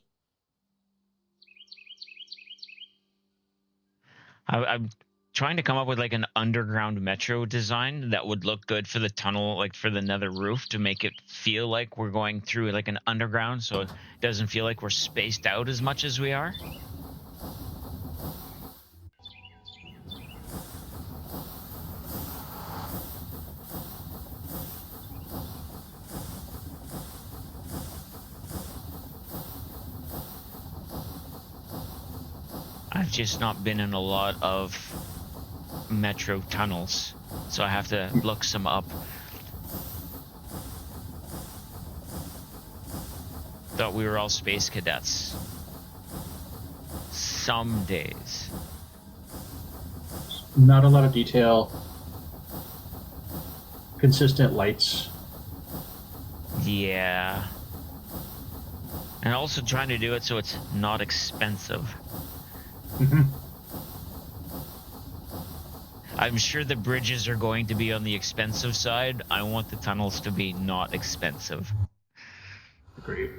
I'm trying to come up with like an underground metro design that would look good for the tunnel, like for the nether roof, to make it feel like we're going through like an underground, so it doesn't feel like we're spaced out as much as we are. I've just not been in a lot of metro tunnels, so I have to look some up. Thought we were all space cadets. Some days. Not a lot of detail. Consistent lights. Yeah. And also trying to do it so it's not expensive. Mm-hmm. I'm sure the bridges are going to be on the expensive side. I want the tunnels to be not expensive. Agreed.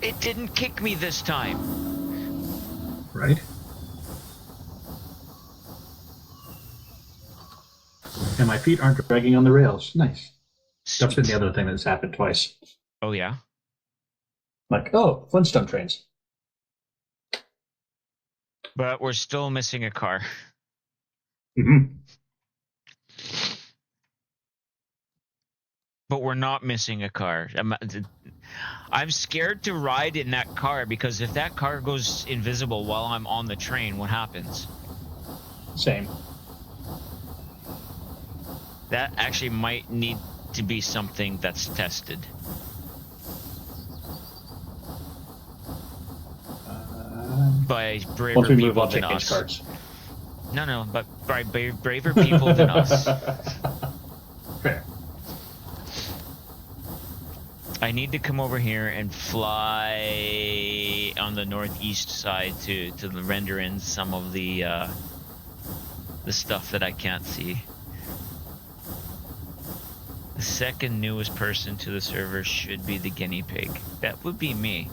It didn't kick me this time. Right? And my feet aren't dragging on the rails. Nice. That's been the other thing that's happened twice. Oh, yeah? Like, oh, Flintstone trains. But we're still missing a car. Mm-hmm. But we're not missing a car. I'm scared to ride in that car because if that car goes invisible while I'm on the train, what happens? Same. That actually might need to be something that's tested. By braver Once we move people on to than case us. cards. No, but by braver people than us. Fair. I need to come over here and fly on the northeast side to render in some of the stuff that I can't see. The second newest person to the server should be the guinea pig. That would be me.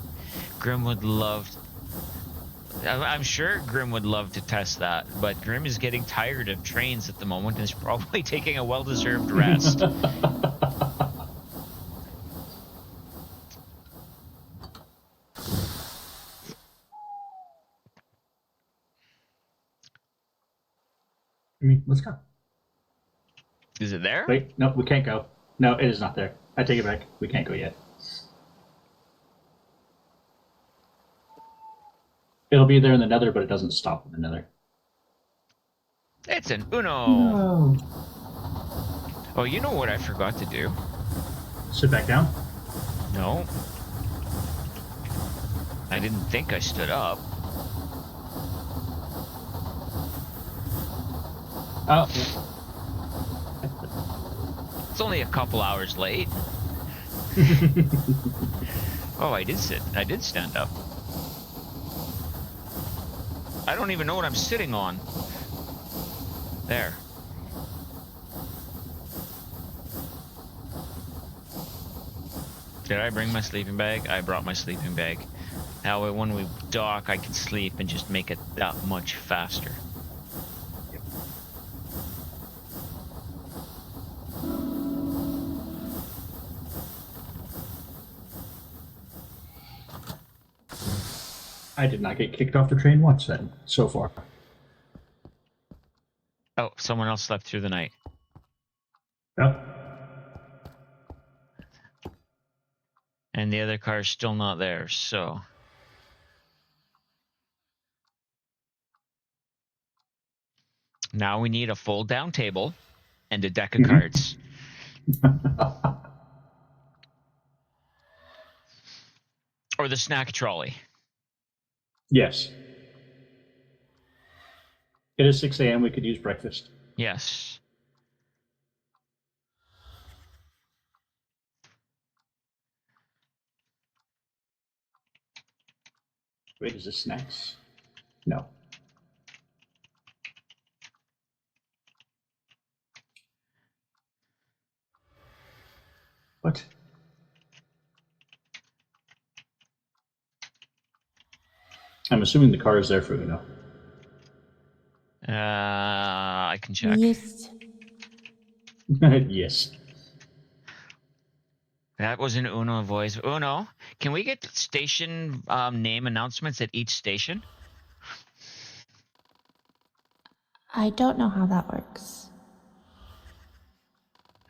Grim would love... I'm sure Grim would love to test that, but Grim is getting tired of trains at the moment and is probably taking a well-deserved rest. I mean, let's go. Is it there? Wait, no, we can't go. No, it is not there. I take it back. We can't go yet. It'll be there in the nether, but it doesn't stop in the nether. It's an Uno. No. Oh, you know what I forgot to do? Sit back down. No. I didn't think I stood up. Oh. It's only a couple hours late. Oh, I did sit. I did stand up. I don't even know what I'm sitting on. There. Did I bring my sleeping bag? I brought my sleeping bag. That way when we dock, I can sleep and just make it that much faster. I did not get kicked off the train once then, so far. Oh, someone else slept through the night. Yep. And the other car is still not there, so... Now we need a fold-down table and a deck of cards. Or the snack trolley. Yes. It is 6 a.m. We could use breakfast. Yes. Wait, is this snacks? No. What? I'm assuming the car is there for Uno. I can check. Yes. Yes. That was an Uno voice. Uno, can we get station name announcements at each station? I don't know how that works.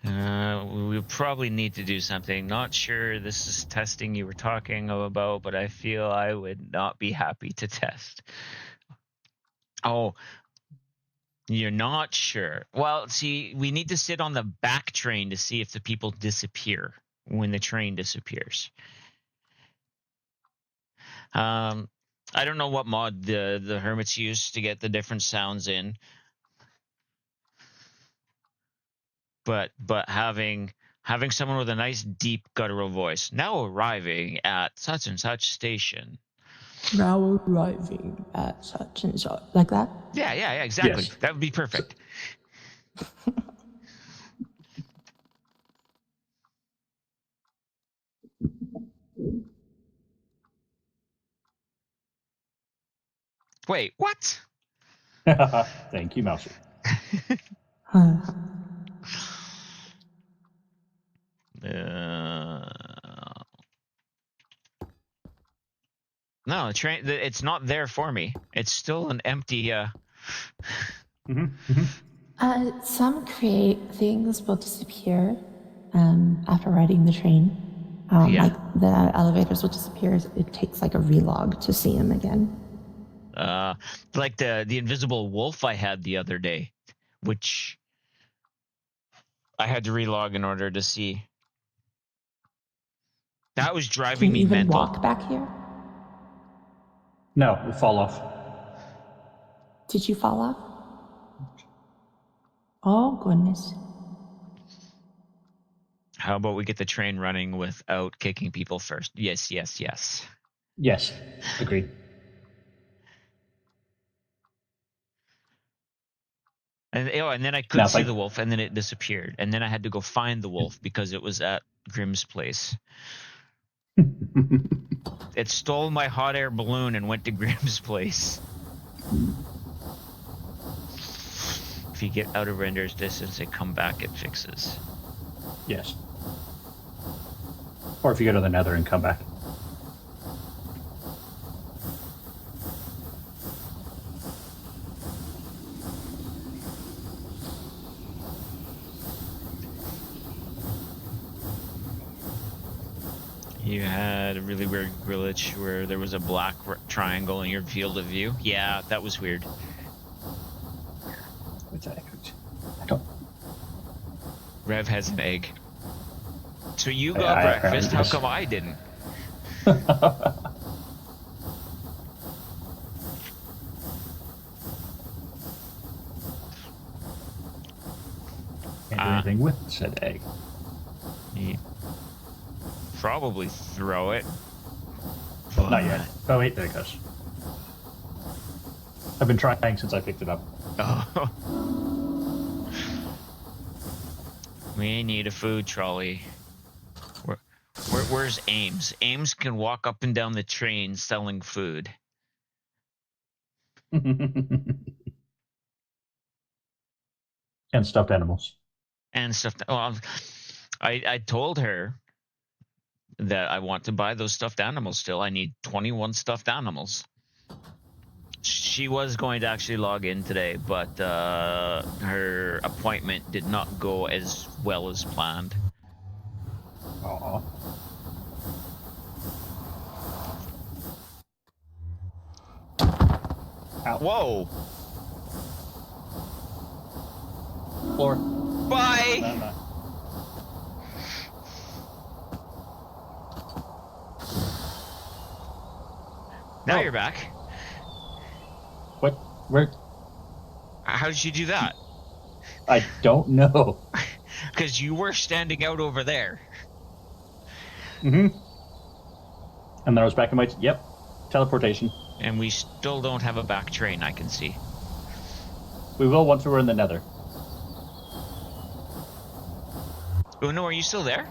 We probably need to do something. Not sure this is testing you were talking about, but I feel I would not be happy to test. Oh, You're not sure. Well, see, we need to sit on the back train to see if the people disappear when the train disappears. I don't know what mod the hermits use to get the different sounds in, but having someone with a nice deep guttural voice now arriving at such and such station. Now arriving at such and such. Like that? Yeah, exactly. Yes. That would be perfect. Wait, what? Thank you, Mousy. Huh. No, the train. It's not there for me. It's still an empty. Some create things will disappear after riding the train. Yeah. Like the elevators will disappear. It takes like a relog to see them again. Like the invisible wolf I had the other day, which I had to relog in order to see. That was driving Can me you even mental. walk back here? No, we fall off. Did you fall off? Oh, goodness. How about we get the train running without kicking people first? Yes. Yes, agreed. And then I could Now, see like- the wolf, and then it disappeared. And then I had to go find the wolf because it was at Grimm's place. It stole my hot air balloon and went to Grimm's place. If you get out of render's distance and come back, it fixes. Yes. Or if you go to the nether and come back. You had a really weird glitch where there was a black triangle in your field of view. Yeah, that was weird. What's that? I don't. Rev has an egg. So you I got breakfast. How yes. come I didn't? Can't do anything with said egg. You probably throw it. Not yet. Oh wait, there it goes. I've been trying since I picked it up. Oh. We need a food trolley. Where's Ames? Ames can walk up and down the train selling food. And stuffed animals. And stuff. Well, I told her that I want to buy those stuffed animals still. I need 21 stuffed animals. She was going to actually log in today, but her appointment did not go as well as planned. Aw. Ow. Whoa! Floor. Bye! No. Now Oh. you're back. What? Where? How did you do that? I don't know. Because you were standing out over there. Mm-hmm. And then I was back in my... Yep. Teleportation. And we still don't have a back train, I can see. We will once we're in the nether. Uno, are you still there?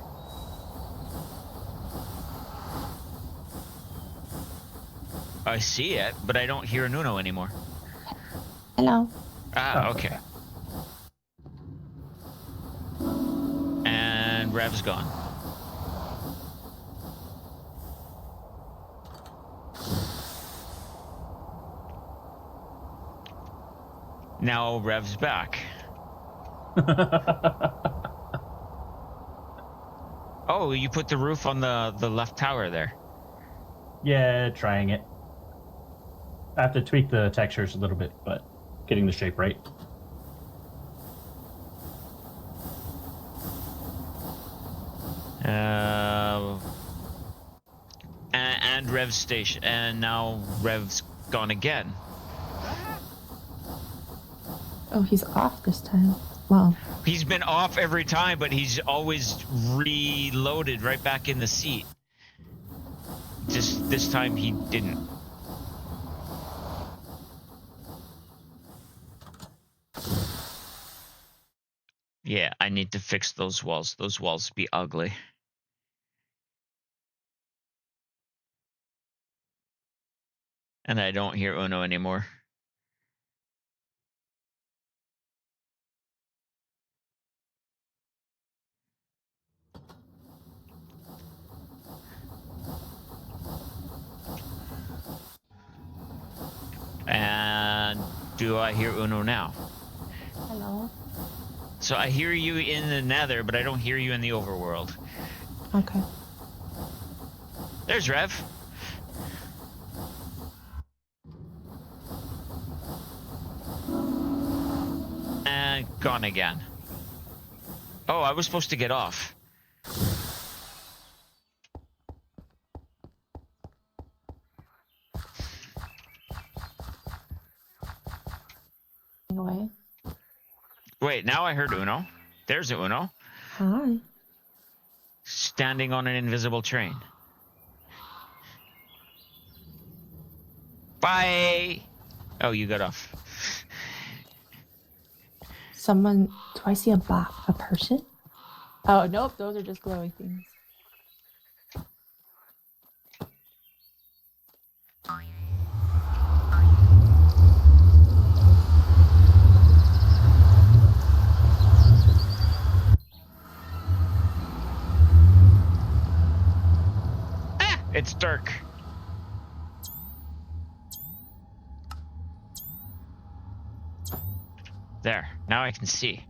I see it, but I don't hear Nuno anymore. Hello. Ah, Oh, okay. And Rev's gone. Now Rev's back. Oh, you put the roof on the left tower there. Yeah, trying it. I have to tweak the textures a little bit, but getting the shape right. And Rev's station, and now Rev's gone again. Oh, he's off this time. Well, He's been off every time, but he's always reloaded right back in the seat. Just this time he didn't. Yeah, I need to fix those walls. Those walls be ugly. And I don't hear Uno anymore. And do I hear Uno now? hello. So I hear you in the nether, but I don't hear you in the overworld. Okay. There's Rev. And gone again. Oh, I was supposed to get off. Away. Wait, now I heard Uno. There's Uno. Hi. Standing on an invisible train. Bye. Oh, you got off. Someone. Do I see a person? Oh nope, those are just glowing things. Ah, it's dark. There. Now I can see.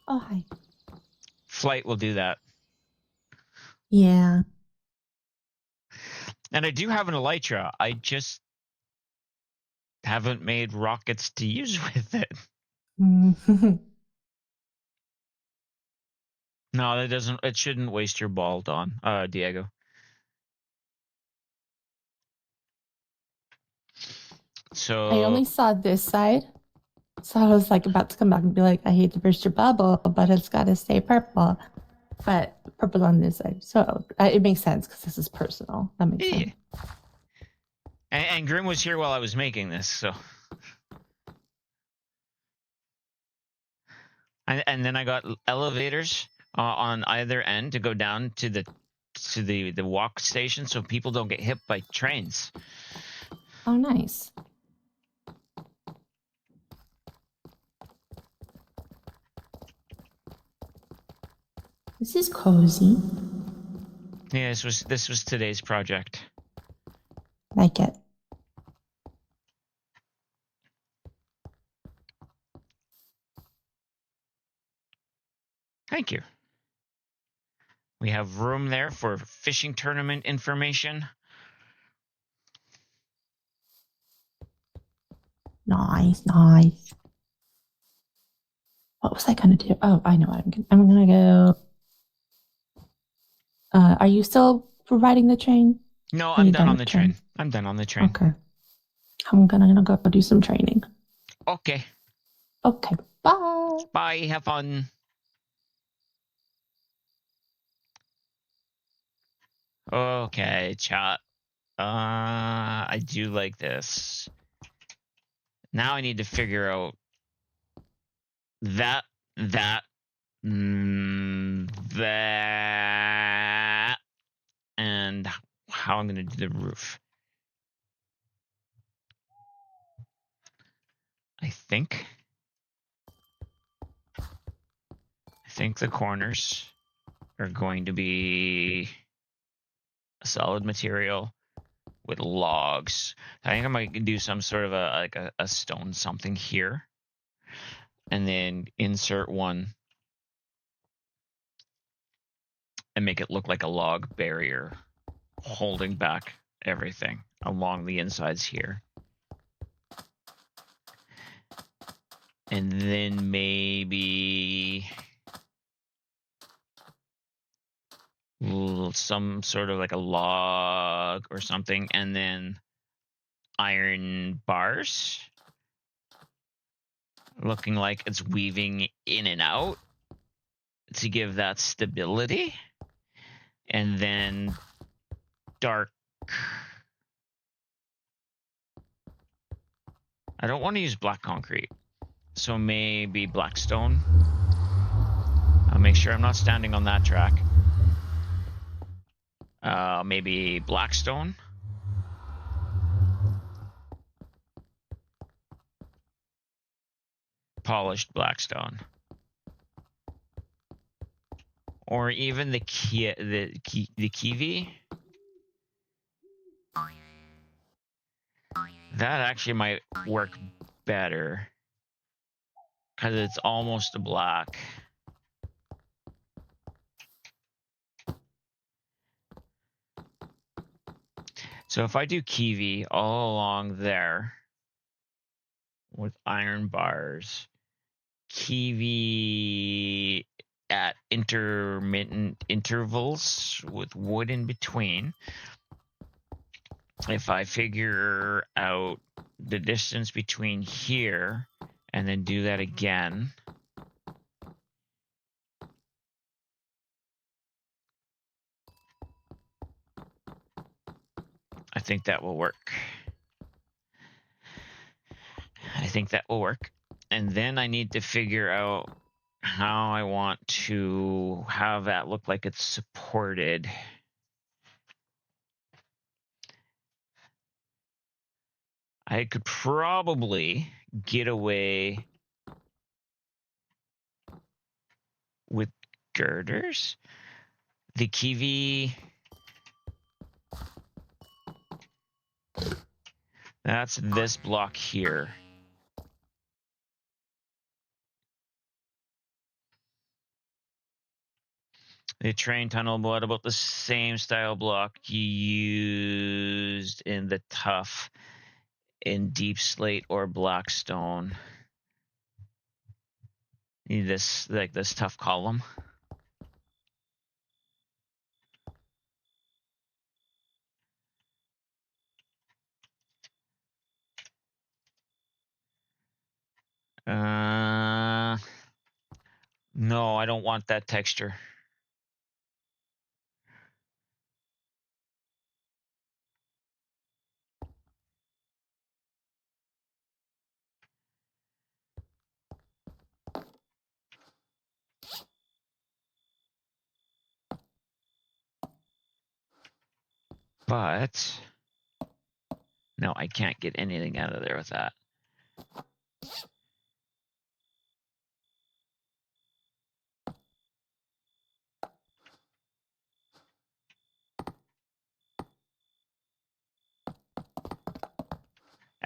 Oh hi. Flight will do that. Yeah. And I do have an elytra. I just haven't made rockets to use with it. No, that doesn't. It shouldn't waste your ball, Don. Diego. So I only saw this side, so I was like about to come back and be like, I hate to burst your bubble, but it's got to stay purple. But purple on this side, so it makes sense because this is personal. That makes yeah. sense. And Grim was here while I was making this, so. And then I got elevators on either end to go down to the walk station, so people don't get hit by trains. Oh, nice. This is cozy. Yeah, this was today's project. Like it. Thank you. We have room there for fishing tournament information. Nice. What was I gonna do? Oh, I know what I'm gonna go. Are you still providing the train? No, Are I'm you done on with the train. I'm done on the train. Okay. I'm gonna go do some training. Okay. Okay. Bye. Bye. Have fun. Okay, chat. I do like this. Now I need to figure out that, that, that, and how I'm going to do the roof. I think the corners are going to be a solid material with logs. I think I might do some sort of a stone something here, and then insert one and make it look like a log barrier holding back everything along the insides here. And then maybe some sort of like a log or something, and then iron bars looking like it's weaving in and out to give that stability. And then dark. I don't want to use black concrete, so maybe black stone. I'll make sure I'm not standing on that track. Maybe blackstone. Polished blackstone. Or even the kiwi. That actually might work better because it's almost a black. So if I do kiwi all along there with iron bars, kiwi at intermittent intervals with wood in between. If I figure out the distance between here and then do that again, I think that will work. And then I need to figure out how I want to have that look like it's supported. I could probably get away with girders. The kiwi. That's this block here. The train tunnel blood, about the same style block you used in the tough in deep slate or blackstone. Need this, like this tough column. No, I don't want that texture. But no, I can't get anything out of there with that.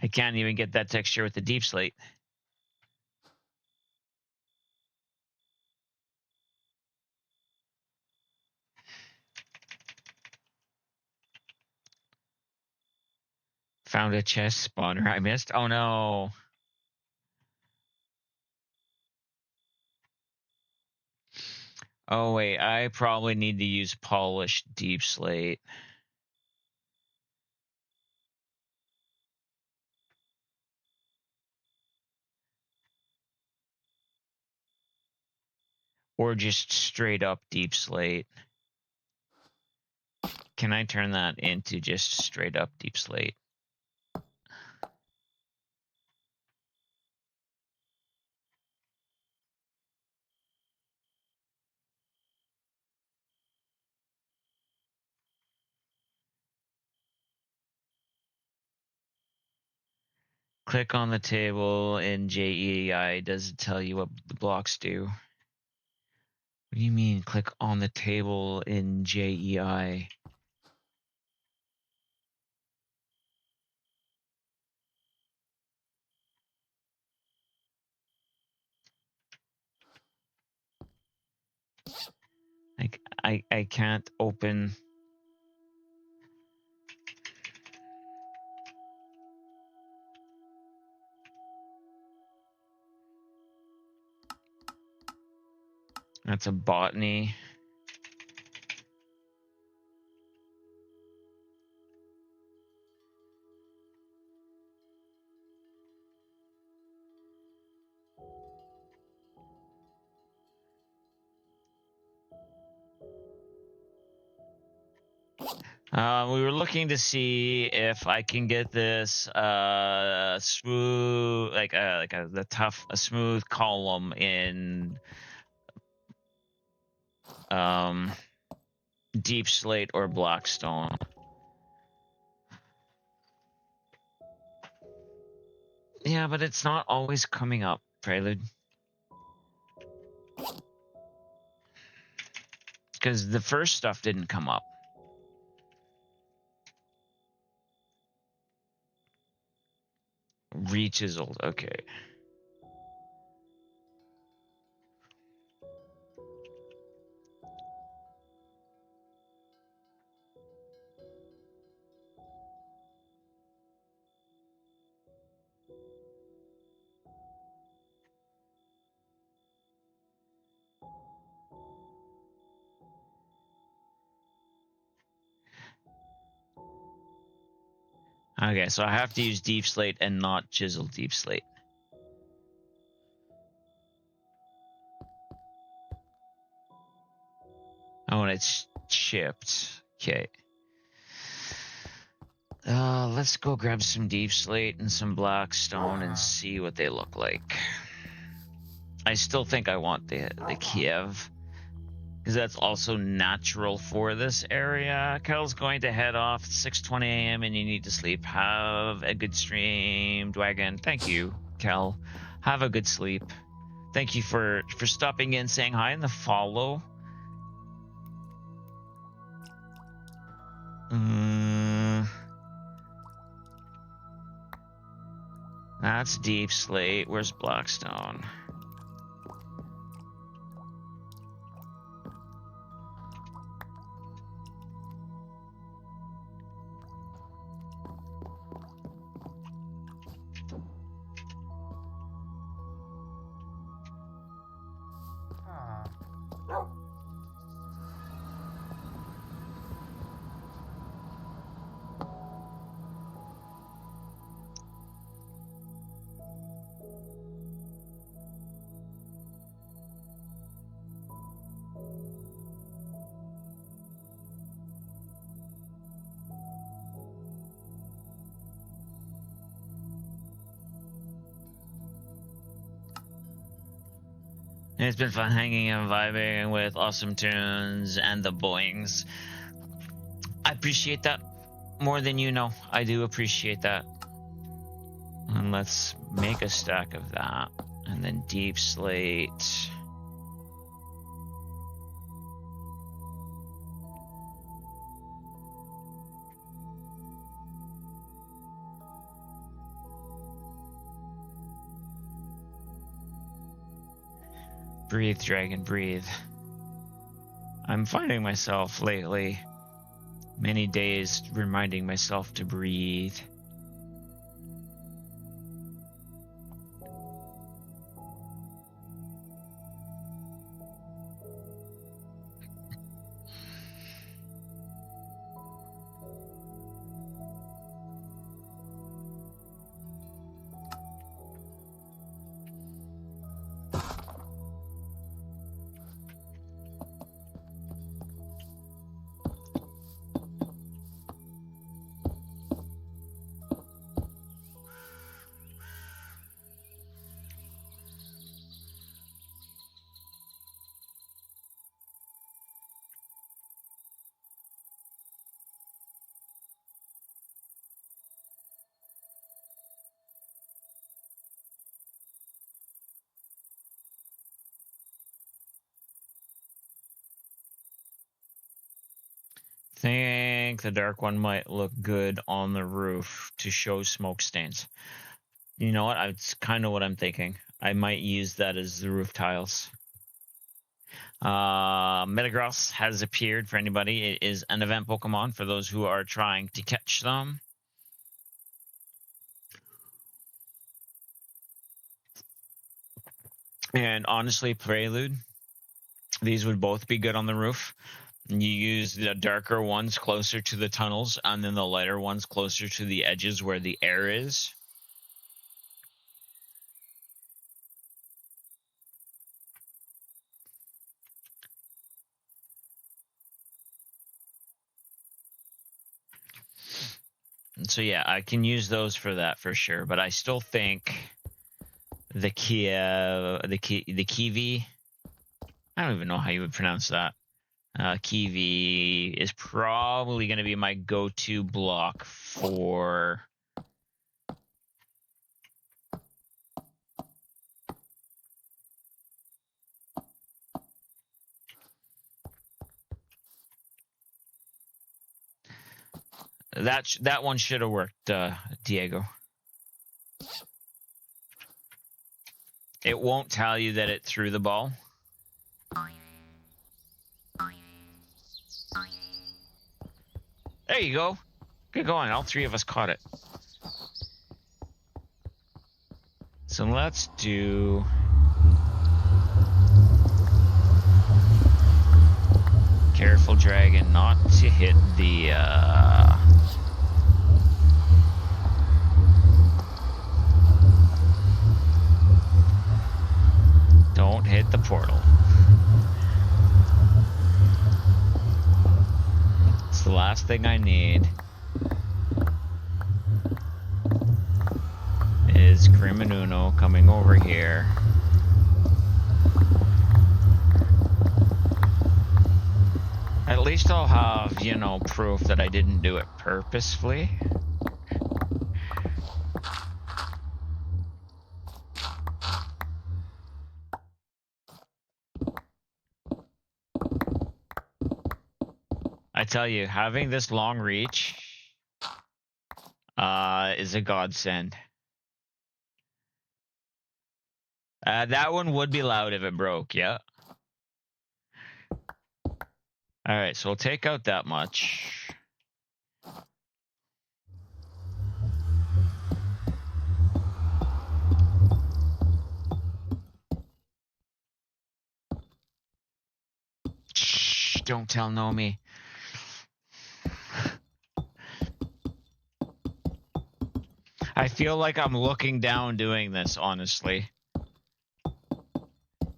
I can't even get that texture with the deep slate. Found a chest spawner I missed. Oh no. Oh wait, I probably need to use polished deep slate. Or just straight up deep slate. Can I turn that into just straight up deep slate? Click on the table in JEI. Does it tell you what the blocks do? What do you mean, click on the table in JEI? Like, I can't open. That's a botany. We were looking to see if I can get this smooth, a smooth column in deep slate or blackstone. Yeah, but it's not always coming up, Prelude. Because the first stuff didn't come up. Re-chiseled, okay. Okay, so I have to use deep slate and not chisel deep slate. Oh, and it's chipped. Okay. Let's go grab some deep slate and some black stone and see what they look like. I still think I want the Kiev, because that's also natural for this area. Kel's going to head off at 6:20 a.m. and you need to sleep. Have a good stream, Dwagon. Thank you, Kel. Have a good sleep. Thank you for stopping in, saying hi, and the follow. That's deep slate. Where's Blackstone? It's been fun hanging and vibing with awesome tunes and the boings. I appreciate that more than you know. I do appreciate that. And let's make a stack of that. And then deep slate. Breathe, dragon, breathe. I'm finding myself lately, many days, reminding myself to breathe. think the dark one might look good on the roof to show smoke stains. You know what? It's kind of what I'm thinking. I might use that as the roof tiles. Metagross has appeared for anybody. It is an event Pokemon for those who are trying to catch them. And honestly, Prelude, these would both be good on the roof. You use the darker ones closer to the tunnels, and then the lighter ones closer to the edges where the air is. So yeah, I can use those for that for sure. But I still think the Kiwi, I don't even know how you would pronounce that. Kiwi is probably going to be my go-to block for that one should have worked, Diego. It won't tell you that it threw the ball. There you go. Good going. All three of us caught it. So let's do... Careful, dragon, not to hit the... Don't hit the portal. It's the last thing I need. Is Criminuno coming over here. At least I'll have, you know, proof that I didn't do it purposefully. I tell you, having this long reach is a godsend. That one would be loud if it broke, yeah. Alright, so we'll take out that much. Shh, don't tell Nomi. I feel like I'm looking down doing this, honestly.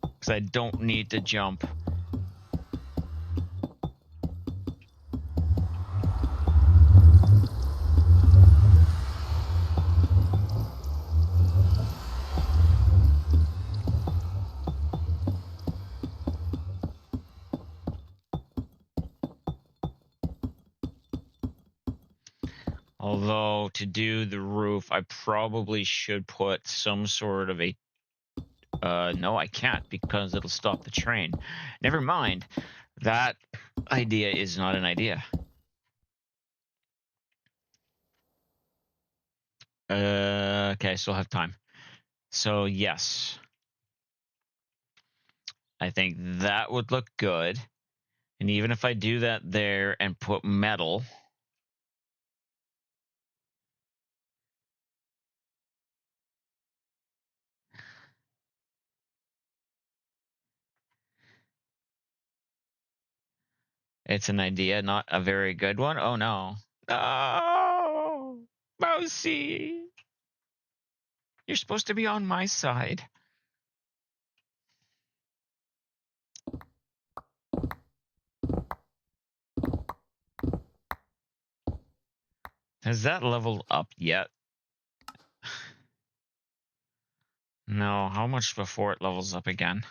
Because I don't need to jump. Although, to do the roof, I probably should put some sort of a... no, I can't, because it'll stop the train. Never mind. That idea is not an idea. Okay, I still have time. So, yes. I think that would look good. And even if I do that there and put metal... It's an idea, not a very good one. Oh, no. Oh, Mousy. You're supposed to be on my side. Has that leveled up yet? No, how much before it levels up again?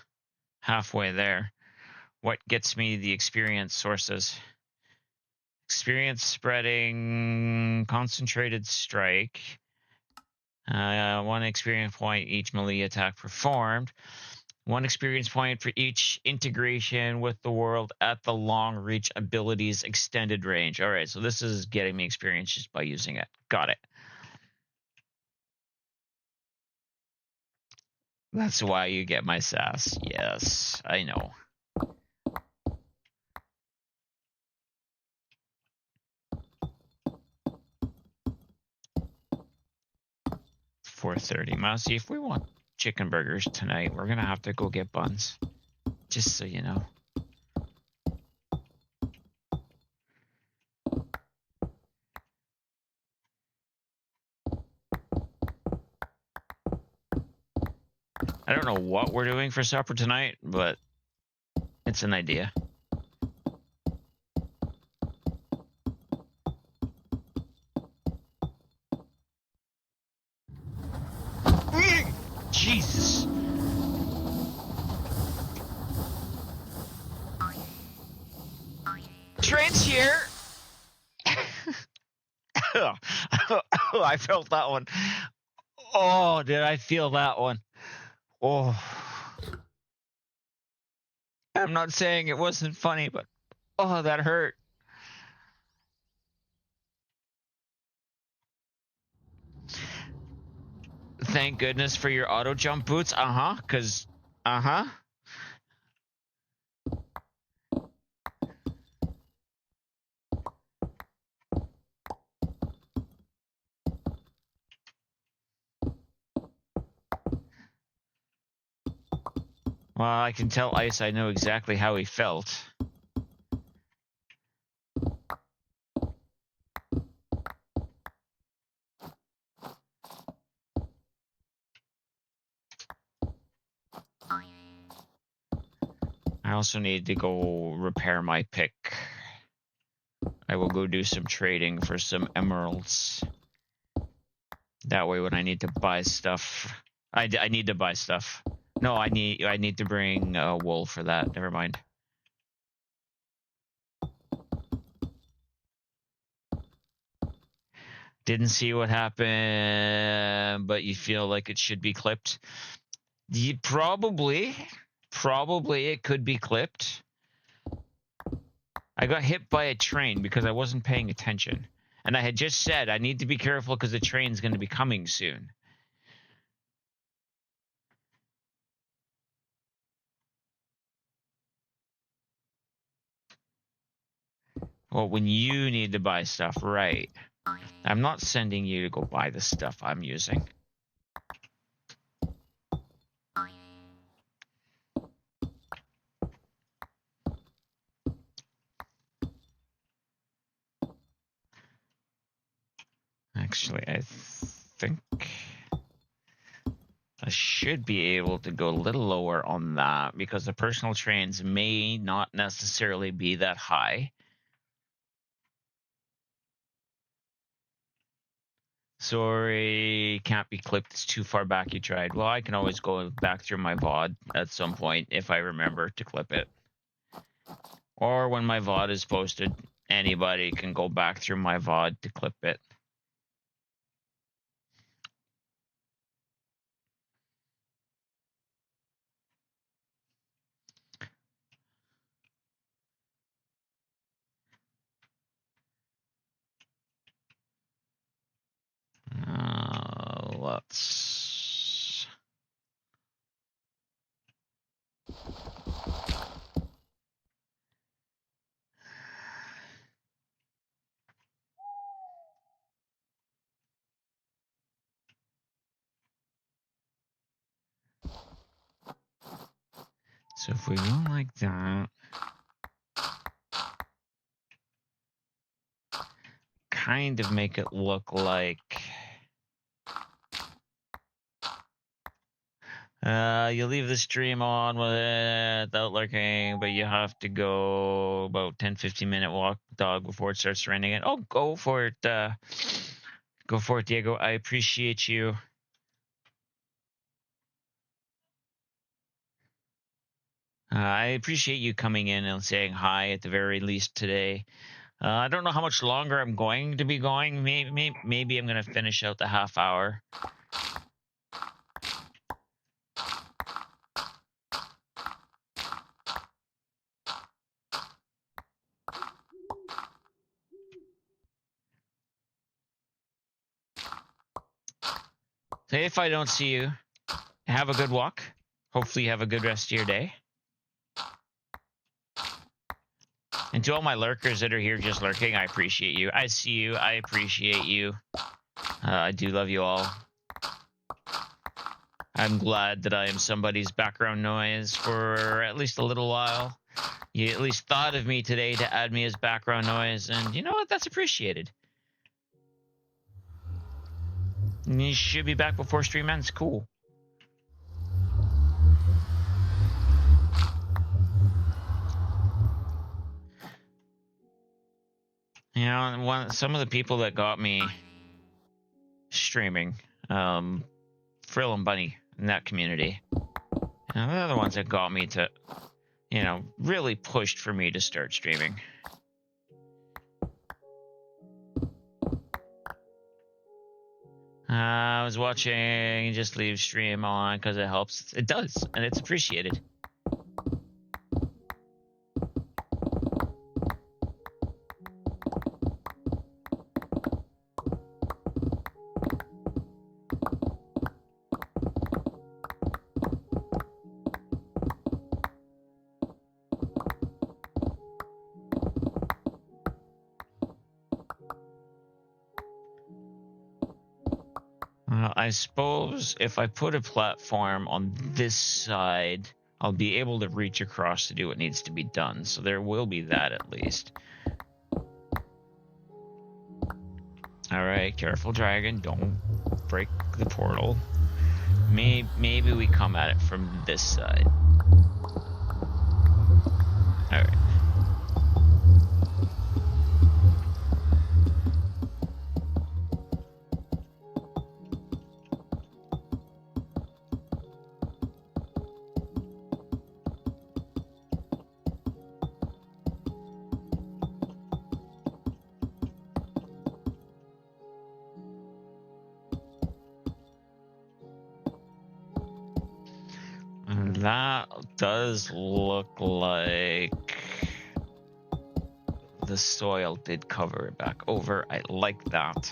Halfway there. What gets me the experience sources? Experience spreading, concentrated strike. 1 experience point each melee attack performed. 1 experience point for each integration with the world at the long reach abilities extended range. All right, so this is getting me experience just by using it. Got it. That's why you get my sass. Yes, I know. It's 4:30. Mousy, if we want chicken burgers tonight, we're gonna have to go get buns. Just so you know. I don't know what we're doing for supper tonight, but it's an idea. Jesus. Train's here. I felt that one. Oh, did I feel that one? Oh. I'm not saying it wasn't funny, but oh, that hurt. Thank goodness for your auto jump boots. Cause Well, I can tell Ice I know exactly how he felt. I also need to go repair my pick. I will go do some trading for some emeralds. That way when I need to buy stuff, I need to buy stuff. No, I need to bring wool for that. Never mind. Didn't see what happened, but you feel like it should be clipped. Probably it could be clipped. I got hit by a train because I wasn't paying attention. And I had just said I need to be careful because the train's going to be coming soon. Well, when you need to buy stuff, right. I'm not sending you to go buy the stuff I'm using. Actually, I think I should be able to go a little lower on that because the personal trains may not necessarily be that high. Sorry, can't be clipped. It's too far back you tried. Well, I can always go back through my VOD at some point if I remember to clip it. Or when my VOD is posted, anybody can go back through my VOD to clip it. Let's... So if we go like that, kind of make it look like you leave the stream on without lurking, but you have to go about 10-15 minute walk dog before it starts raining again. Oh, go for it. Go for it, Diego. I appreciate you. I appreciate you coming in and saying hi at the very least today. I don't know how much longer I'm going to be going. Maybe I'm going to finish out the half hour. So if I don't see you, have a good walk. Hopefully you have a good rest of your day. And to all my lurkers that are here just lurking, I appreciate you. I see you. I appreciate you. I do love you all. I'm glad that I am somebody's background noise for at least a little while. You at least thought of me today to add me as background noise, and you know what? That's appreciated. And you should be back before stream ends. Cool. You know, some of the people that got me streaming, Frill and Bunny in that community, they're the ones that got me to, really pushed for me to start streaming. I was watching Just Leave Stream on because it helps. It does, and it's appreciated. I suppose if I put a platform on this side, I'll be able to reach across to do what needs to be done. So there will be that at least. All right, careful, dragon. Don't break the portal. Maybe we come at it from this side. All right. That does look like the soil did cover it back over. I like that.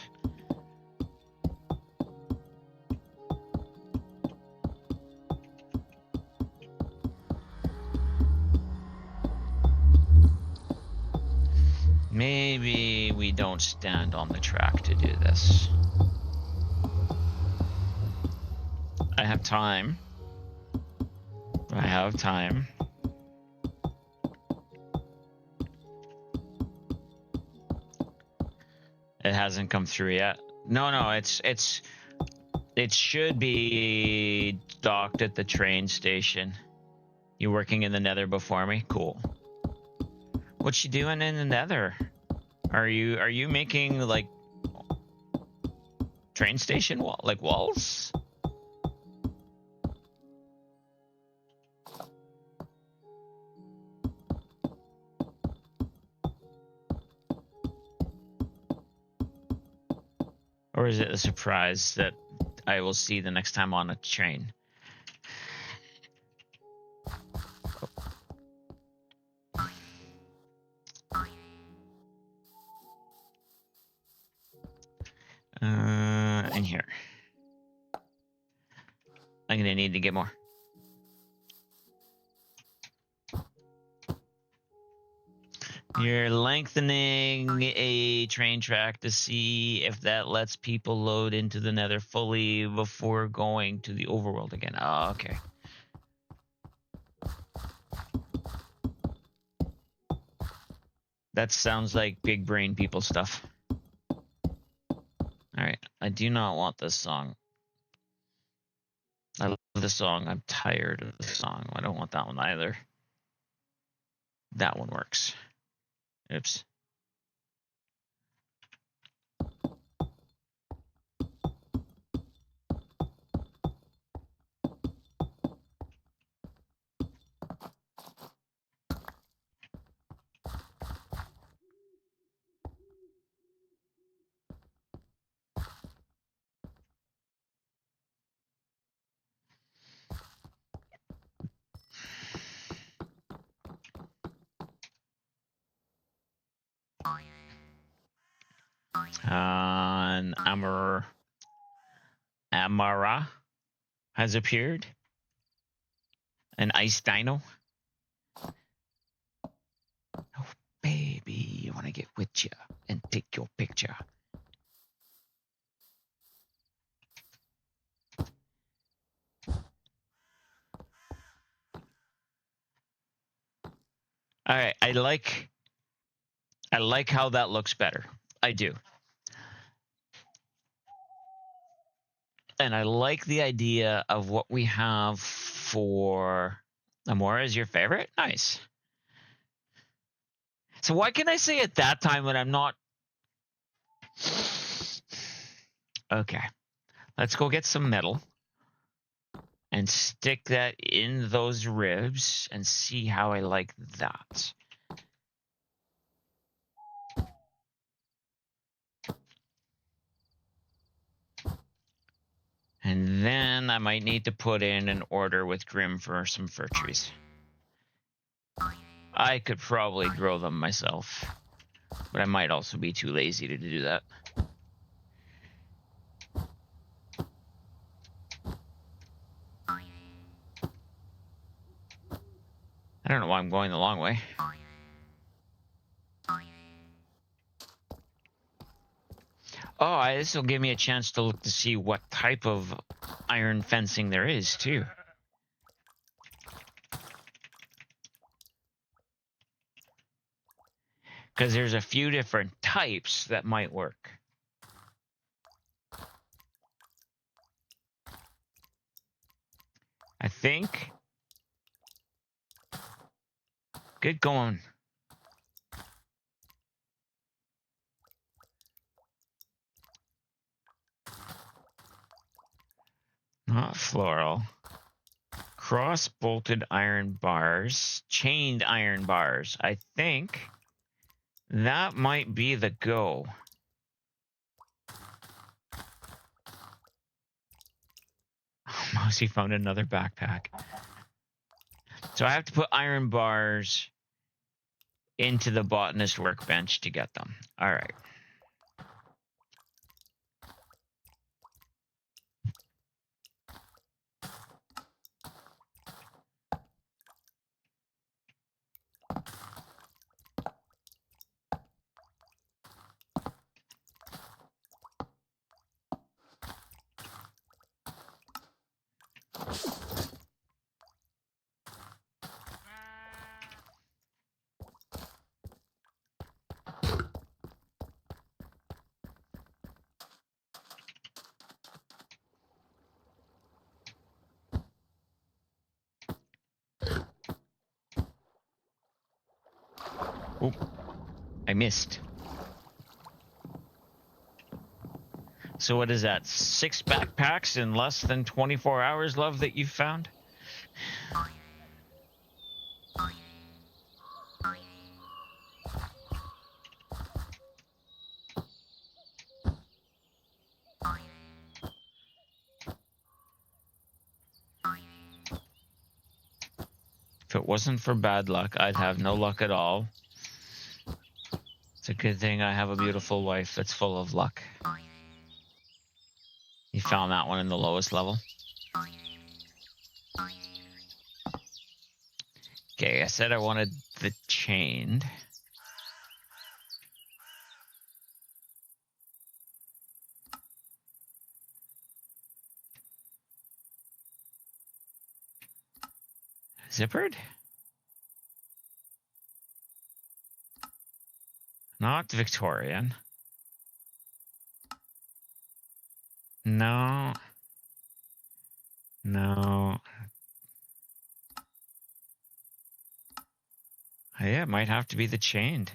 Maybe we don't stand on the track to do this. I have time. I have time. It hasn't come through yet. No, it should be docked at the train station. You working in the Nether before me? Cool. What you doing in the Nether? Are you making like train station walls? Or is it a surprise that I will see the next time on a train? In here. I'm gonna need to get more. You're lengthening a train track to see if that lets people load into the Nether fully before going to the overworld again. Oh, okay. That sounds like big brain people stuff. Alright, I do not want this song. I love the song. I'm tired of the song. I don't want that one either. That one works. Oops. Amara has appeared. An ice dino. Oh, baby, I want to get with you and take your picture. All right, I like how that looks better. I do. And I like the idea of what we have for Amora is your favorite? Nice. So why can I say at that time when I'm not? Okay. Let's go get some metal and stick that in those ribs and see how I like that. And then I might need to put in an order with Grim for some fir trees. I could probably grow them myself, but I might also be too lazy to do that. I don't know why I'm going the long way. Oh, this will give me a chance to look to see what type of iron fencing there is, too. Because there's a few different types that might work. I think. Good going. Not floral. Cross-bolted iron bars. Chained iron bars. I think that might be the go. Mousy found another backpack. So I have to put iron bars into the botanist workbench to get them. All right. Oh, I missed. So what is that? 6 backpacks in less than 24 hours, love, that you've found? If it wasn't for bad luck, I'd have no luck at all. It's a good thing I have a beautiful wife that's full of luck. You found that one in the lowest level? Okay, I said I wanted the chained. Zippered? Not Victorian. No. No. Yeah, it might have to be the chained.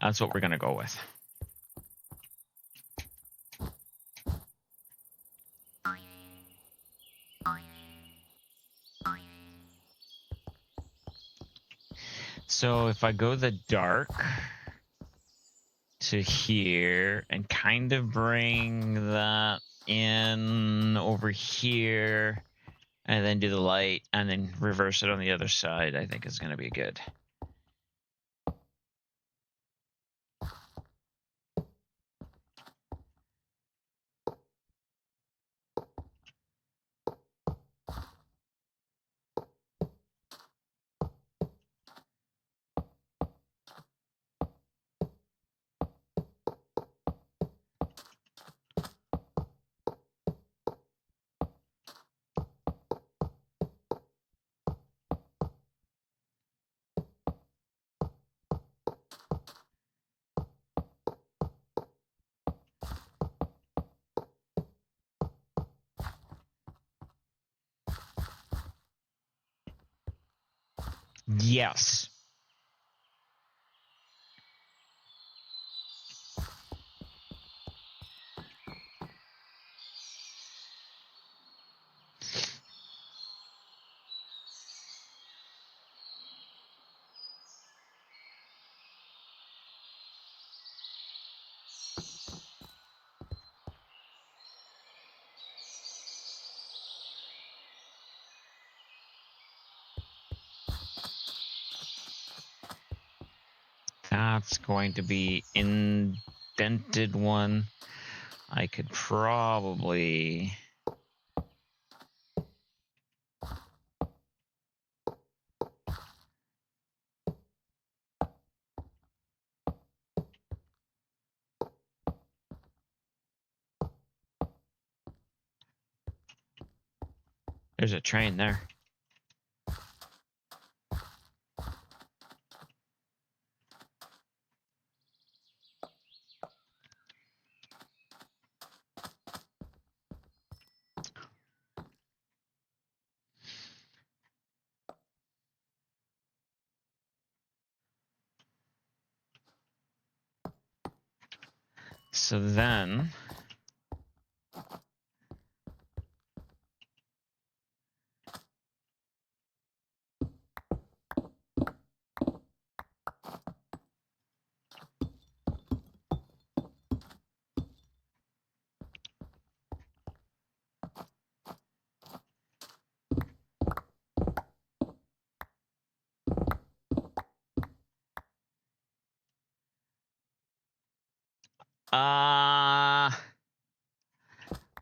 That's what we're going to go with. So if I go the dark to here and kind of bring that in over here, and then do the light, and then reverse it on the other side, I think is going to be good. Yes. That's going to be indented one. I could probably... There's a train there. So then...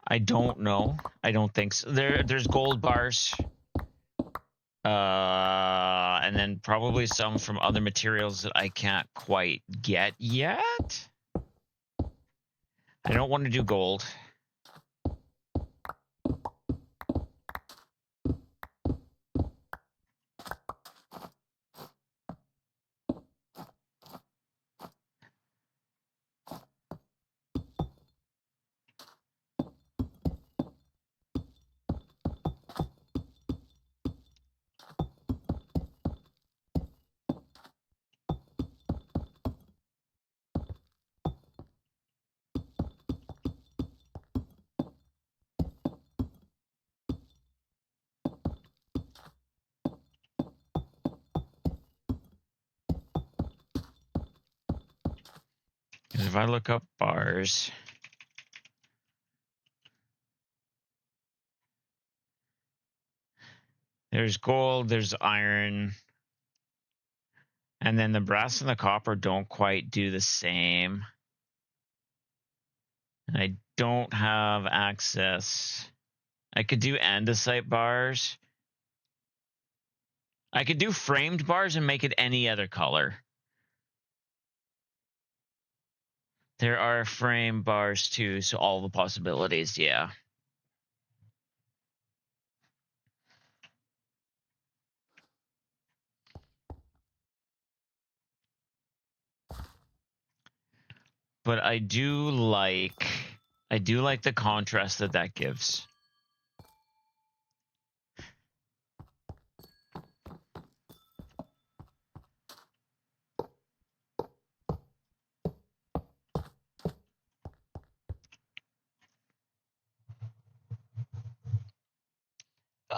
I don't know. I don't think so. There's gold bars. And then probably some from other materials that I can't quite get yet. I don't want to do gold. If I look up bars, there's gold, there's iron, and then the brass and the copper don't quite do the same. And I don't have access. I could do andesite bars. I could do framed bars and make it any other color. There are frame bars too, so all the possibilities, yeah. But I do like the contrast that gives.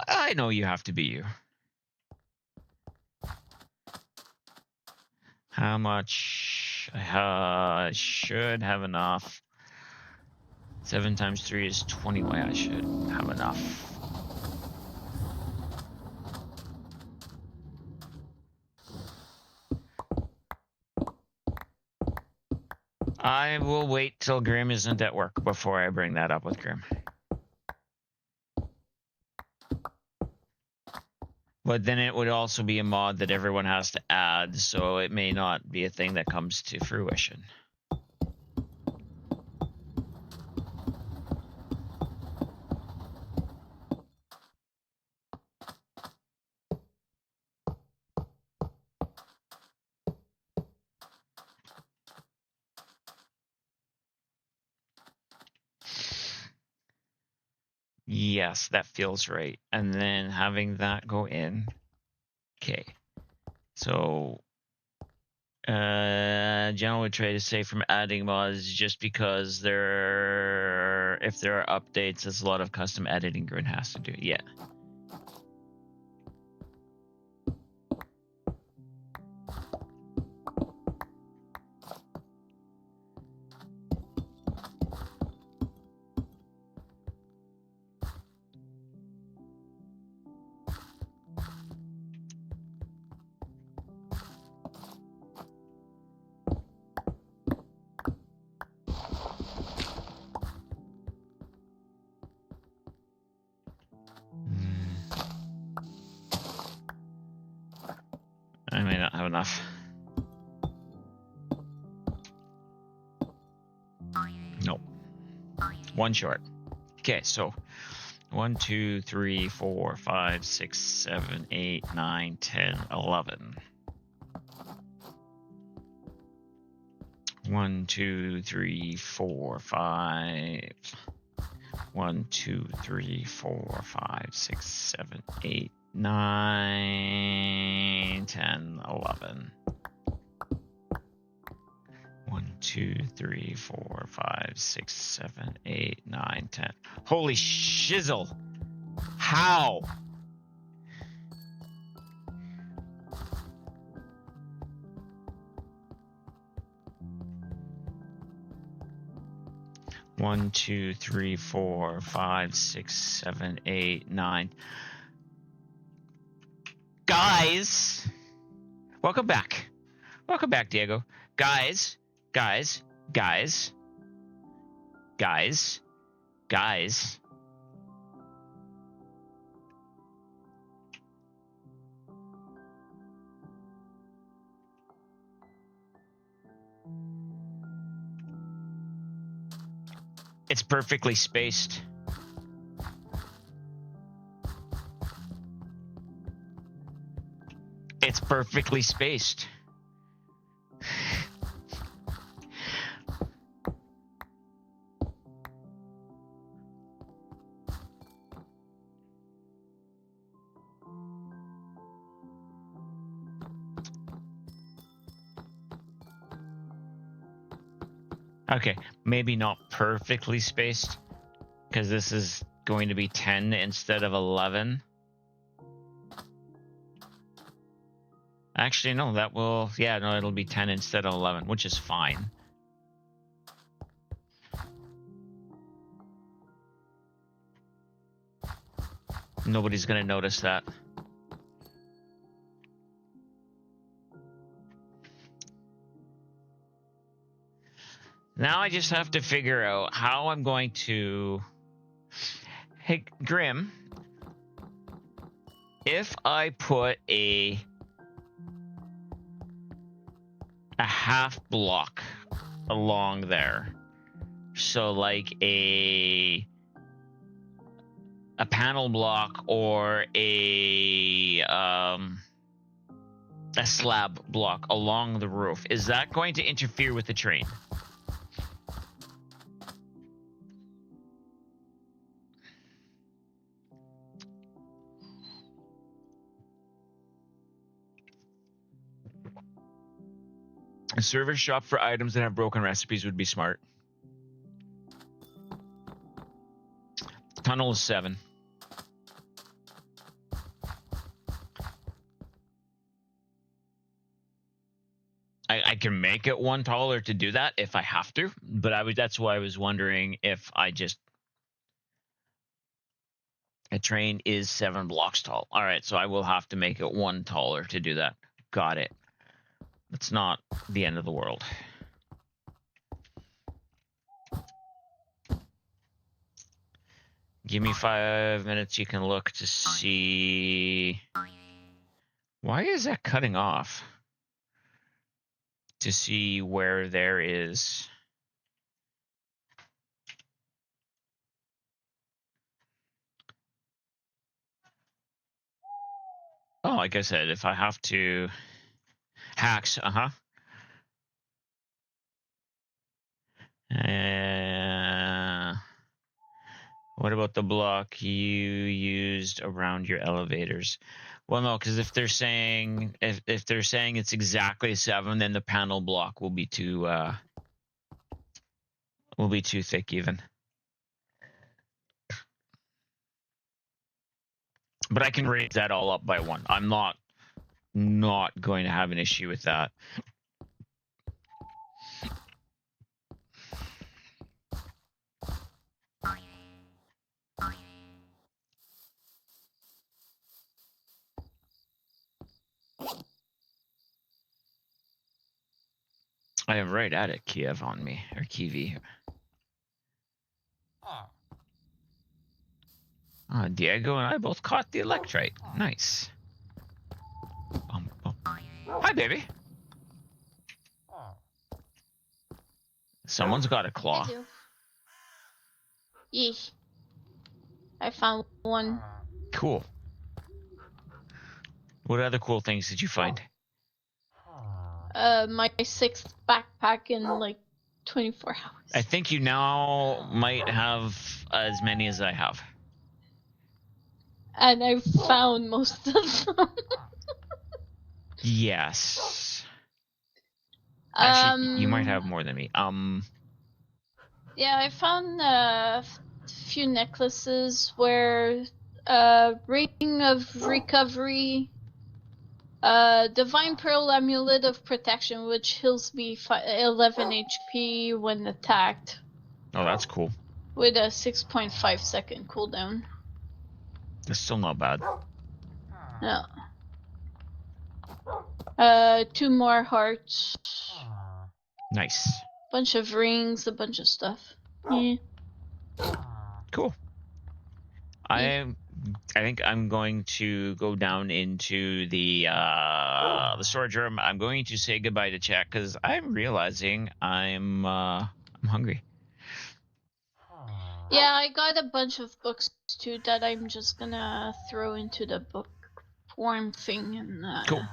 I know you have to be you. How much? I should have enough. 7 times 3 is 20. Why I should have enough. I will wait till Grim isn't at work before I bring that up with Grim. But then it would also be a mod that everyone has to add, so it may not be a thing that comes to fruition. Yes, that feels right. And then having that go in. Okay. So General would try to say from adding mods just because if there are updates, there's a lot of custom editing Grin has to do. Yeah. I may not have enough. Nope. One short. Okay, so 1, 2, 3, 4, 5, 6, 7, 8, 9, 10, 11. 1, 2, 3, 4, 5. 1, 2, 3, 4, 5, 6, 7, 8, 9, 10, 11. 1, 2, 3, 4, 5, 6, 7, 8, 9, 10. Holy shizzle! How? One, 2, 3, 4, 5, 6, 7, 8, 9. Guys! Welcome back. Welcome back, Diego. Guys. It's perfectly spaced. It's perfectly spaced. Okay, maybe not perfectly spaced, because this is going to be 10 instead of 11. Actually, no, it'll be 10 instead of 11, which is fine. Nobody's gonna notice that. Now I just have to figure out how I'm going to... Hey, Grim, if I put a half block along there, so like a panel block or a slab block along the roof, is that going to interfere with the train? A service shop for items that have broken recipes would be smart. Tunnel is 7. I can make it one taller to do that if I have to, but that's why I was wondering if I just a train is 7 blocks tall. All right, so I will have to make it one taller to do that. Got it. It's not the end of the world. Give me 5 minutes. You can look to see. Why is that cutting off? To see where there is. Oh, like I said, if I have to. Hacks, what about the block you used around your elevators? Well, no, because if they're saying it's exactly 7, then the panel block will be too thick even. But I can raise that all up by 1. I'm not going to have an issue with that. I am right at it, Kiev on me, or Kiwi. Diego and I both caught the Electrite. Nice. Hi, baby. Someone's got a claw. I do. Yeesh. I found one. Cool. What other cool things did you find? My 6th backpack in like 24 hours. I think you now might have as many as I have. And I found most of them. Yes. Actually, you might have more than me. Yeah, I found a few necklaces where Ring of Recovery, Divine Pearl Amulet of Protection, which heals me 11 HP when attacked. Oh, that's cool. With a 6.5 second cooldown. That's still not bad. No. 2 more hearts. Nice. Bunch of rings, a bunch of stuff. Yeah. Cool. I think I'm going to go down into the storage room. I'm going to say goodbye to chat because I'm realizing I'm hungry. Yeah, I got a bunch of books too that I'm just gonna throw into the bookworm thing and Cool.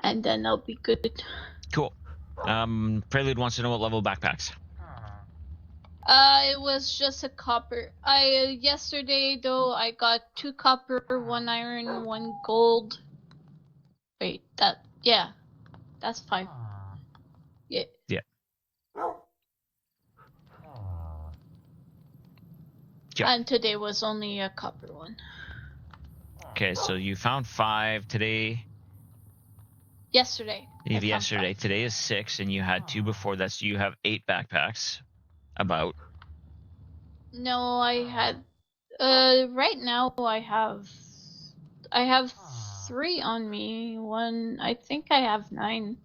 And then I'll be good. Cool. Prelude wants to know what level backpacks. It was just a copper. Yesterday though I got 2 copper, 1 iron, 1 gold. Wait, that's 5. Yeah. Yeah. Yeah. And today was only a copper one. Okay, so you found 5 today. Yesterday. Yesterday. Today is 6, and you had 2 before that, so you have 8 backpacks. About. No, I had. Right now I have 3 on me. I think I have 9.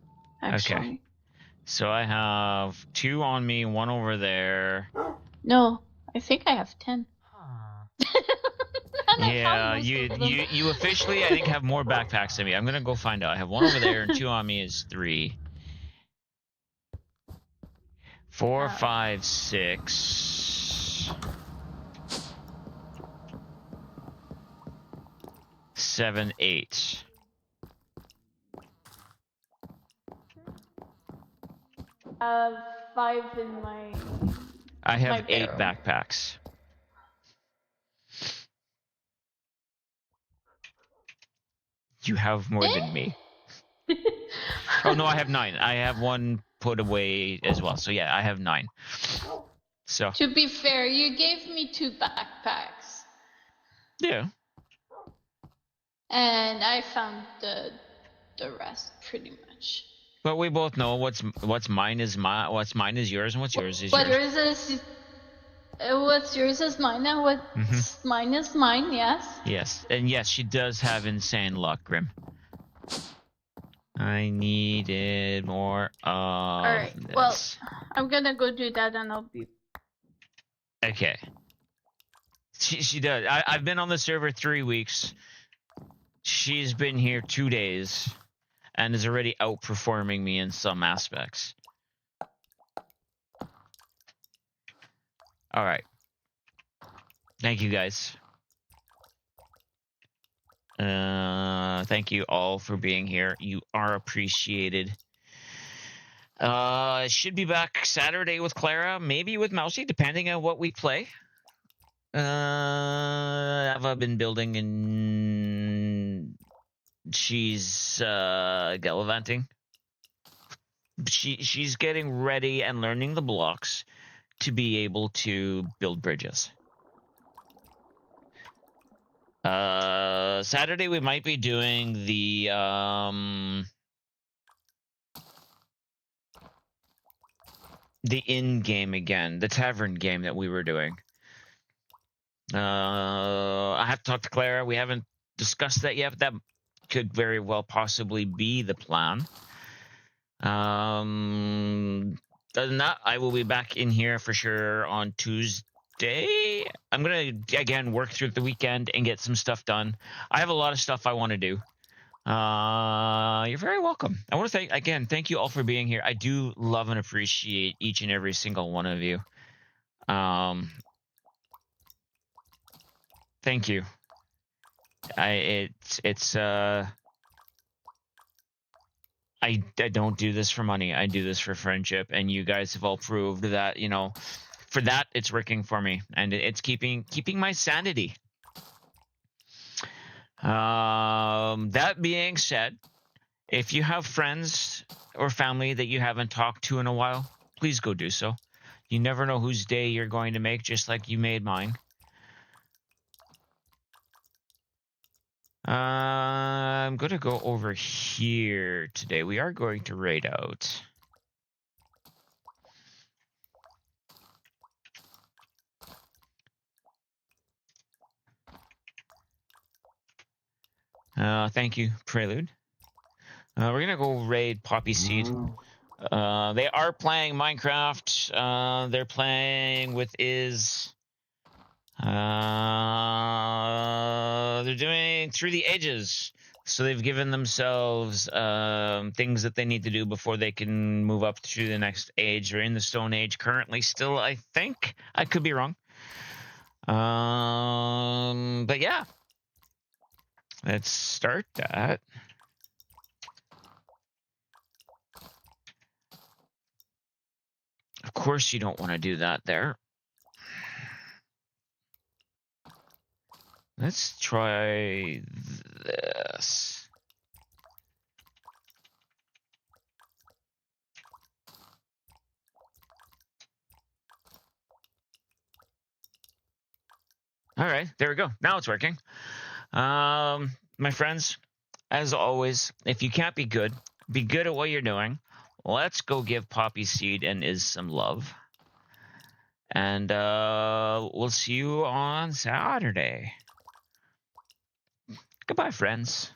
Actually. Okay. So I have 2 on me, 1 over there. No, I think I have 10. Yeah, you officially I think have more backpacks than me. I'm gonna go find out. I have 1 over there and 2 on me is 3. 4, 5, 6, 7, 8. I have 5 in my. I have my 8 barrel. backpacks. You have more than me. Oh no, I have 9. I have 1 put away as well. So yeah, I have 9. So. To be fair, you gave me 2 backpacks. Yeah. And I found the rest pretty much. But we both know what's mine is mine, what's mine is yours, and what's yours is What yours. yours is what's yours is mine, and what's mine is mine. Yes. Yes, and yes, she does have insane luck, Grim. I needed more of Alright, this. well, I'm gonna go do that, and I'll be. Okay. She does. I've been on the server 3 weeks. She's been here 2 days, and is already outperforming me in some aspects. All right. Thank you, guys. Thank you all for being here. You are appreciated. Should be back Saturday with Clara, maybe with Mousy, depending on what we play. I've been building and she's gallivanting. She's getting ready and learning the blocks to be able to build bridges. Saturday we might be doing the inn game again, the tavern game that we were doing. I have to talk to Clara. We haven't discussed that yet, but that could very well possibly be the plan. Other than that, I will be back in here for sure on Tuesday. I'm gonna again work through the weekend and get some stuff done. I have a lot of stuff I want to do. You're very welcome. I want to thank you all for being here. I do love and appreciate each and every single one of you. Thank you. I don't do this for money. I do this for friendship, and you guys have all proved that, you know, for that it's working for me, and it's keeping my sanity. That being said, if you have friends or family that you haven't talked to in a while, please go do so. You never know whose day you're going to make, just like you made mine. I'm going to go over here today. We are going to raid out. Thank you, Prelude. We're going to go raid Poppy Seed. They are playing Minecraft. They're playing with Iz. They're doing Through the Ages, so they've given themselves things that they need to do before they can move up to the next age. They're in the Stone Age currently still, I think. I could be wrong. But yeah, let's start that. Of course you don't want to do that there. Let's try this. All right, there we go. Now it's working. My friends, as always, if you can't be good at what you're doing. Let's go give Poppy Seed and Iz some love. And we'll see you on Saturday. Goodbye, friends.